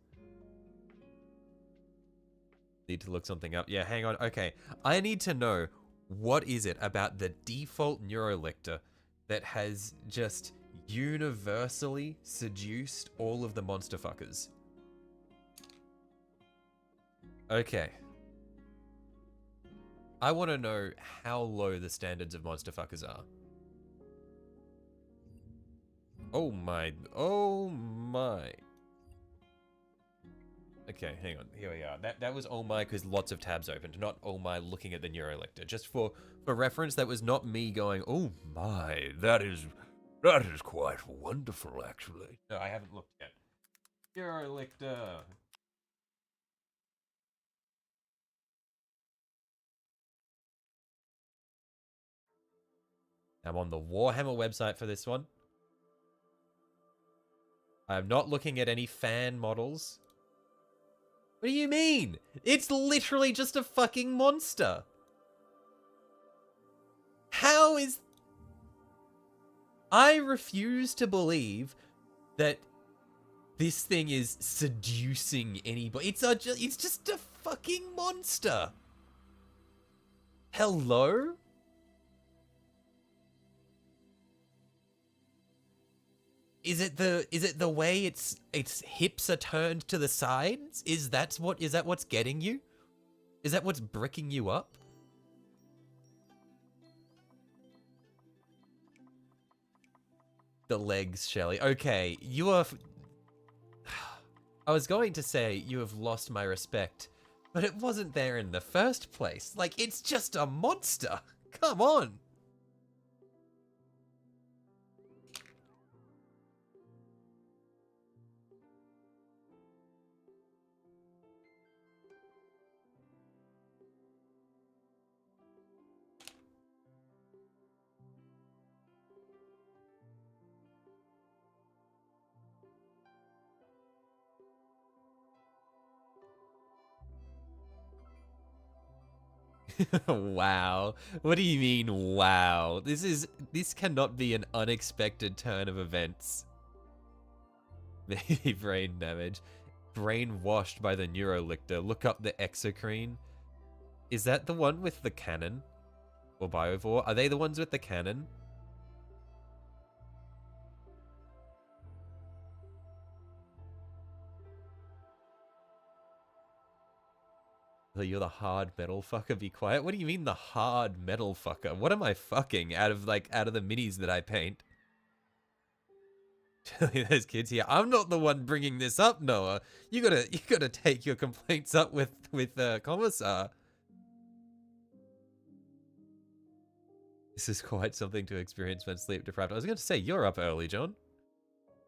Need to look something up. Yeah, hang on. Okay. I need to know, what is it about the default Neurolictor that has just universally seduced all of the monster fuckers? Okay. I want to know how low the standards of monster fuckers are. Oh my. Oh my. Okay, hang on. Here we are. That was oh my because lots of tabs opened, not oh my looking at the Neurolictor. Just for reference, that was not me going, oh my, that is quite wonderful, actually. No, I haven't looked yet. Neurolictor. I'm on the Warhammer website for this one. I'm not looking at any fan models. What do you mean? It's literally just a fucking monster. How is... I refuse to believe that this thing is seducing anybody. It's just a fucking monster. Hello? Is it the way its hips are turned to the sides? Is that what's getting you? Is that what's bricking you up? The legs, Shelley. Okay, you are... I was going to say you have lost my respect, but it wasn't there in the first place. Like, it's just a monster. Come on. Wow. What do you mean, wow? This cannot be an unexpected turn of events. Maybe brain damage. Brainwashed by the neurolictor. Look up the exocrine. Is that the one with the cannon? Or biovore? Are they the ones with the cannon? So you're the hard metal fucker, be quiet? What do you mean the hard metal fucker? What am I fucking out of the minis that I paint? Those kids here. I'm not the one bringing this up, Noah. You gotta take your complaints up with Commissar. This is quite something to experience when sleep deprived. I was going to say, you're up early, John.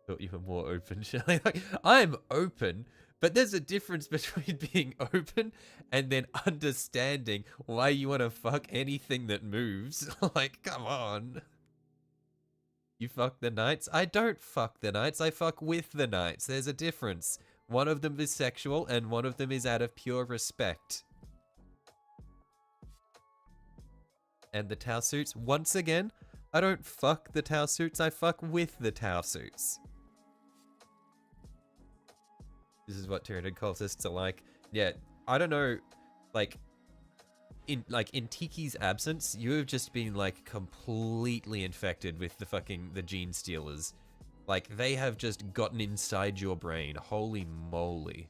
Thought you were more open, Shelley. Like, I'm open, but there's a difference between being open and then understanding why you want to fuck anything that moves. Like, come on. You fuck the knights? I don't fuck the knights. I fuck with the knights. There's a difference. One of them is sexual and one of them is out of pure respect. And the Tau suits, once again, I don't fuck the Tau suits, I fuck with the Tau suits. This is what Tyranid cultists are like. Yeah, I don't know, like in Tiki's absence, you have just been like completely infected with the gene stealers. Like, they have just gotten inside your brain. Holy moly.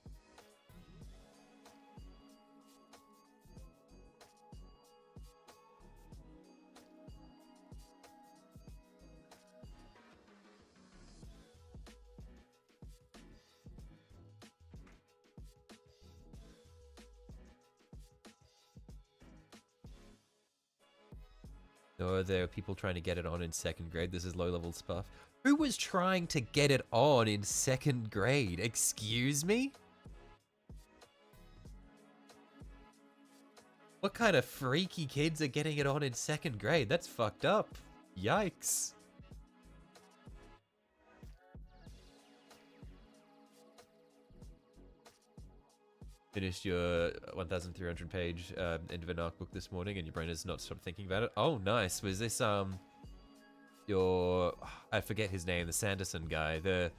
Or there are people trying to get it on in 2nd grade. This is low-level stuff. Who was trying to get it on in 2nd grade? Excuse me? What kind of freaky kids are getting it on in 2nd grade? That's fucked up. Yikes. Finished your 1,300 page end of an arc book this morning and your brain has not stopped thinking about it. Oh, nice. Was this, your, I forget his name, the Sanderson guy, the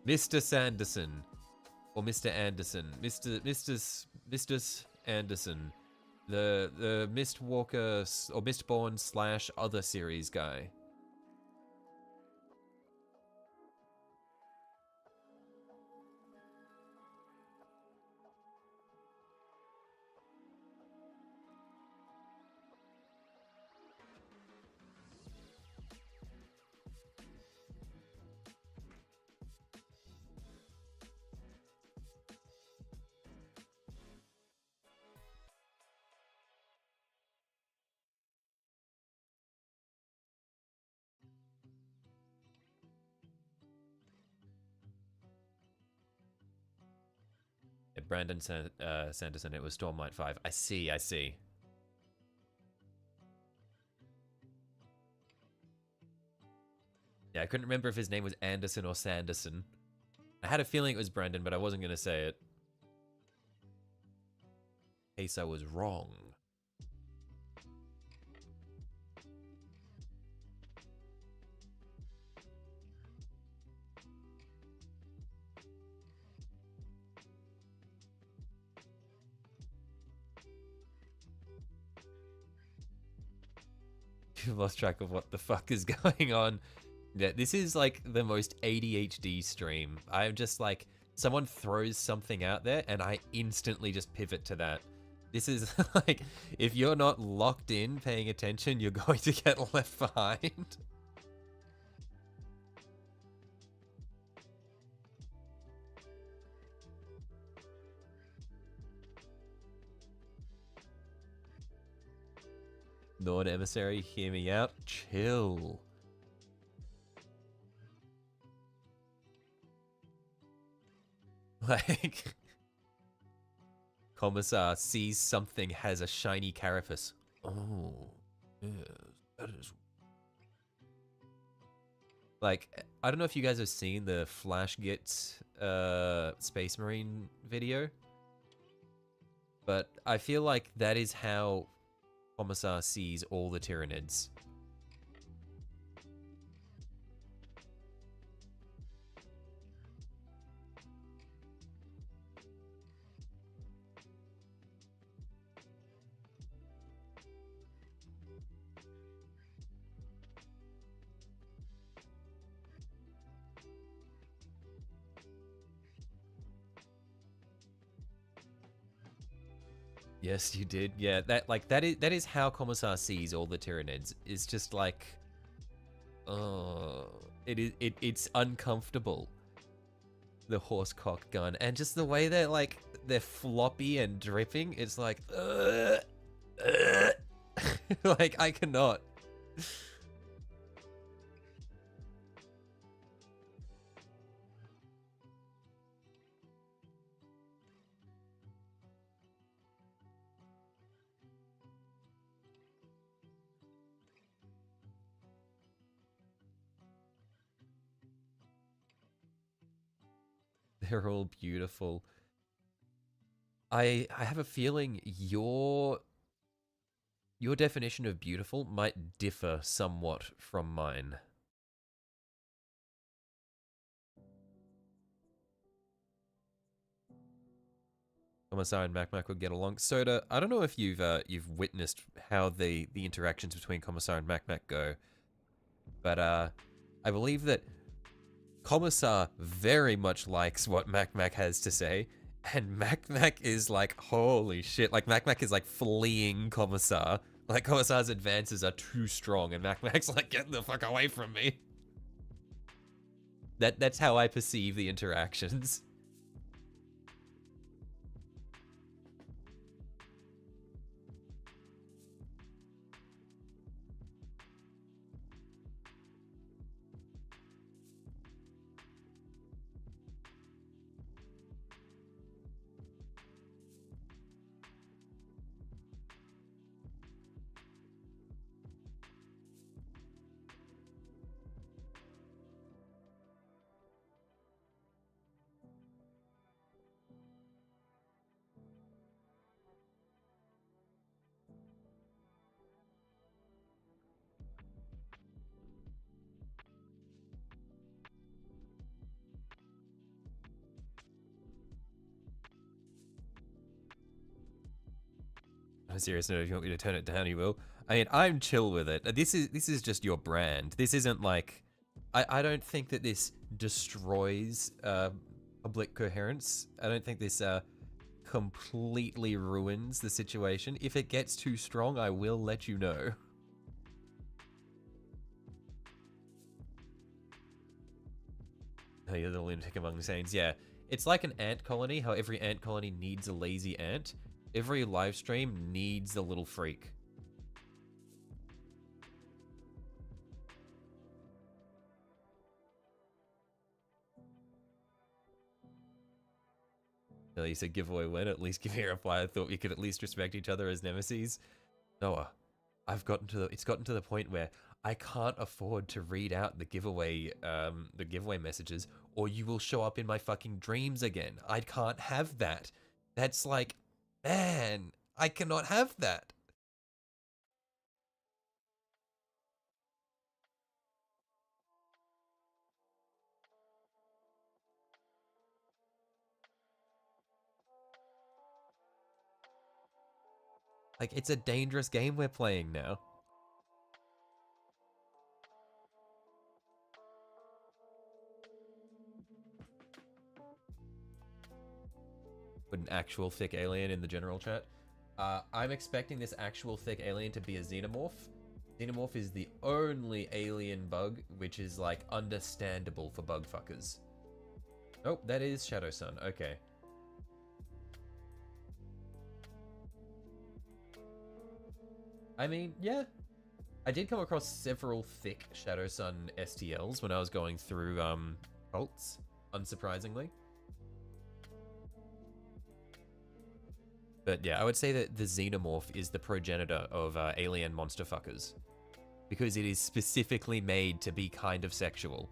Mr. Sanderson or Mr. Anderson, Mr. Anderson, the Mistwalker or Mistborn / other series guy. Brandon Sanderson, it was Stormlight 5. I see. Yeah, I couldn't remember if his name was Anderson or Sanderson. I had a feeling it was Brandon, but I wasn't going to say it. In case I was wrong. You've lost track of what the fuck is going on. Yeah, this is like the most ADHD stream. I'm just like, someone throws something out there and I instantly just pivot to that. This is like, if you're not locked in paying attention, you're going to get left behind. Norn Emissary, hear me out. Chill. Like, Commissar sees something has a shiny carapace. Oh, yes, that is. Like, I don't know if you guys have seen the Flash Git Space Marine video, but I feel like that is how Commissar sees all the Tyranids. Yes, you did. Yeah, that is how Commissar sees all the Tyranids. It's just like, it's uncomfortable. The horsecock gun, and just the way they're floppy and dripping. It's like, like I cannot. They're all beautiful. I have a feeling your definition of beautiful might differ somewhat from mine. Commissar and Mac would get along. Soda, I don't know if you've witnessed how the interactions between Commissar and Mac go, but I believe that Commissar very much likes what Mac has to say, and Mac is like, holy shit, like Mac is like fleeing Commissar. Like Commissar's advances are too strong, and Mac's like, get the fuck away from me. That's how I perceive the interactions. On a serious note, if you want me to turn it down, you will. I mean, I'm chill with it. This is just your brand. This isn't like, I don't think that this destroys public coherence. I don't think this completely ruins the situation. If it gets too strong, I will let you know. Oh, you're the lunatic among saints. Yeah, it's like an ant colony. How every ant colony needs a lazy ant. Every live stream needs a little freak. You said giveaway win. At least give me a reply. I thought we could at least respect each other as nemesis. Noah, it's gotten to the point where I can't afford to read out the giveaway messages, or you will show up in my fucking dreams again. I can't have that. That's like, man, I cannot have that. Like, it's a dangerous game we're playing now. Put an actual thick alien in the general chat. I'm expecting this actual thick alien to be a xenomorph. Xenomorph is the only alien bug which is, like, understandable for bug fuckers. Oh, that is Shadow Sun. Okay. I mean, yeah. I did come across several thick Shadow Sun STLs when I was going through, cults, unsurprisingly. But yeah, I would say that the Xenomorph is the progenitor of alien monster fuckers. Because it is specifically made to be kind of sexual.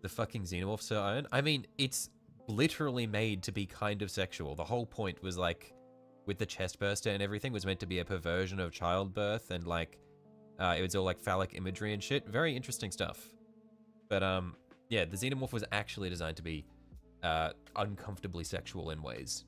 The fucking xenomorph Sir Iron. I mean, it's literally made to be kind of sexual. The whole point was like, with the chest burster and everything, was meant to be a perversion of childbirth and like, it was all like phallic imagery and shit. Very interesting stuff. But yeah, the xenomorph was actually designed to be uncomfortably sexual in ways.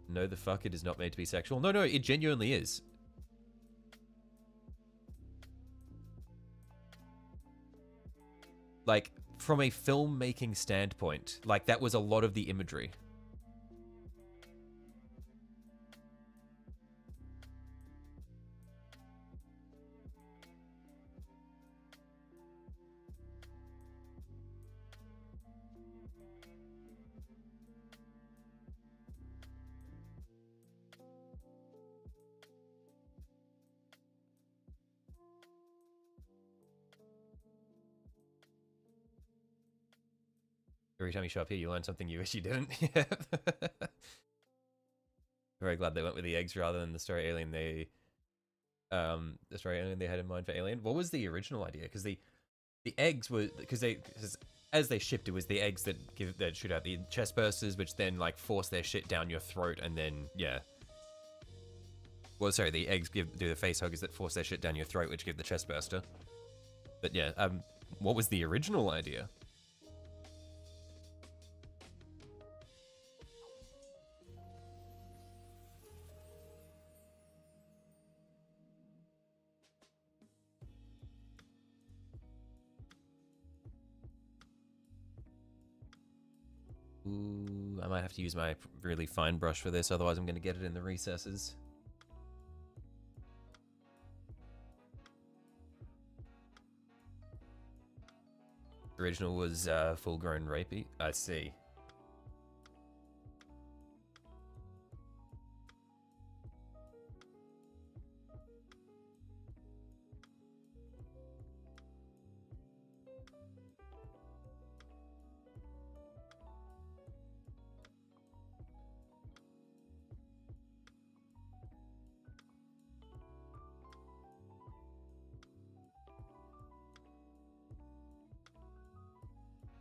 No, the fuck, it is not made to be sexual. No, it genuinely is. Like, from a filmmaking standpoint, like, that was a lot of the imagery. Every time you show up here, you learn something you wish you didn't. Very glad they went with the eggs rather than the story alien they had in mind for Alien. What was the original idea? Because the eggs were because as they shipped, it was the eggs that shoot out the chest bursters, which then like force their shit down your throat, and then yeah. Well, sorry, the eggs do the face huggers that force their shit down your throat, which give the chest burster. But yeah, what was the original idea? Ooh, I might have to use my really fine brush for this, otherwise I'm going to get it in the recesses. Original was full-grown rapey. I see.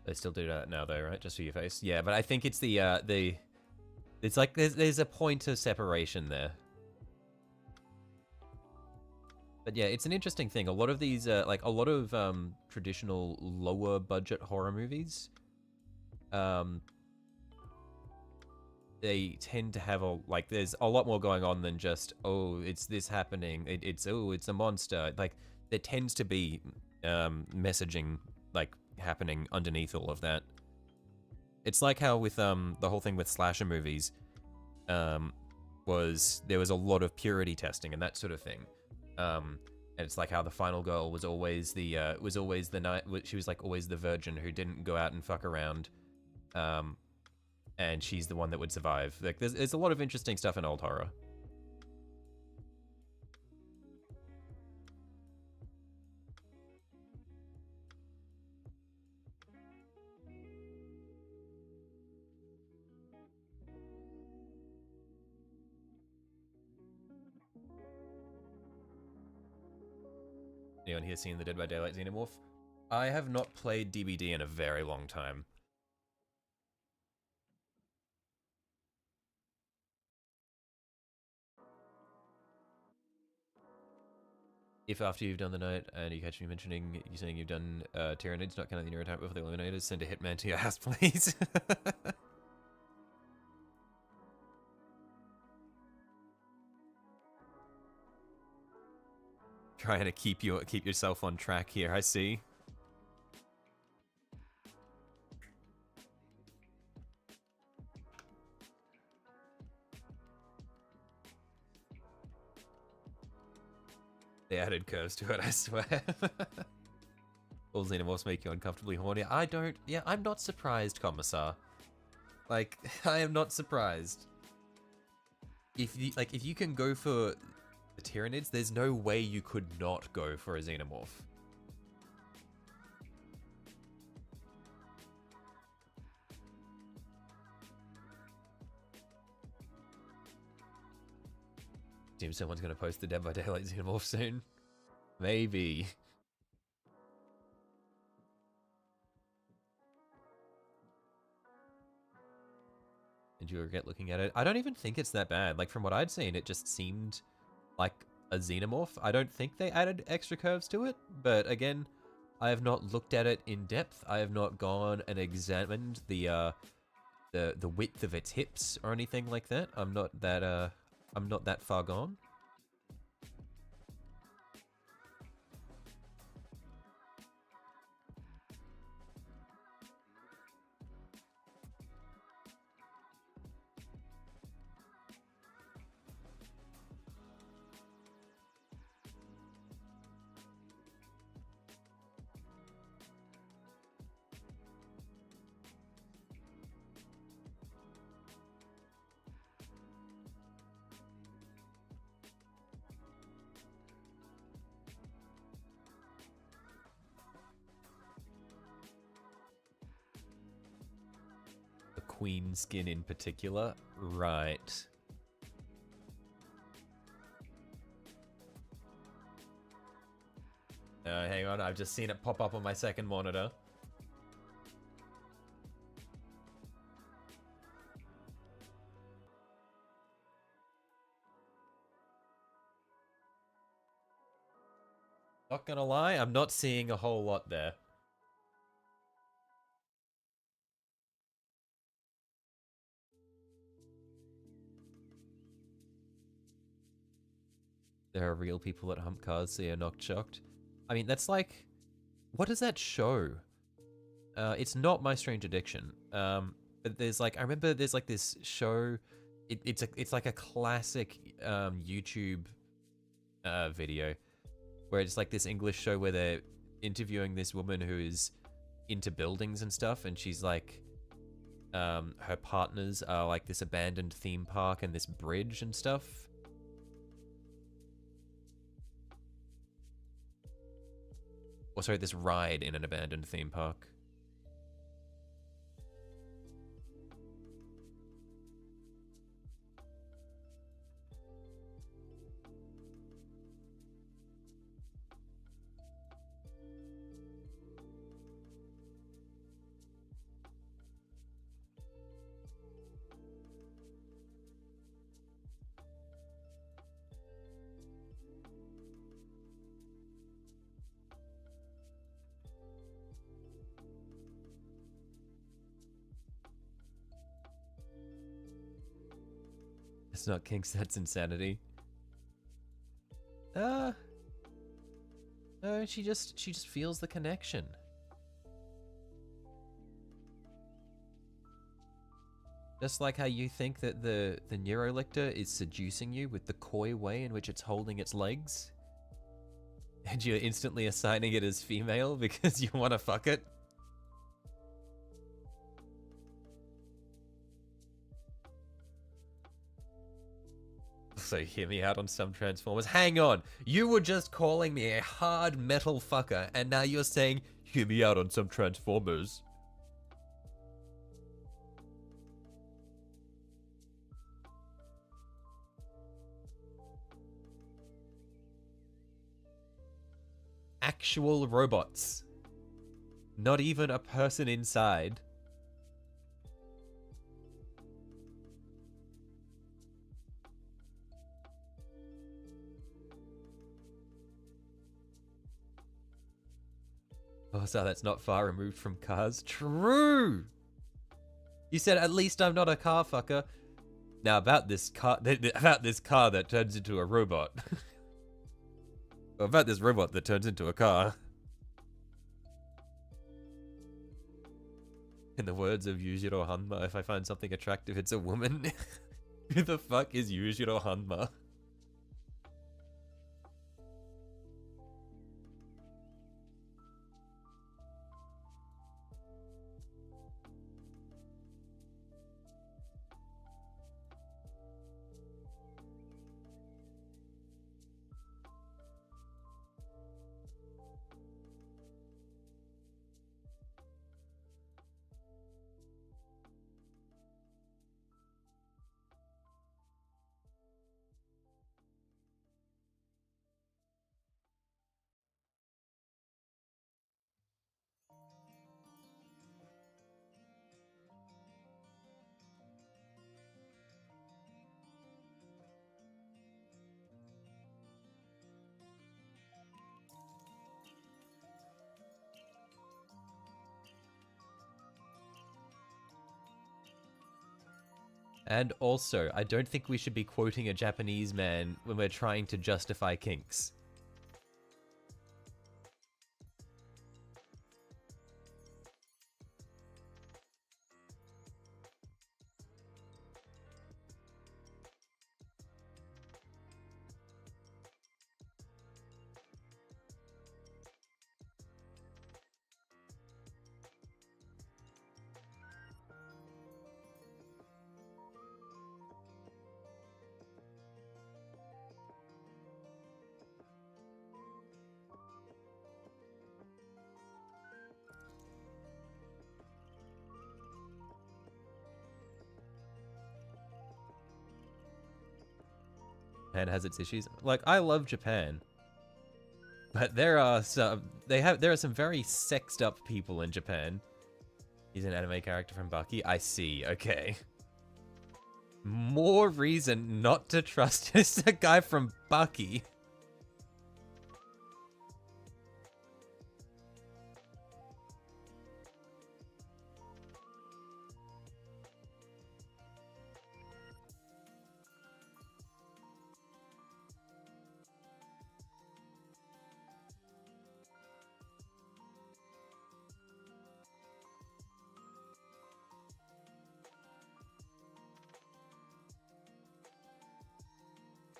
They still do that now, though, right? Just for your face. Yeah, but I think it's it's like there's a point of separation there. But yeah, it's an interesting thing. A lot of these, like a lot of traditional lower budget horror movies, they tend to have there's a lot more going on than just, oh, it's this happening. It's a monster. Like there tends to be messaging like happening underneath all of that. It's like how with the whole thing with slasher movies, there was a lot of purity testing and that sort of thing. And it's like how the final girl was always she was like always the virgin who didn't go out and fuck around, and she's the one that would survive. Like there's a lot of interesting stuff in old horror. Anyone here seen the Dead by Daylight Xenomorph? I have not played DBD in a very long time. If after you've done the night and you catch me mentioning you saying you've done Tyranids, not counting the neurotype before the Eliminators, send a hitman to your house, please. Trying to keep yourself on track here, I see. They added curves to it, I swear. All xenomorphs make you uncomfortably horny. I'm not surprised, Commissar. Like, I am not surprised. If you can go for the Tyranids, there's no way you could not go for a xenomorph. assume someone's going to post the Dead by Daylight Xenomorph soon. Maybe. Did you regret looking at it? I don't even think it's that bad. Like, from what I'd seen, it just seemed like a Xenomorph. I don't think they added extra curves to it, but again, I have not looked at it in depth. I have not gone and examined the width of its hips or anything like that. I'm not that far gone. Queen skin in particular. Right. Hang on, I've just seen it pop up on my second monitor. Not gonna lie, I'm not seeing a whole lot there. There are real people that hump cars, so you're not shocked. I mean, that's like... What does that show? It's not My Strange Addiction. But there's like... I remember there's like this show... It's like a classic YouTube video. Where it's like this English show where they're interviewing this woman who is into buildings and stuff. And she's like... her partners are like this abandoned theme park and this bridge and stuff. Or sorry, this ride in an abandoned theme park. It's not kinks, that's insanity. No, she just feels the connection. Just like how you think that the Neurolictor is seducing you with the coy way in which it's holding its legs. And you're instantly assigning it as female because you want to fuck it. So hear me out on some Transformers. Hang on, you were just calling me a hard metal fucker, and now you're saying, hear me out on some Transformers. Actual robots. Not even a person inside. Oh, so that's not far removed from cars. True! You said, at least I'm not a car fucker. Now, about this car that turns into a robot. About this robot that turns into a car. In the words of Yujiro Hanma, if I find something attractive, it's a woman. Who the fuck is Yujiro Hanma? And also, I don't think we should be quoting a Japanese man when we're trying to justify kinks. Japan has its issues. Like, I love Japan. But there are some very sexed up people in Japan. He's an anime character from Bucky. I see, okay. More reason not to trust just a guy from Bucky.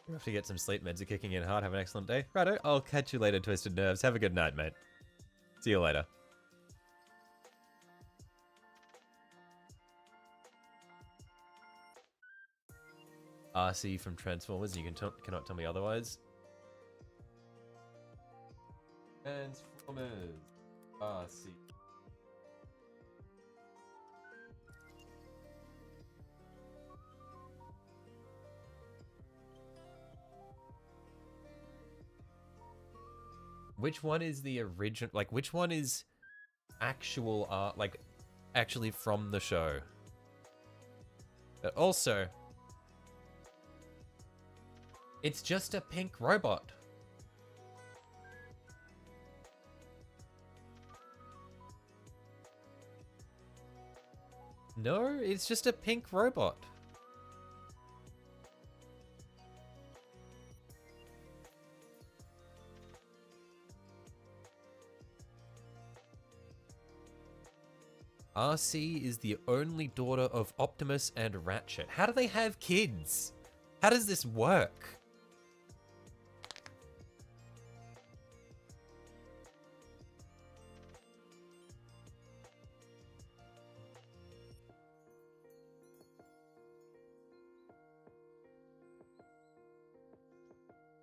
You have to get some sleep, meds are kicking in hard. Have an excellent day. Righto, I'll catch you later, Twisted Nerves. Have a good night, mate. See you later. RC from Transformers, and you cannot tell me otherwise. Transformers. RC. Which one is the original? Like, which one is actual art? Like, actually from the show? But also, it's just a pink robot. No, it's just a pink robot. RC is the only daughter of Optimus and Ratchet. How do they have kids? How does this work?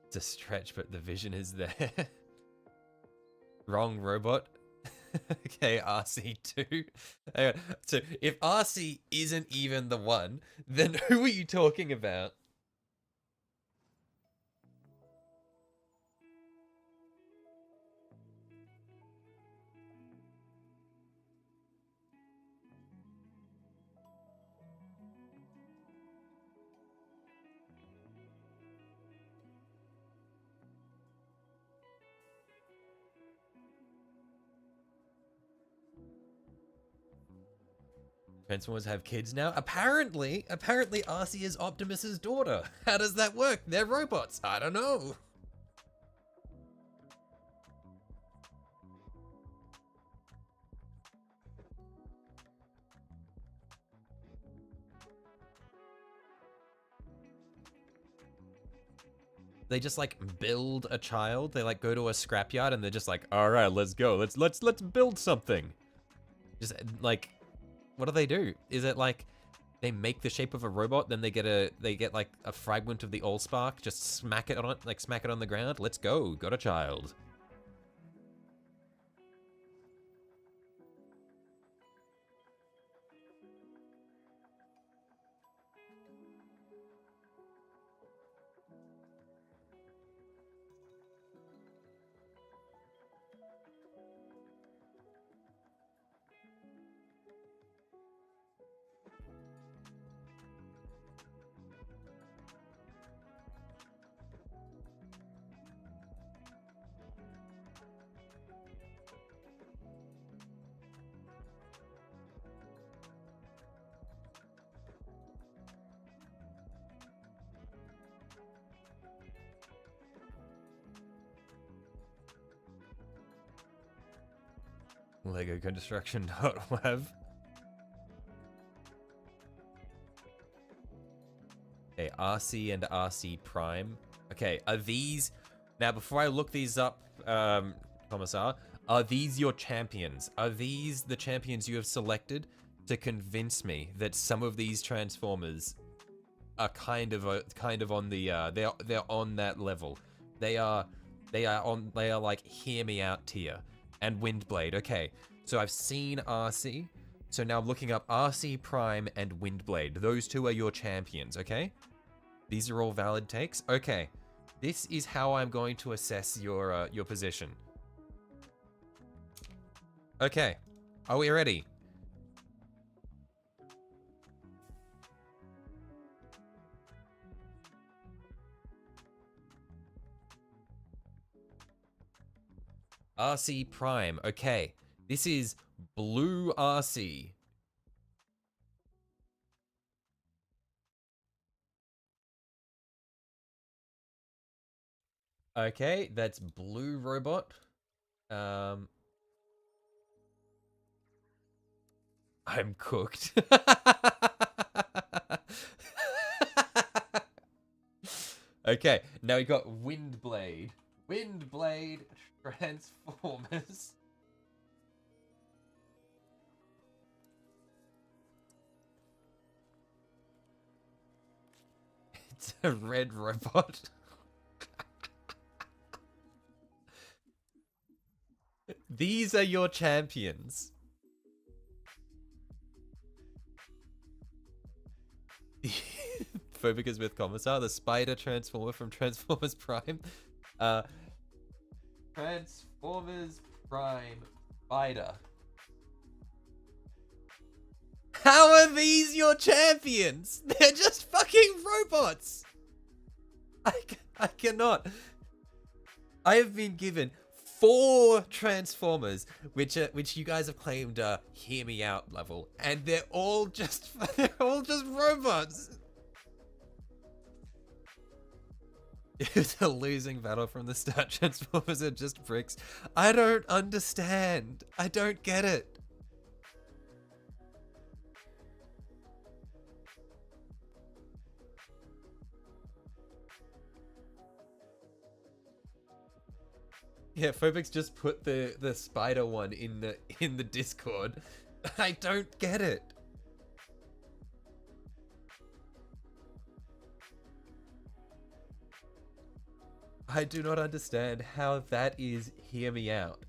It's a stretch, but the vision is there. Wrong robot. Okay, RC2. So if RC isn't even the one, then who are you talking about? Transformers have kids now? Apparently RC is Optimus's daughter. How does that work? They're robots. I don't know. They just like build a child. They like go to a scrapyard and they're just like, all right, let's go. Let's build something. Just like, what do they do? Is it like they make the shape of a robot, then they get like a fragment of the Allspark, just smack it on it, like smack it on the ground. Let's go. Got a child. Lego construction.web. Okay, RC and RC Prime. Okay, are these... Now, before I look these up, Commissar, are these your champions? Are these the champions you have selected to convince me that some of these Transformers are kind of on the they're on that level? They are like hear me out tier. And Windblade. Okay, so I've seen RC. So now I'm looking up RC Prime and Windblade. Those two are your champions, okay? These are all valid takes? Okay. This is how I'm going to assess your position. Okay. Are we ready? RC Prime. Okay. This is Blue RC. Okay, that's Blue Robot. I'm cooked. Okay, now we got Windblade. Windblade Transformers. It's a red robot. These are your champions. Phobic is with Commissar, the spider transformer from Transformers Prime. Transformers Prime Spider. How are these your champions? They're just fucking robots. I cannot. I have been given 4 Transformers, which you guys have claimed are hear me out level, and they're all just robots. It was a losing battle from the start. Transformers are just bricks. I don't understand. I don't get it. Yeah, Phobix just put the spider one in the Discord. I don't get it. I do not understand how that is hear me out.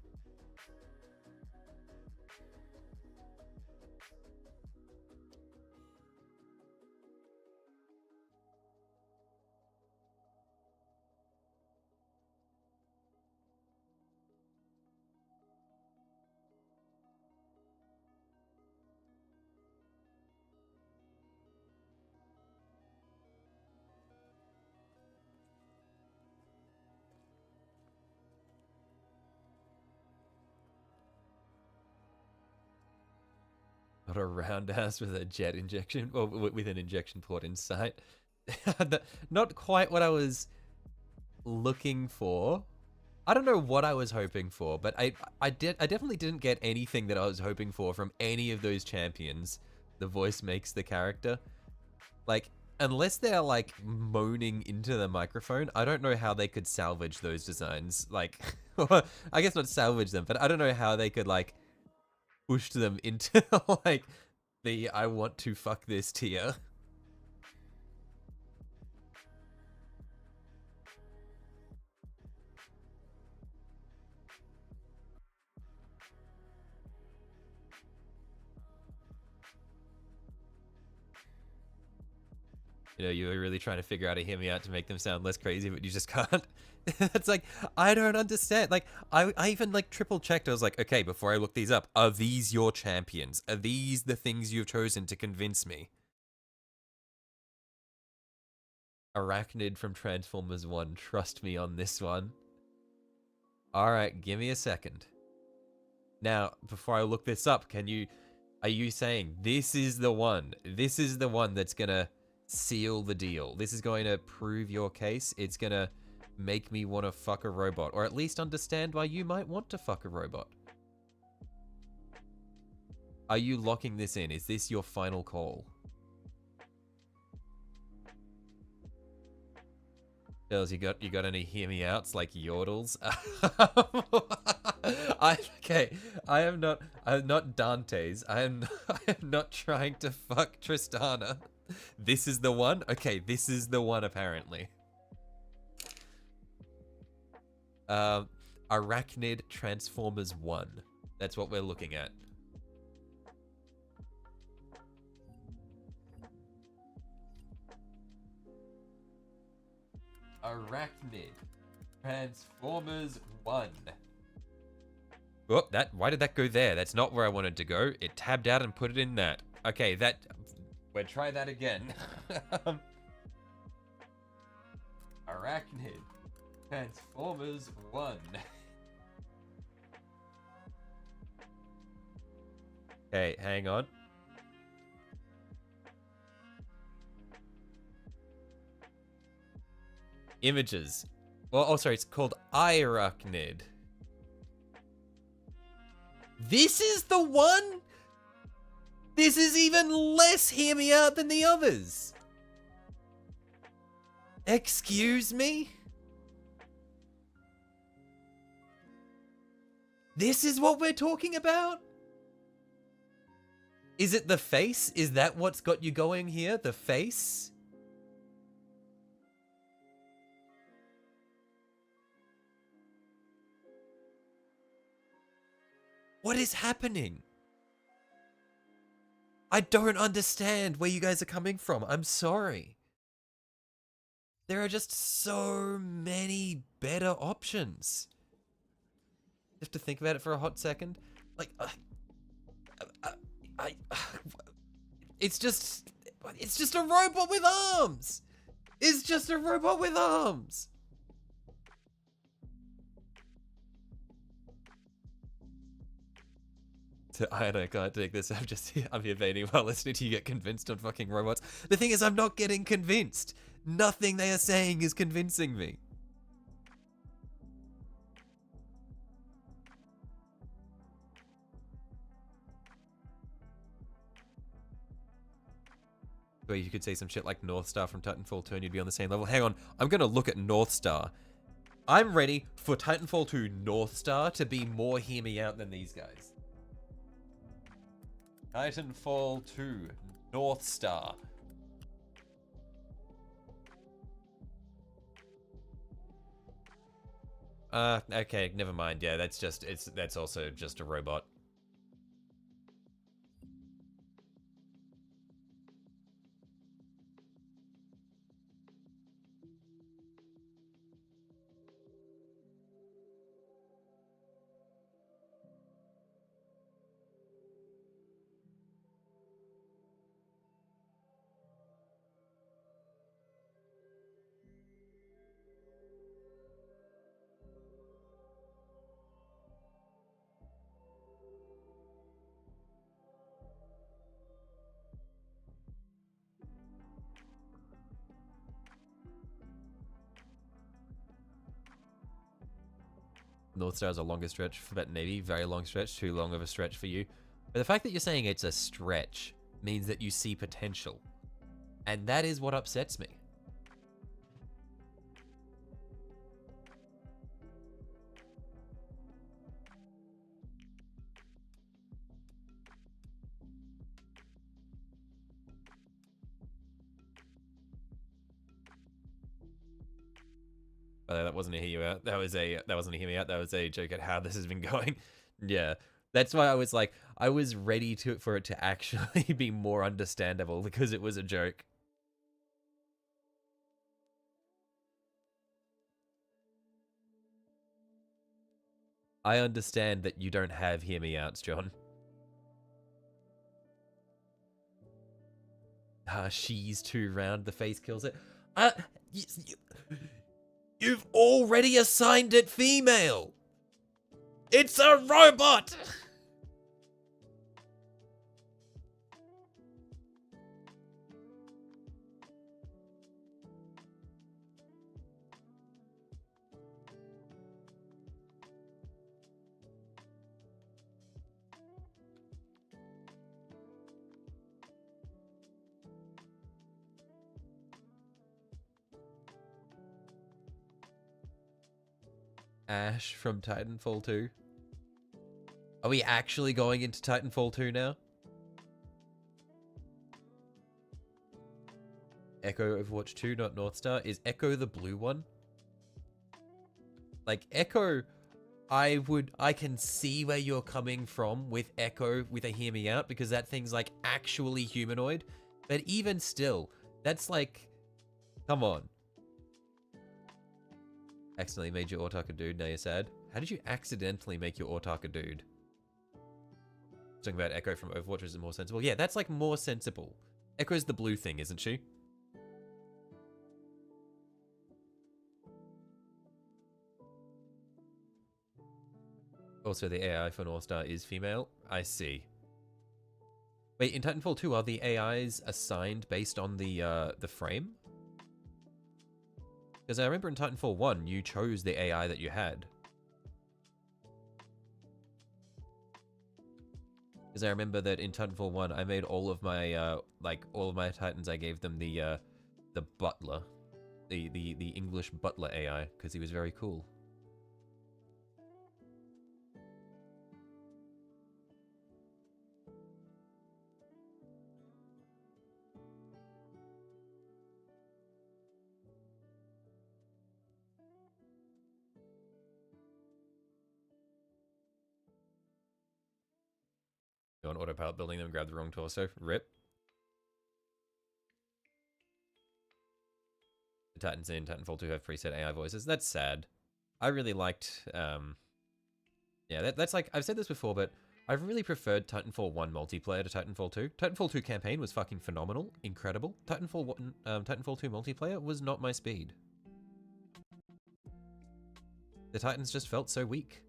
Not a roundhouse with a jet injection, or with an injection port inside. Not quite what I was looking for. I don't know what I was hoping for, but I definitely didn't get anything that I was hoping for from any of those champions. The voice makes the character. Like, unless they're like moaning into the microphone, I don't know how they could salvage those designs. Like, I guess not salvage them, but I don't know how they could like pushed them into like the I want to fuck this tier. You know, you were really trying to figure out a hear me out to make them sound less crazy, but you just can't. It's like, I don't understand. Like, I even like triple checked. I was like, okay, before I look these up, are these your champions? Are these the things you've chosen to convince me? Arachnid from Transformers 1. Trust me on this one. Alright, give me a second. Now, before I look this up, are you saying this is the one? This is the one that's gonna seal the deal. This is going to prove your case. It's gonna make me want to fuck a robot, or at least understand why you might want to fuck a robot. Are you locking this in? Is this your final call? Girls, you got any hear me outs like yodels? I'm not Dante's. I am not trying to fuck Tristana. This is the one? Okay, this is the one apparently. Arachnid Transformers 1. That's what we're looking at. Arachnid Transformers 1. Oh, why did that go there? That's not where I wanted to go. It tabbed out and put it in that. Okay, we'll try that again. Arachnid Transformers 1. Okay, hang on. Images. Well, oh, sorry, it's called Arachnid. This is the one? This is even less hear me out than the others. Excuse me? This is what we're talking about? Is it the face? Is that what's got you going here? The face? What is happening? I don't understand where you guys are coming from. I'm sorry. There are just so many better options. You have to think about it for a hot second. Like, it's just a robot with arms. It's just a robot with arms. I can't take this. I'm here veining while listening to you get convinced on fucking robots. The thing is, I'm not getting convinced. Nothing they are saying is convincing me. Where you could say some shit like North Star from Titanfall 2 and you'd be on the same level. Hang on, I'm gonna look at North Star. I'm ready for Titanfall 2 North Star to be more hear me out than these guys. Titanfall 2 North Star. Okay, never mind. Yeah, that's also just a robot. North Star is a longer stretch for that Navy, very long stretch, too long of a stretch for you. But the fact that you're saying it's a stretch means that you see potential. And that is what upsets me. That wasn't a hear you out. That wasn't a hear me out. That was a joke at how this has been going. Yeah. That's why I was like, I was ready for it to actually be more understandable because it was a joke. I understand that you don't have hear me outs, John. She's too round. The face kills it. You've already assigned it female. It's a robot. Ash from Titanfall 2? Are we actually going into Titanfall 2 now? Echo Overwatch 2, not Northstar. Is Echo the blue one? Like, Echo, I can see where you're coming from with Echo, with a hear me out, because that thing's, like, actually humanoid. But even still, that's like, come on. Accidentally made your Autark a dude, now you're sad. How did you accidentally make your Autark a dude? Talking about Echo from Overwatch, is it more sensible? Yeah, that's like more sensible. Echo's the blue thing, isn't she? Also, the AI for Northstar is female. I see. Wait, in Titanfall 2, are the AIs assigned based on the frame? Because I remember in Titanfall 1, you chose the AI that you had. Because I remember that in Titanfall 1, I made all of my, all of my Titans, I gave them the butler. The English butler AI, because he was very cool. Go on autopilot building them, grab the wrong torso. Rip. The Titans in Titanfall 2 have preset AI voices. That's sad. I really liked, yeah, that's like, I've said this before, but I've really preferred Titanfall 1 multiplayer to Titanfall 2. Titanfall 2 campaign was fucking phenomenal, incredible. Titanfall 2 multiplayer was not my speed. The Titans just felt so weak.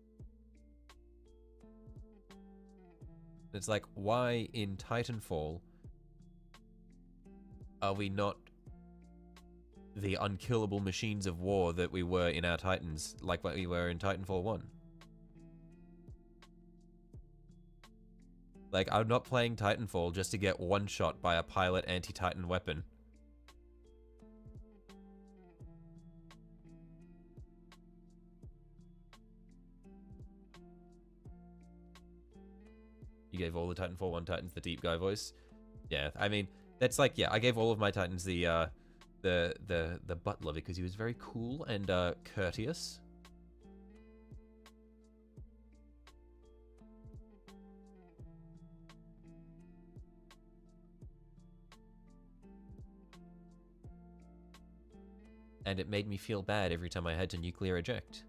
It's like, why in Titanfall are we not the unkillable machines of war that we were in our Titans, like what we were in Titanfall 1? Like, I'm not playing Titanfall just to get one-shot by a pilot anti-Titan weapon. You gave all the Titanfall 1 Titans the deep guy voice. Yeah, I mean, that's like, yeah, I gave all of my Titans the butler because he was very cool and courteous. And it made me feel bad every time I had to nuclear eject.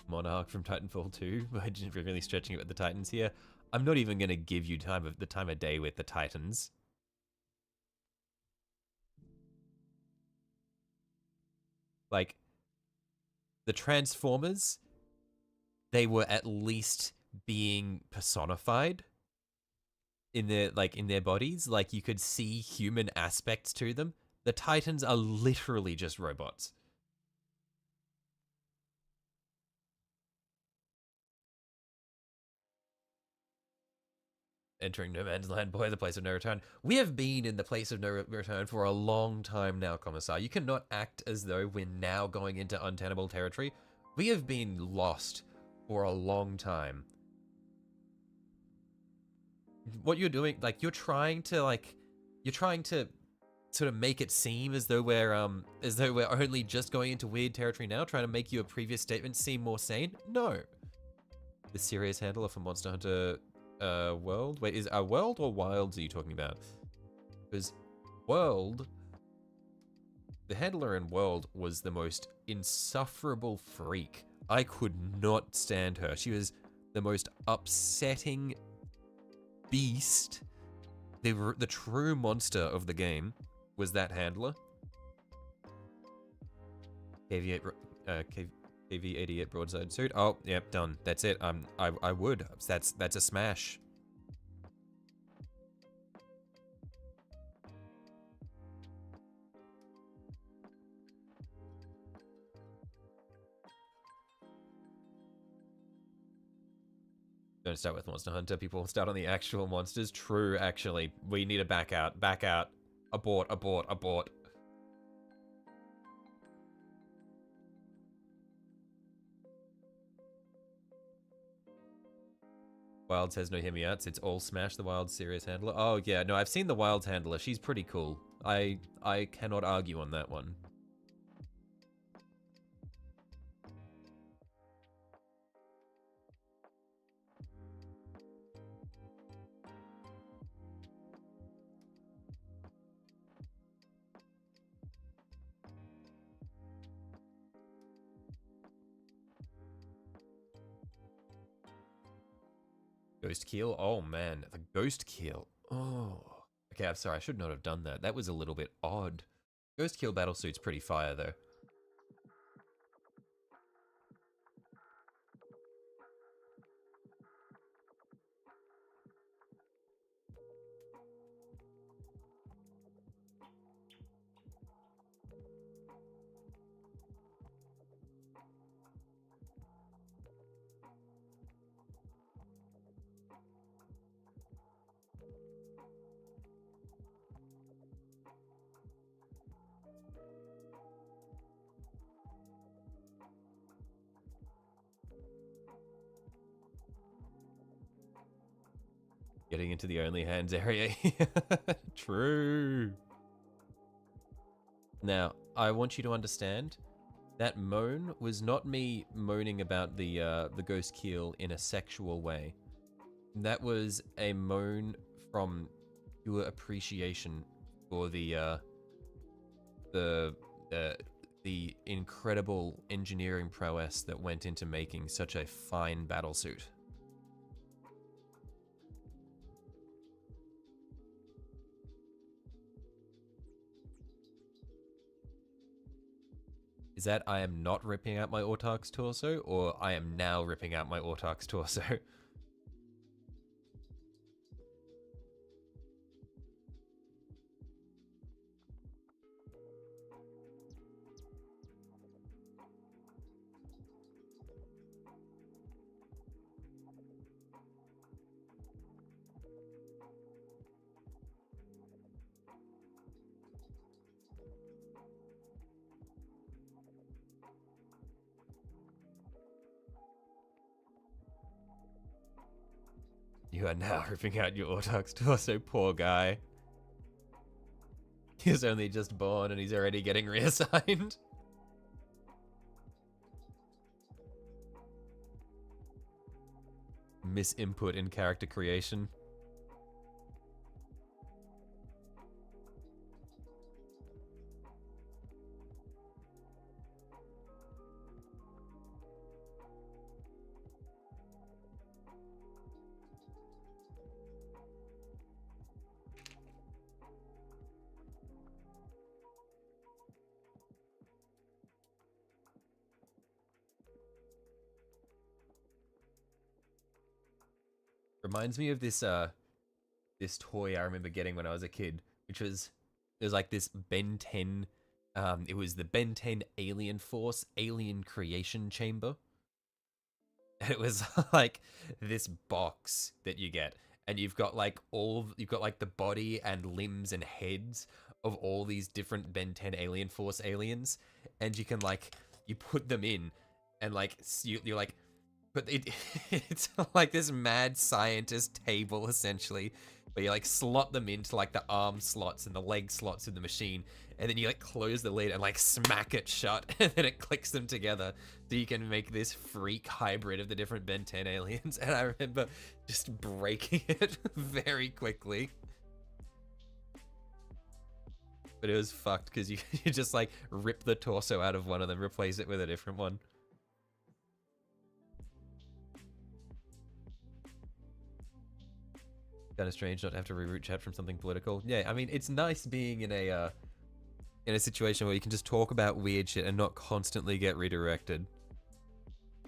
Monarch from Titanfall 2, by really stretching it with the Titans here. I'm not even going to give you the time of day with the Titans. Like, the Transformers, they were at least being personified in their bodies. Like, you could see human aspects to them. The Titans are literally just robots. Entering no man's land, boy, the place of no return. We have been in the place of no return for a long time now, Commissar. You cannot act as though we're now going into untenable territory. We have been lost for a long time. What you're doing, like, you're trying to sort of make it seem as though we're only just going into weird territory now, trying to make your previous statement seem more sane. No. The serious handler for Monster Hunter World? Wait, is World or Wilds are you talking about? Because World, the handler in World was the most insufferable freak. I could not stand her. She was the most upsetting beast. The true monster of the game was that handler. KV-88 broadside suit. Oh, yep, done. That's it. I would. That's a smash. Don't start with Monster Hunter. People start on the actual monsters. True, actually. We need to back out. Back out. Abort, abort, abort. Wilds has no hear me outs. It's all Smash the Wild serious handler. Oh yeah, no, I've seen the Wilds handler. She's pretty cool. I cannot argue on that one. Ghost Keel? Oh man, the Ghost Keel. Oh. Okay, I'm sorry, I should not have done that. That was a little bit odd. Ghost Keel battlesuit's pretty fire though. Getting into the only hands area. True. Now, I want you to understand that moan was not me moaning about the Ghost Keel in a sexual way. That was a moan from pure appreciation for the incredible engineering prowess that went into making such a fine battlesuit. Is that I am not ripping out my Autarch's torso, or I am now ripping out my Autarch's torso? You are now ripping out your Autarch's torso, poor guy. He was only just born and he's already getting reassigned. Misinput in character creation. Reminds me of this this toy I remember getting when I was a kid, which was it was like this Ben 10 it was the Ben 10 Alien Force Alien Creation Chamber. It was like this box that you get, and you've got like the body and limbs and heads of all these different Ben 10 Alien Force aliens, and you can like you put them in, and like you're like. But it's like this mad scientist table, essentially, where you like slot them into like the arm slots and the leg slots in the machine, and then you like close the lid and like smack it shut, and then it clicks them together, so you can make this freak hybrid of the different Ben 10 aliens. And I remember just breaking it very quickly. But it was fucked, because you just like rip the torso out of one of them, replace it with a different one. Kind of strange not to have to reroute chat from something political. Yeah, I mean, it's nice being in a situation where you can just talk about weird shit and not constantly get redirected.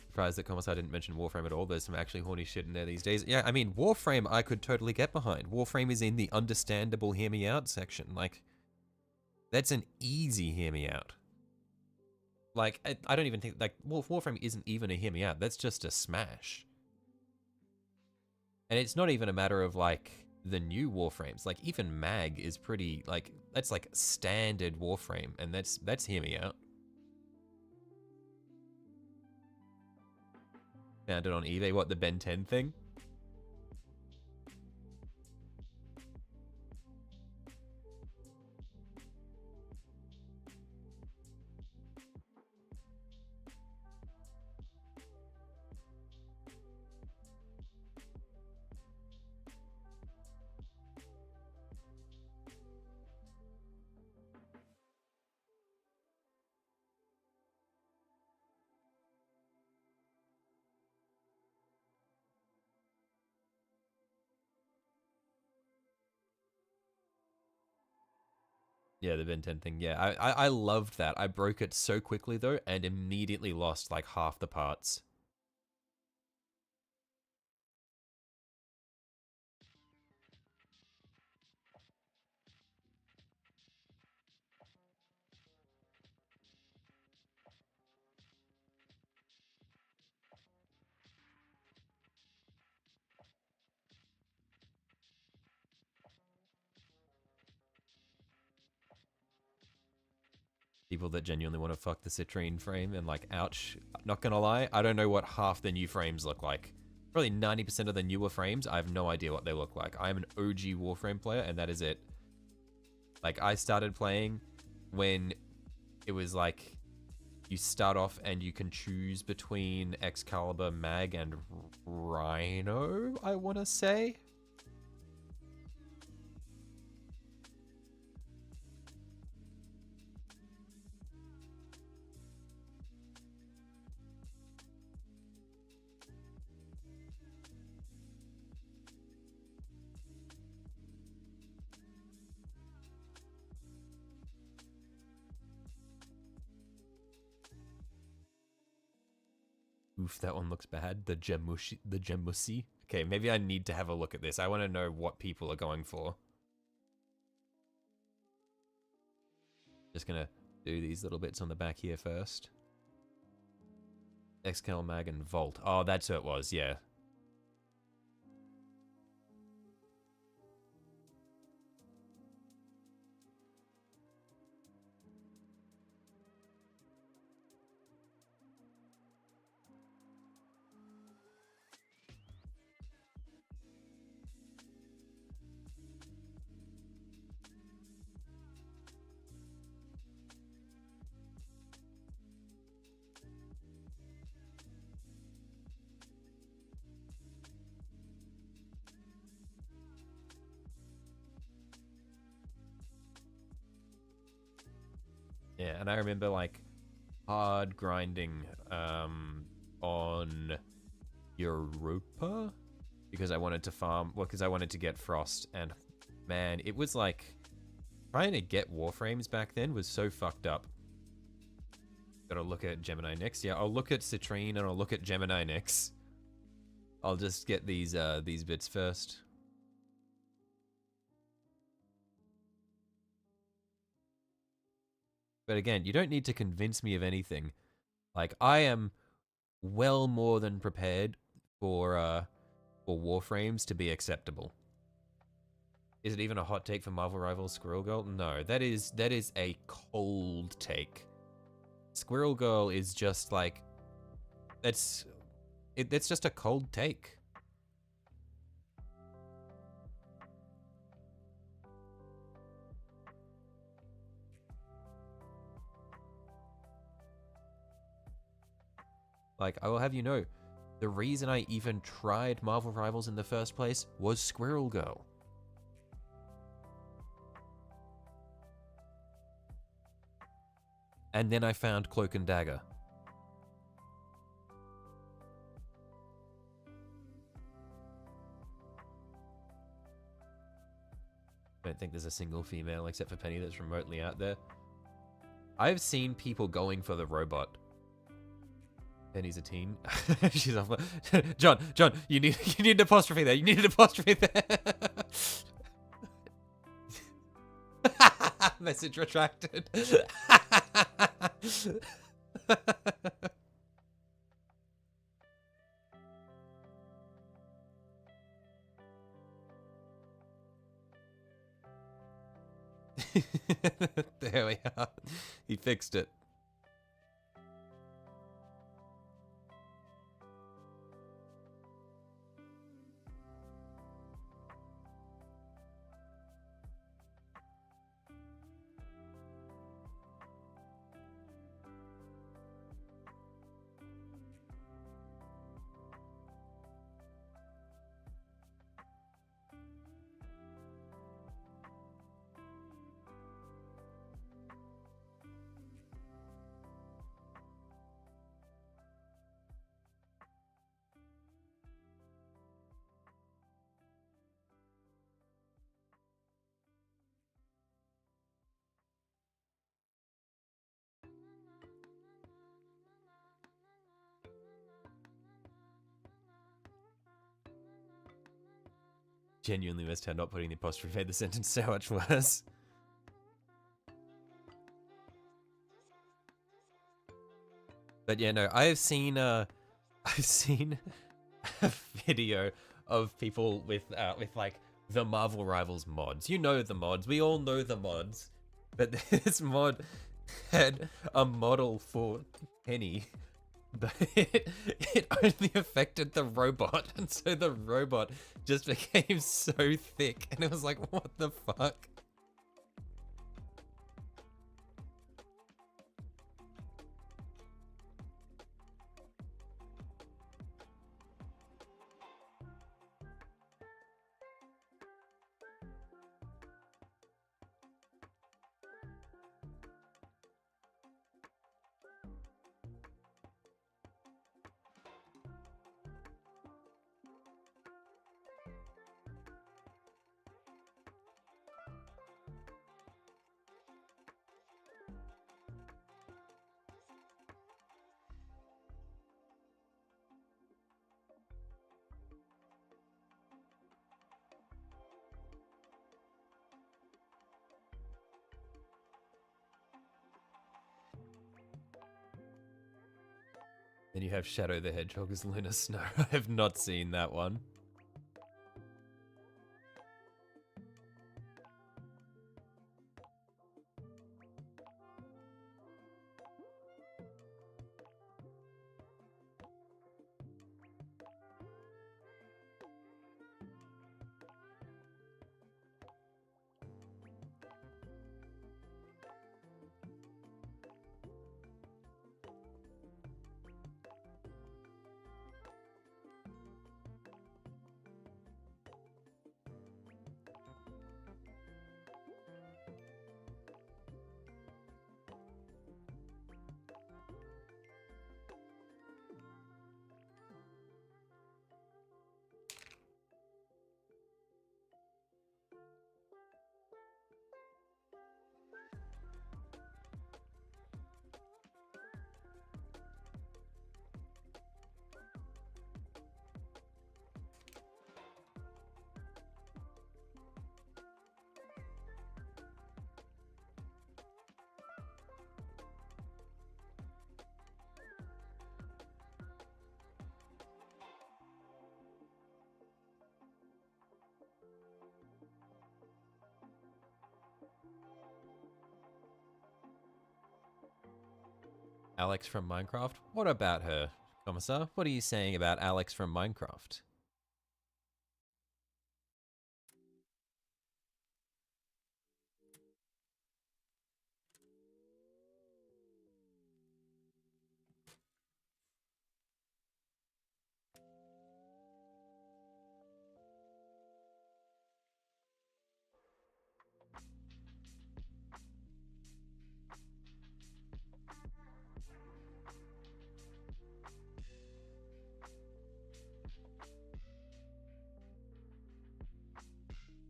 Surprised that Commissar didn't mention Warframe at all. There's some actually horny shit in there these days. Yeah, I mean, Warframe I could totally get behind. Warframe is in the understandable hear me out section. Like, that's an easy hear me out. Like, I don't even think, like, Warframe isn't even a hear me out. That's just a smash. And it's not even a matter of like the new Warframes. Like even Mag is pretty like that's like standard Warframe, and that's hear me out. Found it on eBay. What, the Ben 10 thing? Yeah, the Ben 10 thing. Yeah, I loved that. I broke it so quickly though, and immediately lost like half the parts. People that genuinely want to fuck the citrine frame and like, ouch. Not gonna lie, I don't know what half the new frames look like. Probably 90% of the newer frames, I have no idea what they look like. I'm an OG Warframe player, and that is it. Like, I started playing when it was like, you start off and you can choose between Excalibur, Mag, and Rhino, I want to say. Oof, that one looks bad. The Gemusi. Okay, maybe I need to have a look at this. I want to know what people are going for. Just gonna do these little bits on the back here first. Excal, Mag, and Volt. Oh, that's who it was, yeah. Yeah, and I remember like hard grinding on Europa because I wanted to farm, well, because I wanted to get Frost, and man, it was like trying to get Warframes back then was so fucked up. Gotta look at Gemini next. Yeah, I'll look at Citrine and I'll look at Gemini next. I'll just get these bits first. But again, you don't need to convince me of anything. Like, I am well more than prepared for Warframes to be acceptable. Is it even a hot take for Marvel Rivals Squirrel Girl? No, that is a cold take. Squirrel Girl is just like, it's just a cold take. Like, I will have you know, the reason I even tried Marvel Rivals in the first place was Squirrel Girl. And then I found Cloak and Dagger. I don't think there's a single female except for Penny that's remotely out there. I've seen people going for the robot. Penny's a teen. She's off. John, you need an apostrophe there. You need an apostrophe there. Message retracted. There we are. He fixed it. Genuinely missed how not putting the apostrophe made the sentence so much worse. But yeah, no, I've seen a video of people with like the Marvel Rivals mods. You know the mods. We all know the mods. But this mod had a model for Penny, but it only affected the robot, and so the robot just became so thick, and it was like, what the fuck? Then you have Shadow the Hedgehog as Luna Snow. I have not seen that one. Alex from Minecraft? What about her, Commissar? What are you saying about Alex from Minecraft?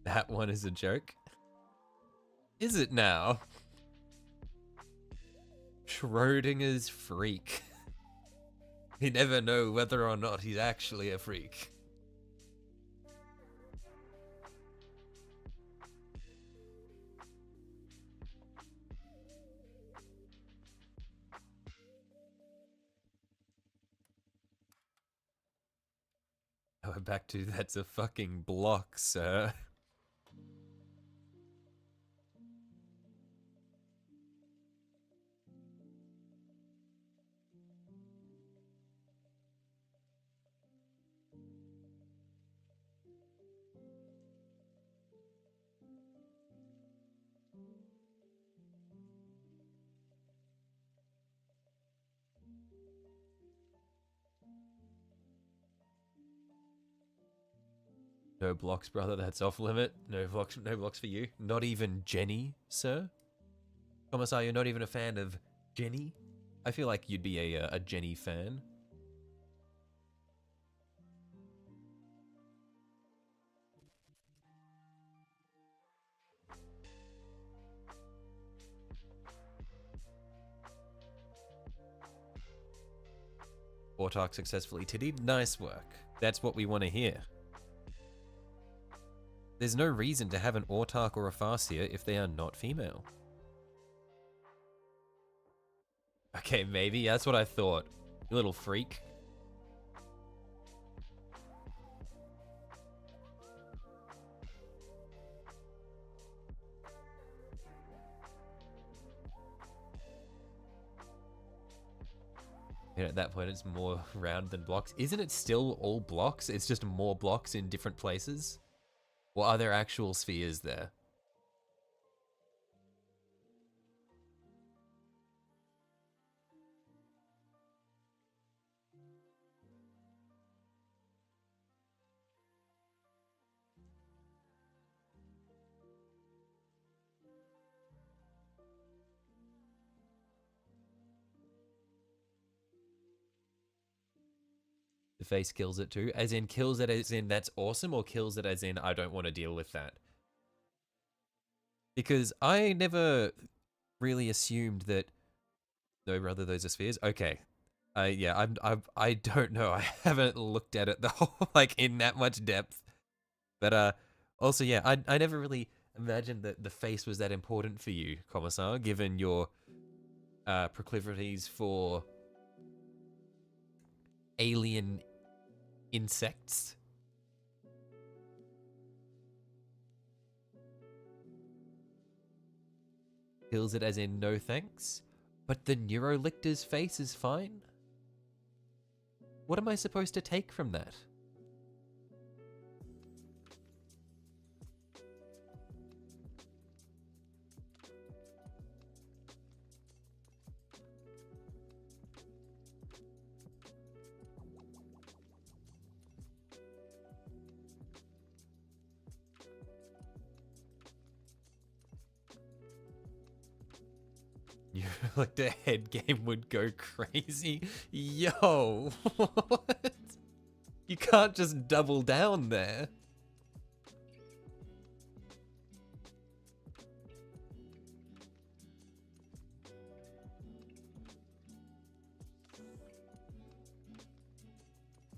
That one is a joke? Is it now? Schrodinger's freak. We never know whether or not he's actually a freak. Oh, we're back to that's a fucking block, sir. No blocks, brother. That's off limit. No blocks. No blocks for you. Not even Jenny, sir. Commissar, you're not even a fan of Jenny. I feel like you'd be a Jenny fan. Autark successfully tittied. Nice work. That's what we want to hear. There's no reason to have an Autark or a Farseer if they are not female. Okay, maybe. That's what I thought. You little freak. And at that point, it's more round than blocks. Isn't it still all blocks? It's just more blocks in different places? Or are there actual spheres there? The face kills it too. As in, kills it as in that's awesome, or kills it as in I don't want to deal with that? Because I never really assumed that. No, brother, those are spheres. Okay, yeah, I don't know. I haven't looked at it the whole like in that much depth. But also yeah, I never really imagined that the face was that important for you, Commissar, given your proclivities for alien insects. Kills it as in no thanks. But the Neurolictor's face is fine? What am I supposed to take from that? Like the head game would go crazy. Yo, what? You can't just double down there.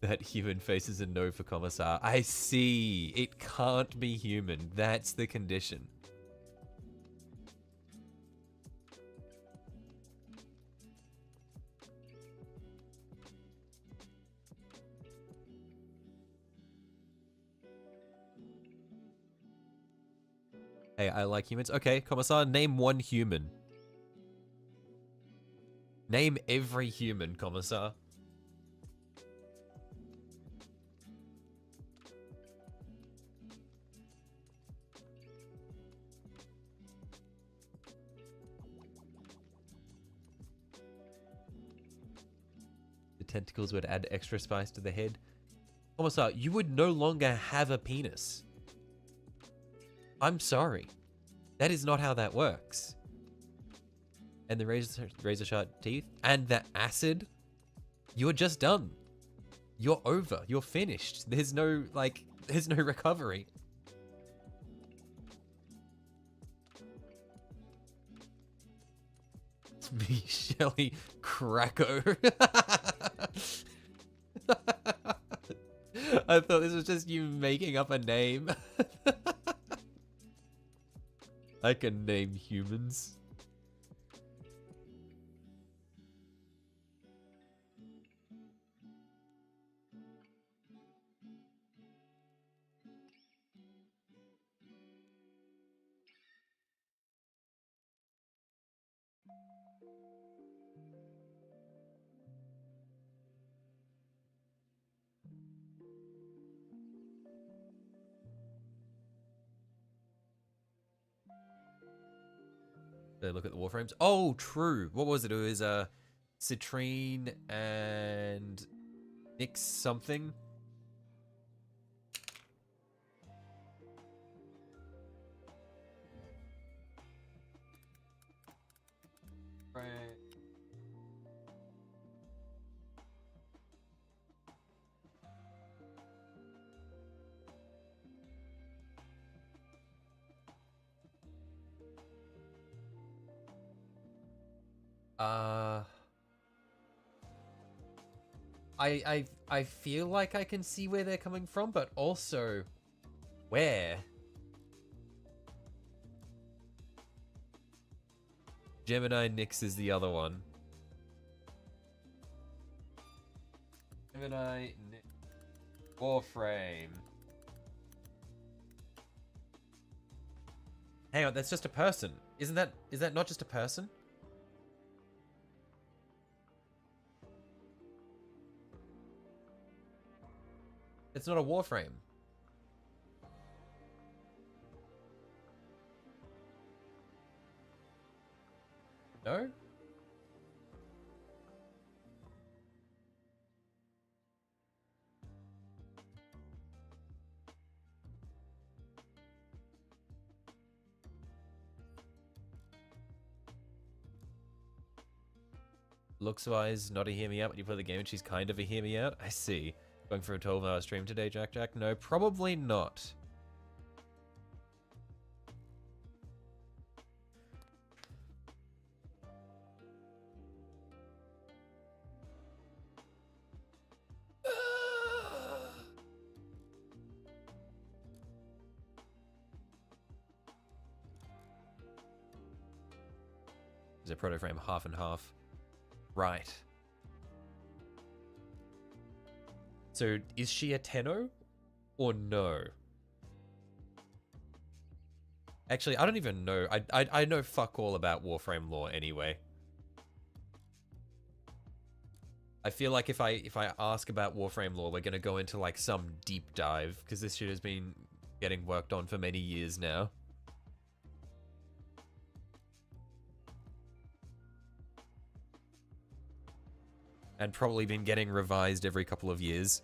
That human face is a no for Commissar. I see. It can't be human. That's the condition. Hey, I like humans. Okay, Commissar, name one human. Name every human, Commissar. The tentacles would add extra spice to the head. Commissar, you would no longer have a penis. I'm sorry. That is not how that works. And the razor sharp teeth and the acid, you're just done. You're over. You're finished. There's no, like, there's no recovery. It's me, Shelly Cracko. I thought this was just you making up a name. I can name humans. Look at the warframes. Oh, true. What was it? It was Citrine and Nix something. Uh, I feel like I can see where they're coming from, but also where? Gemini Nyx is the other one. Gemini Nyx. Warframe. Hang on, that's just a person. Is that not just a person? It's not a Warframe. No? Looks-wise, not a hear me out, but you play the game and she's kind of a hear me out? I see. Going for a 12-hour stream today, Jack Jack? No, probably not. Is a proto frame half and half? Right. So is she a Tenno or no? Actually, I don't even know. I know fuck all about Warframe lore anyway. I feel like if I ask about Warframe lore, we're gonna go into like some deep dive because this shit has been getting worked on for many years now. And probably been getting revised every couple of years.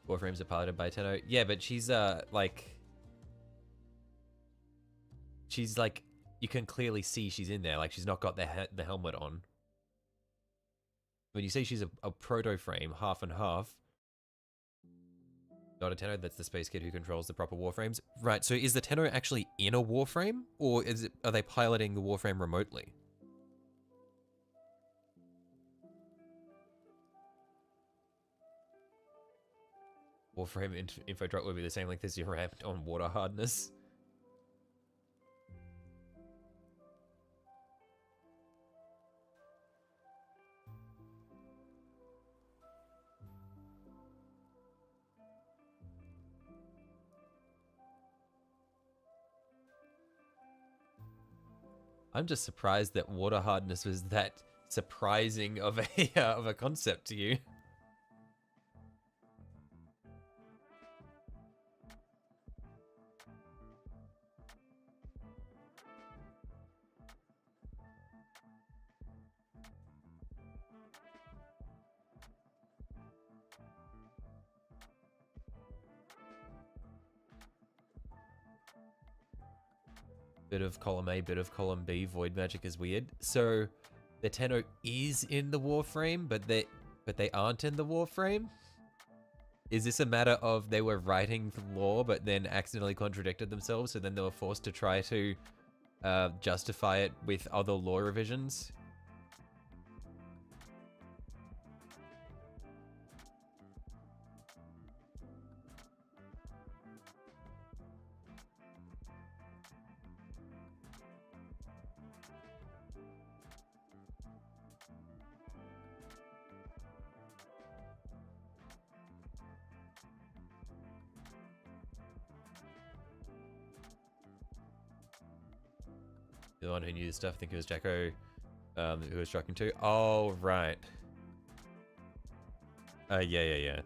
Warframes are piloted by Tenno. Yeah, but she's like... She's like... You can clearly see she's in there. Like, she's not got the helmet on. When you say she's a proto-frame, half and half, not a Tenno, that's the space kid who controls the proper Warframes. Right, so is the Tenno actually in a Warframe? Or are they piloting the Warframe remotely? Warframe info drop would be the same length as your ramp on water hardness. I'm just surprised that water hardness was that surprising of a concept to you. Bit of column A, bit of column B. Void magic is weird. So the Tenno is in the Warframe, but they aren't in the Warframe. Is this a matter of they were writing the lore, but then accidentally contradicted themselves, so then they were forced to try to justify it with other lore revisions? The one who knew the stuff, I think it was Jacko, who was trucking too. Oh, right. Yeah.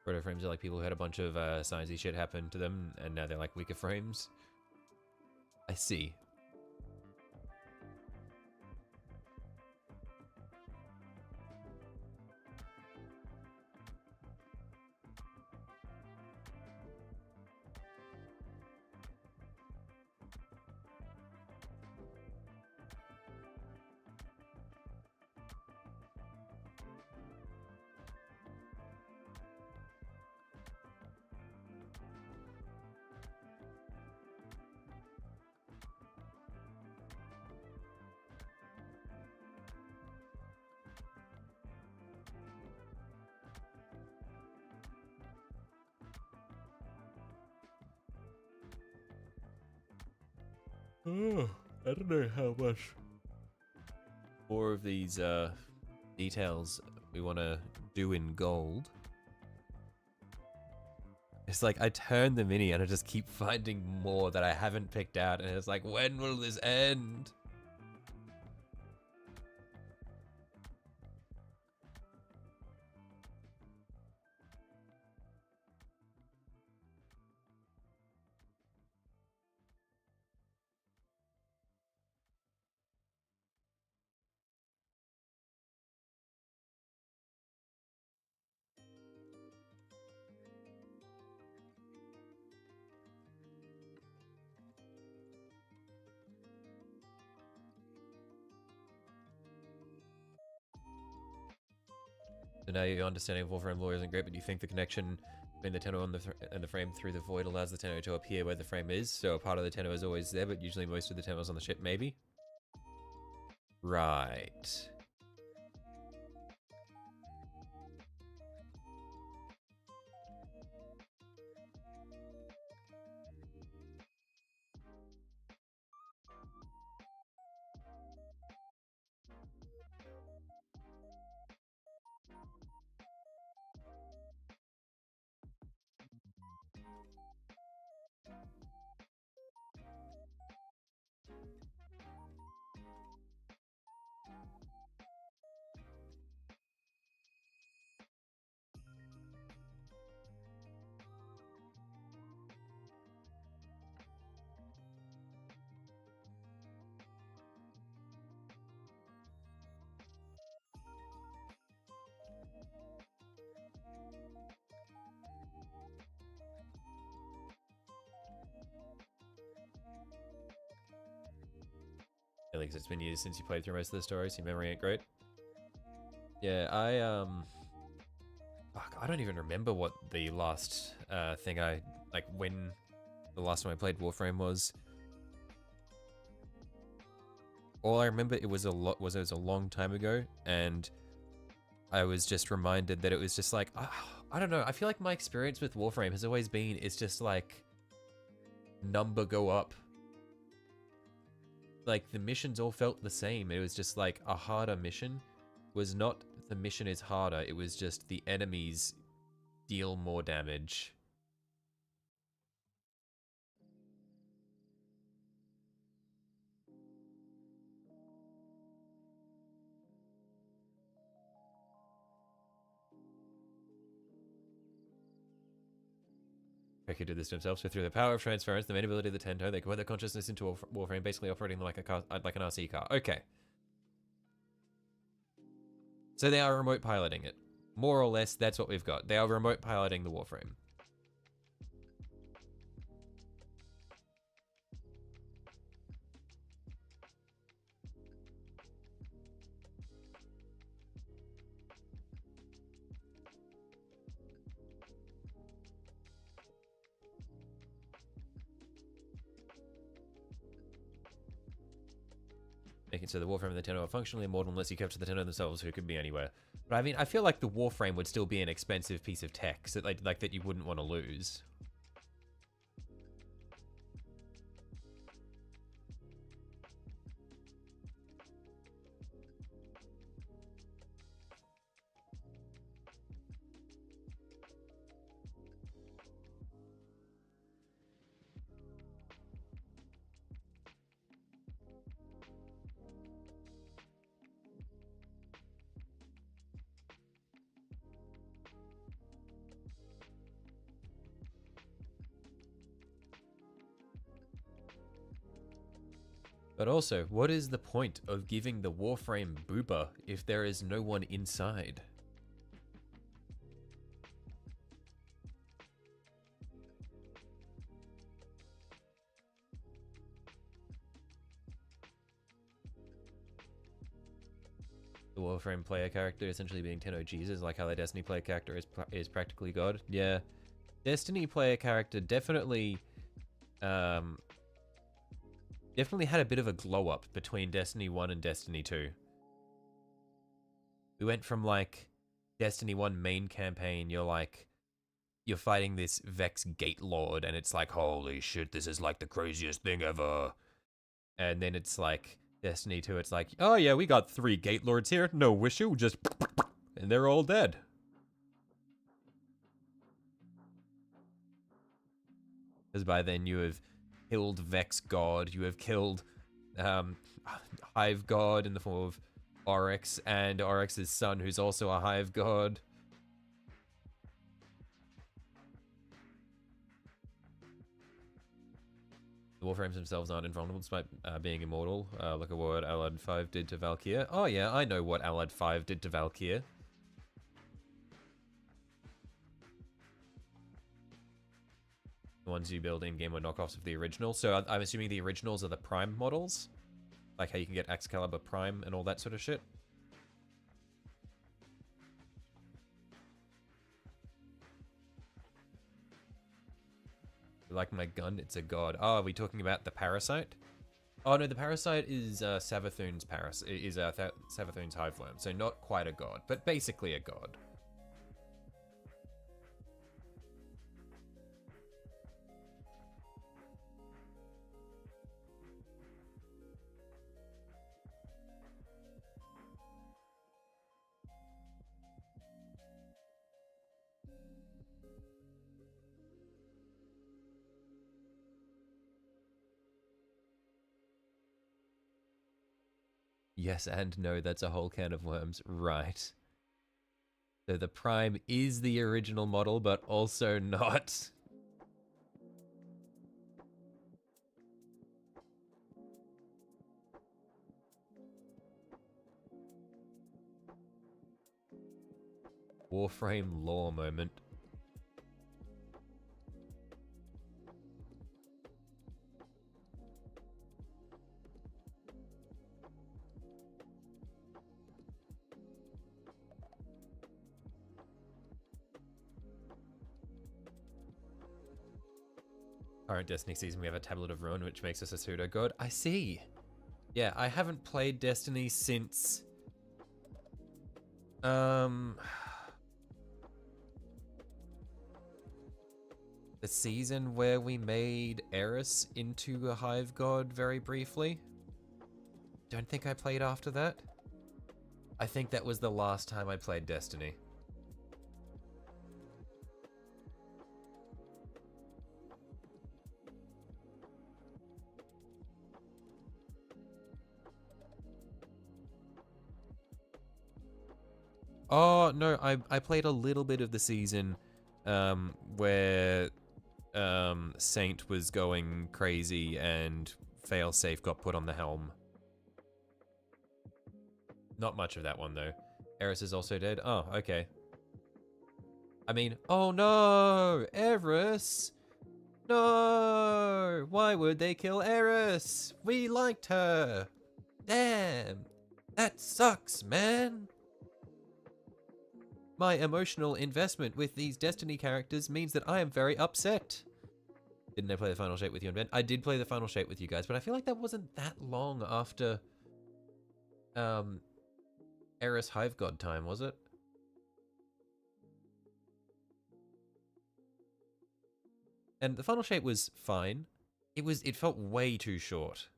Proto frames are like people who had a bunch of sciencey shit happen to them, and now they're like weaker frames. I see. Oh, I don't know how much. More of these details we want to do in gold. It's like I turn the mini and I just keep finding more that I haven't picked out, and it's like, when will this end? So now your understanding of Warframe lore isn't great, but you think the connection between the tenno and the frame through the void allows the tenno to appear where the frame is, so a part of the tenno is always there, but usually most of the tenno's on the ship, maybe? Right. Alex, it's been years since you played through most of the stories, your memory ain't great. Yeah, fuck, I don't even remember what the last thing when the last time I played Warframe was. All I remember it was it was a long time ago, and I was just reminded that it was just like, I don't know, I feel like my experience with Warframe has always been, it's just like, number go up. Like, the missions all felt the same. It was just like, a harder mission was not the mission is harder, it was just the enemies deal more damage. Becky did this to himself, so through the power of transference, the main ability of the Tento, they convert their consciousness into a Warframe, basically operating like like an RC car. Okay. So they are remote piloting it. More or less, that's what we've got. They are remote piloting the Warframe. Making so the Warframe and the Tenno are functionally immortal unless you capture the Tenno themselves, who could be anywhere. But I mean, I feel like the Warframe would still be an expensive piece of tech, so like that you wouldn't want to lose. But also, what is the point of giving the Warframe booba if there is no one inside? The Warframe player character essentially being 10 OGs, like how the Destiny player character is practically God. Yeah, Destiny player character definitely definitely had a bit of a glow up between Destiny 1 and Destiny 2. We went from like Destiny 1 main campaign, you're fighting this Vex Gate Lord, and it's like, holy shit, this is like the craziest thing ever. And then it's like Destiny 2, it's like, oh yeah, we got 3 Gate Lords here, no issue, just and they're all dead. Because by then you have killed Vex God, you have killed Hive God in the form of Oryx, and Oryx's son, who's also a Hive God. The Warframes themselves aren't invulnerable despite being immortal. Look at what Allied 5 did to Valkyr. Oh yeah, I know what Allied 5 did to Valkyr. The ones you build in-game are knockoffs of the original. So I'm assuming the originals are the Prime models? Like how you can get Excalibur Prime and all that sort of shit? Like my gun, it's a god. Oh, are we talking about the Parasite? Oh no, the Parasite is Savathun's Savathun's Hiveworm, so not quite a god, but basically a god. Yes and no, that's a whole can of worms, right. So the Prime is the original model, but also not. Warframe lore moment. Current Destiny season, we have a Tablet of Ruin, which makes us a pseudo-god. I see. Yeah, I haven't played Destiny since... the season where we made Eris into a Hive God very briefly. Don't think I played after that. I think that was the last time I played Destiny. Oh, no, I played a little bit of the season where Saint was going crazy and Failsafe got put on the helm. Not much of that one, though. Eris is also dead? Oh, okay. I mean, oh no! Eris! No! Why would they kill Eris? We liked her! Damn! That sucks, man! My emotional investment with these Destiny characters means that I am very upset. Didn't I play the Final Shape with you and Ben? I did play the Final Shape with you guys, but I feel like that wasn't that long after Eris Hive God time, was it? And the Final Shape was fine. It felt way too short.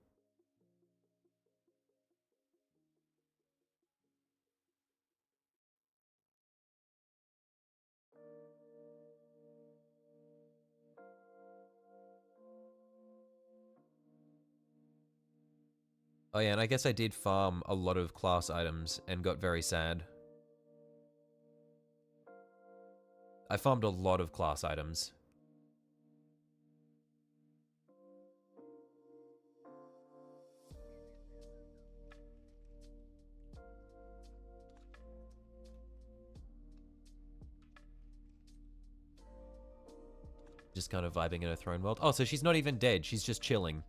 Oh yeah, and I guess I did farm a lot of class items and got very sad. I farmed a lot of class items. just kind of vibing in her throne world. Oh, so she's not even dead. She's just chilling.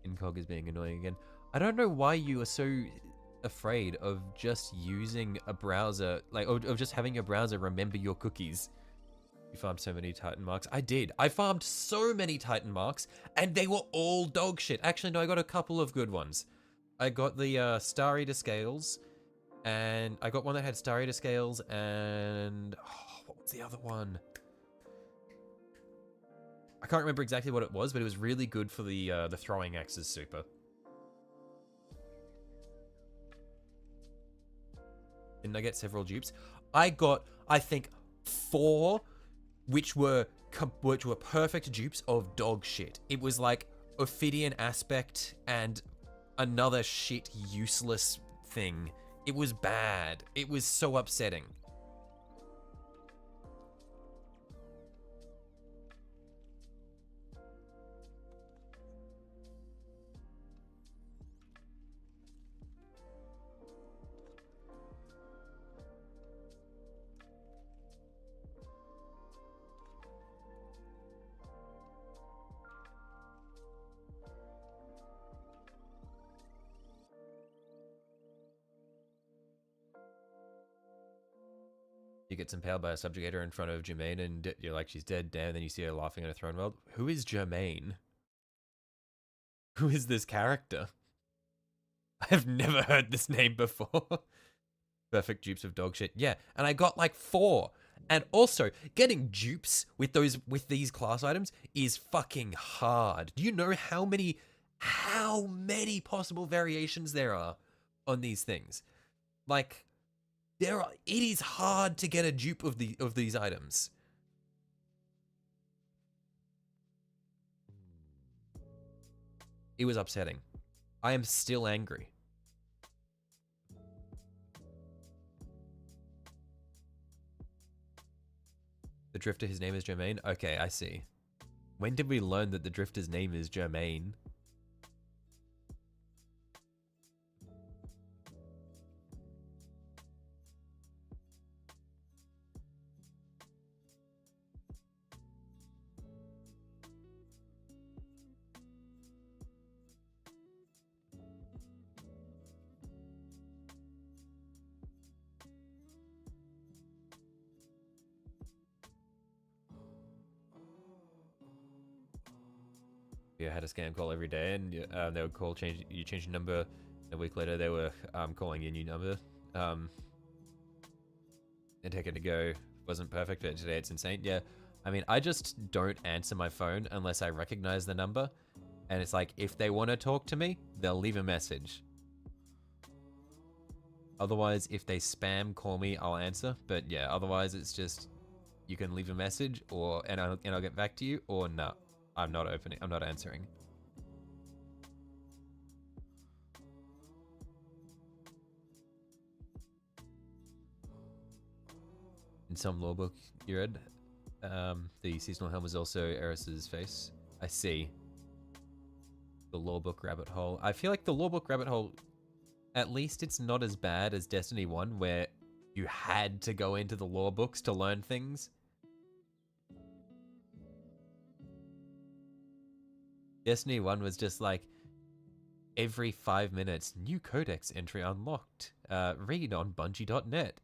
Incog is being annoying again. I don't know why you are so afraid of just using a browser, like, of just having your browser remember your cookies. You farmed so many Titan marks. I did. I farmed so many Titan marks, and they were all dog shit. Actually, no, I got a couple of good ones. I got the Star Eater scales, and I got one that had Star Eater scales, and what was the other one? I can't remember exactly what it was, but it was really good for the throwing axes super. Didn't I get several dupes? I got, I think, 4, which were perfect dupes of dog shit. It was like Ophidian Aspect and another shit useless thing. It was bad. It was so upsetting. You get impaled by a subjugator in front of Jermaine, and you're like, she's dead, damn. Then you see her laughing in a throne world. Who is Jermaine? Who is this character? I have never heard this name before. Perfect dupes of dog shit. Yeah, and I got like 4. And also, getting dupes with these class items is fucking hard. Do you know how many possible variations there are on these things? Like, it is hard to get a dupe of these items. It was upsetting. I am still angry. The Drifter, his name is Jermaine? Okay, I see. When did we learn that the Drifter's name is Jermaine? You had a scam call every day, and they would call, you change your number. A week later, they were calling your new number. And taking to go wasn't perfect, but today it's insane. Yeah, I mean, I just don't answer my phone unless I recognize the number. And it's like, if they want to talk to me, they'll leave a message. Otherwise, if they spam call me, I'll answer. But yeah, otherwise it's just, you can leave a message, and I'll get back to you, or no. I'm not answering. In some lore book you read, the seasonal helm is also Eris's face. I see. The lore book rabbit hole. I feel like the lore book rabbit hole, at least it's not as bad as Destiny 1, where you had to go into the lore books to learn things. Destiny 1 was just like, every 5 minutes, new codex entry unlocked. Read on Bungie.net.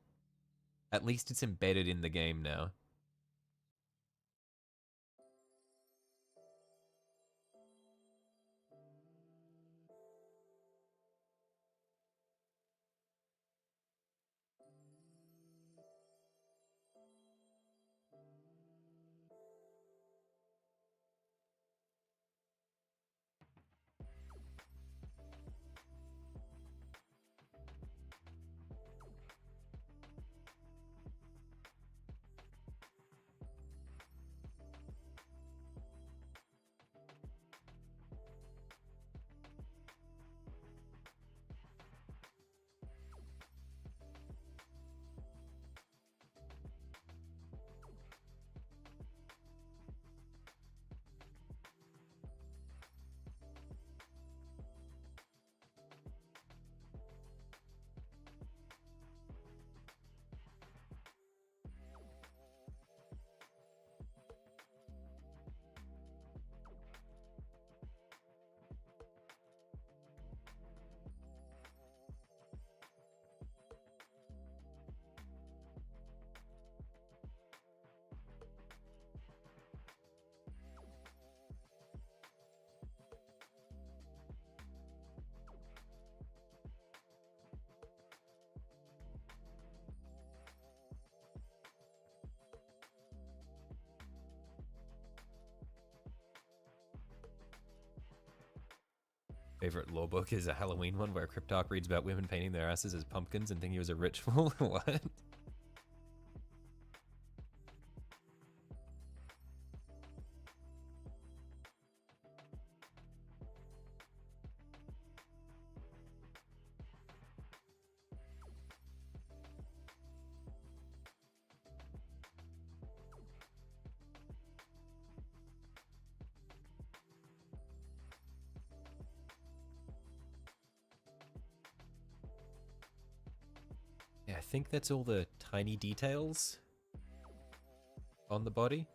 At least it's embedded in the game now. Favorite lore book is a Halloween one where Cryptarch reads about women painting their asses as pumpkins and thinking it was a ritual. What? Yeah, I think that's all the tiny details on the body.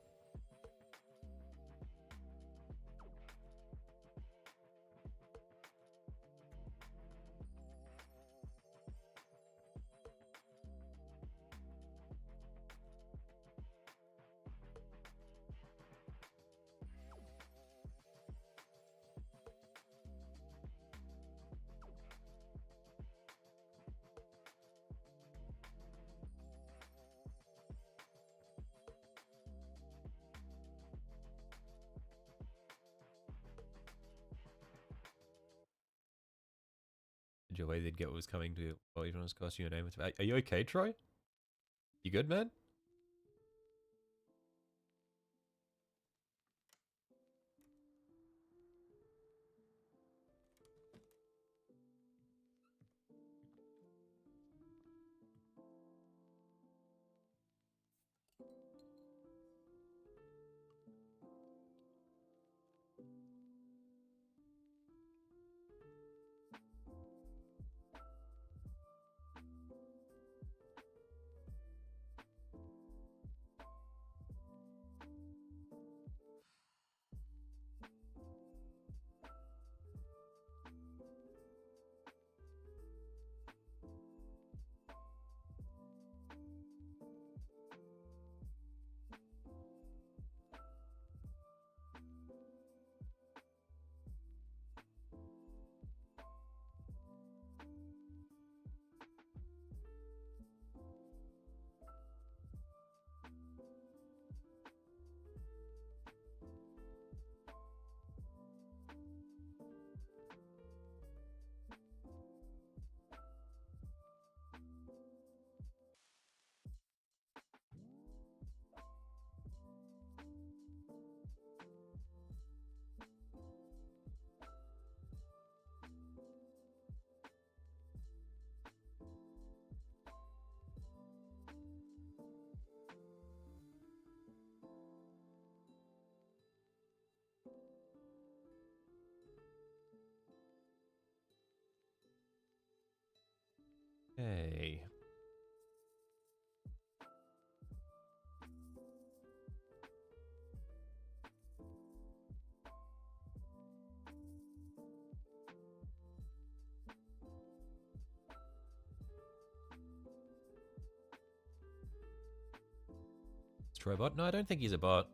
Joey they'd get what was coming to well, even cost you a name. Are you okay, Troy? You good, man? Hey. Is Troy a bot? No, I don't think he's a bot.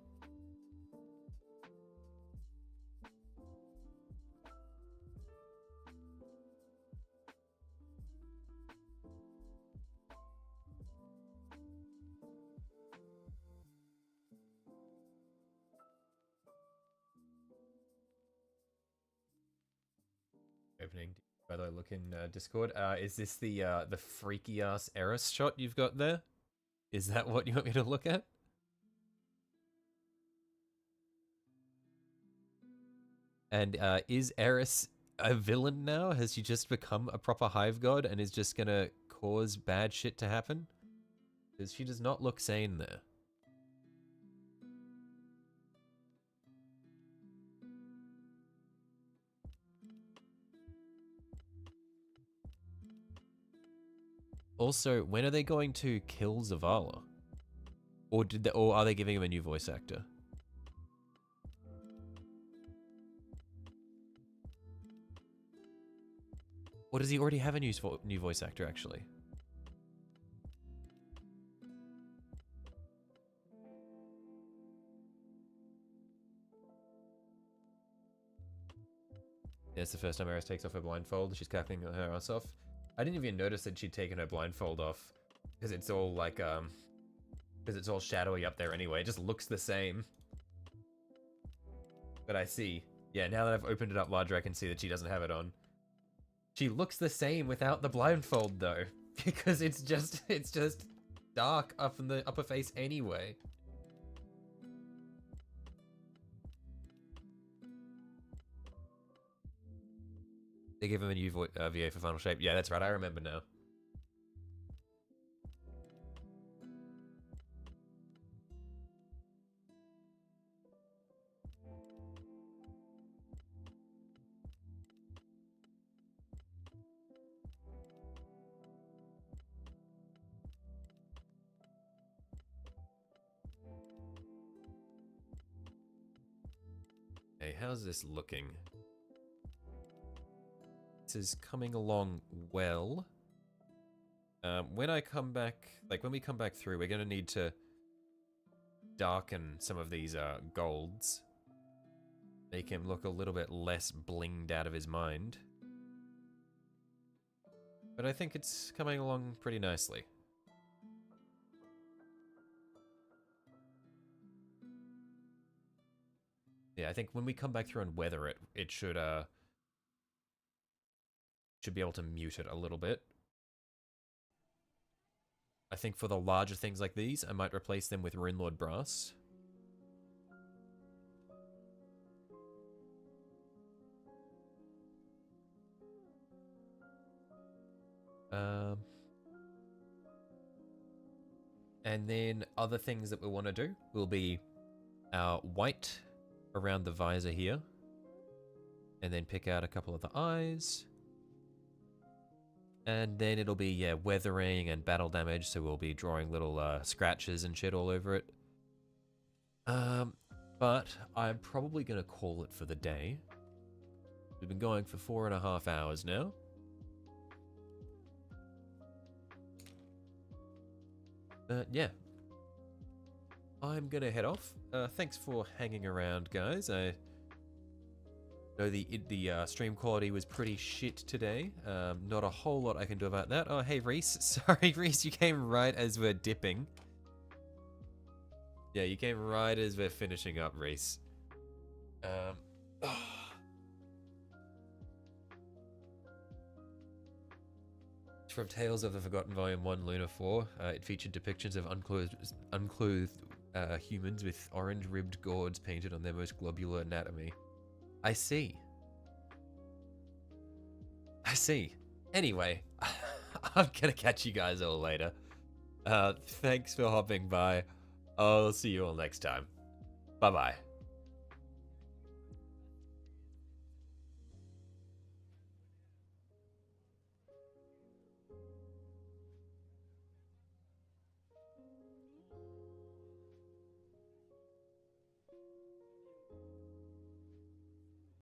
Opening. By the way, look in Discord. Is this the freaky ass Eris shot you've got there? Is that what you want me to look at? And is Eris a villain now? Has she just become a proper hive god and is just gonna cause bad shit to happen? Because she does not look sane there. Also, when are they going to kill Zavala? Or or are they giving him a new voice actor? Or does he already have a new voice actor, actually? Yeah, it's the first time Eris takes off her blindfold. She's cackling her ass off. I didn't even notice that she'd taken her blindfold off. Because it's all like, because it's all shadowy up there anyway. It just looks the same. But I see. Yeah, now that I've opened it up larger, I can see that she doesn't have it on. She looks the same without the blindfold though, because it's just dark up in the upper face anyway. They give him a new VA for Final Shape. Yeah, that's right. I remember now. Hey, how's this looking? This is coming along well. When I come back, like when we come back through, we're gonna need to darken some of these golds. Make him look a little bit less blinged out of his mind. But I think it's coming along pretty nicely. Yeah, I think when we come back through and weather it, it should be able to mute it a little bit. I think for the larger things like these, I might replace them with Runelord Brass. And then other things that we want to do will be our white around the visor here. And then pick out a couple of the eyes. And then it'll be, yeah, weathering and battle damage, so we'll be drawing little scratches and shit all over it. But I'm probably going to call it for the day. We've been going for 4.5 hours now. Yeah. I'm going to head off. Thanks for hanging around, guys. I know the stream quality was pretty shit today. Not a whole lot I can do about that. Oh, hey, Reese. Sorry, Reese, you came right as we're dipping. Yeah, you came right as we're finishing up, Reese. From Tales of the Forgotten Volume 1, Luna 4. It featured depictions of unclothed humans with orange-ribbed gourds painted on their most globular anatomy. I see. I see. Anyway, I'm gonna catch you guys all later. Thanks for hopping by. I'll see you all next time. Bye-bye.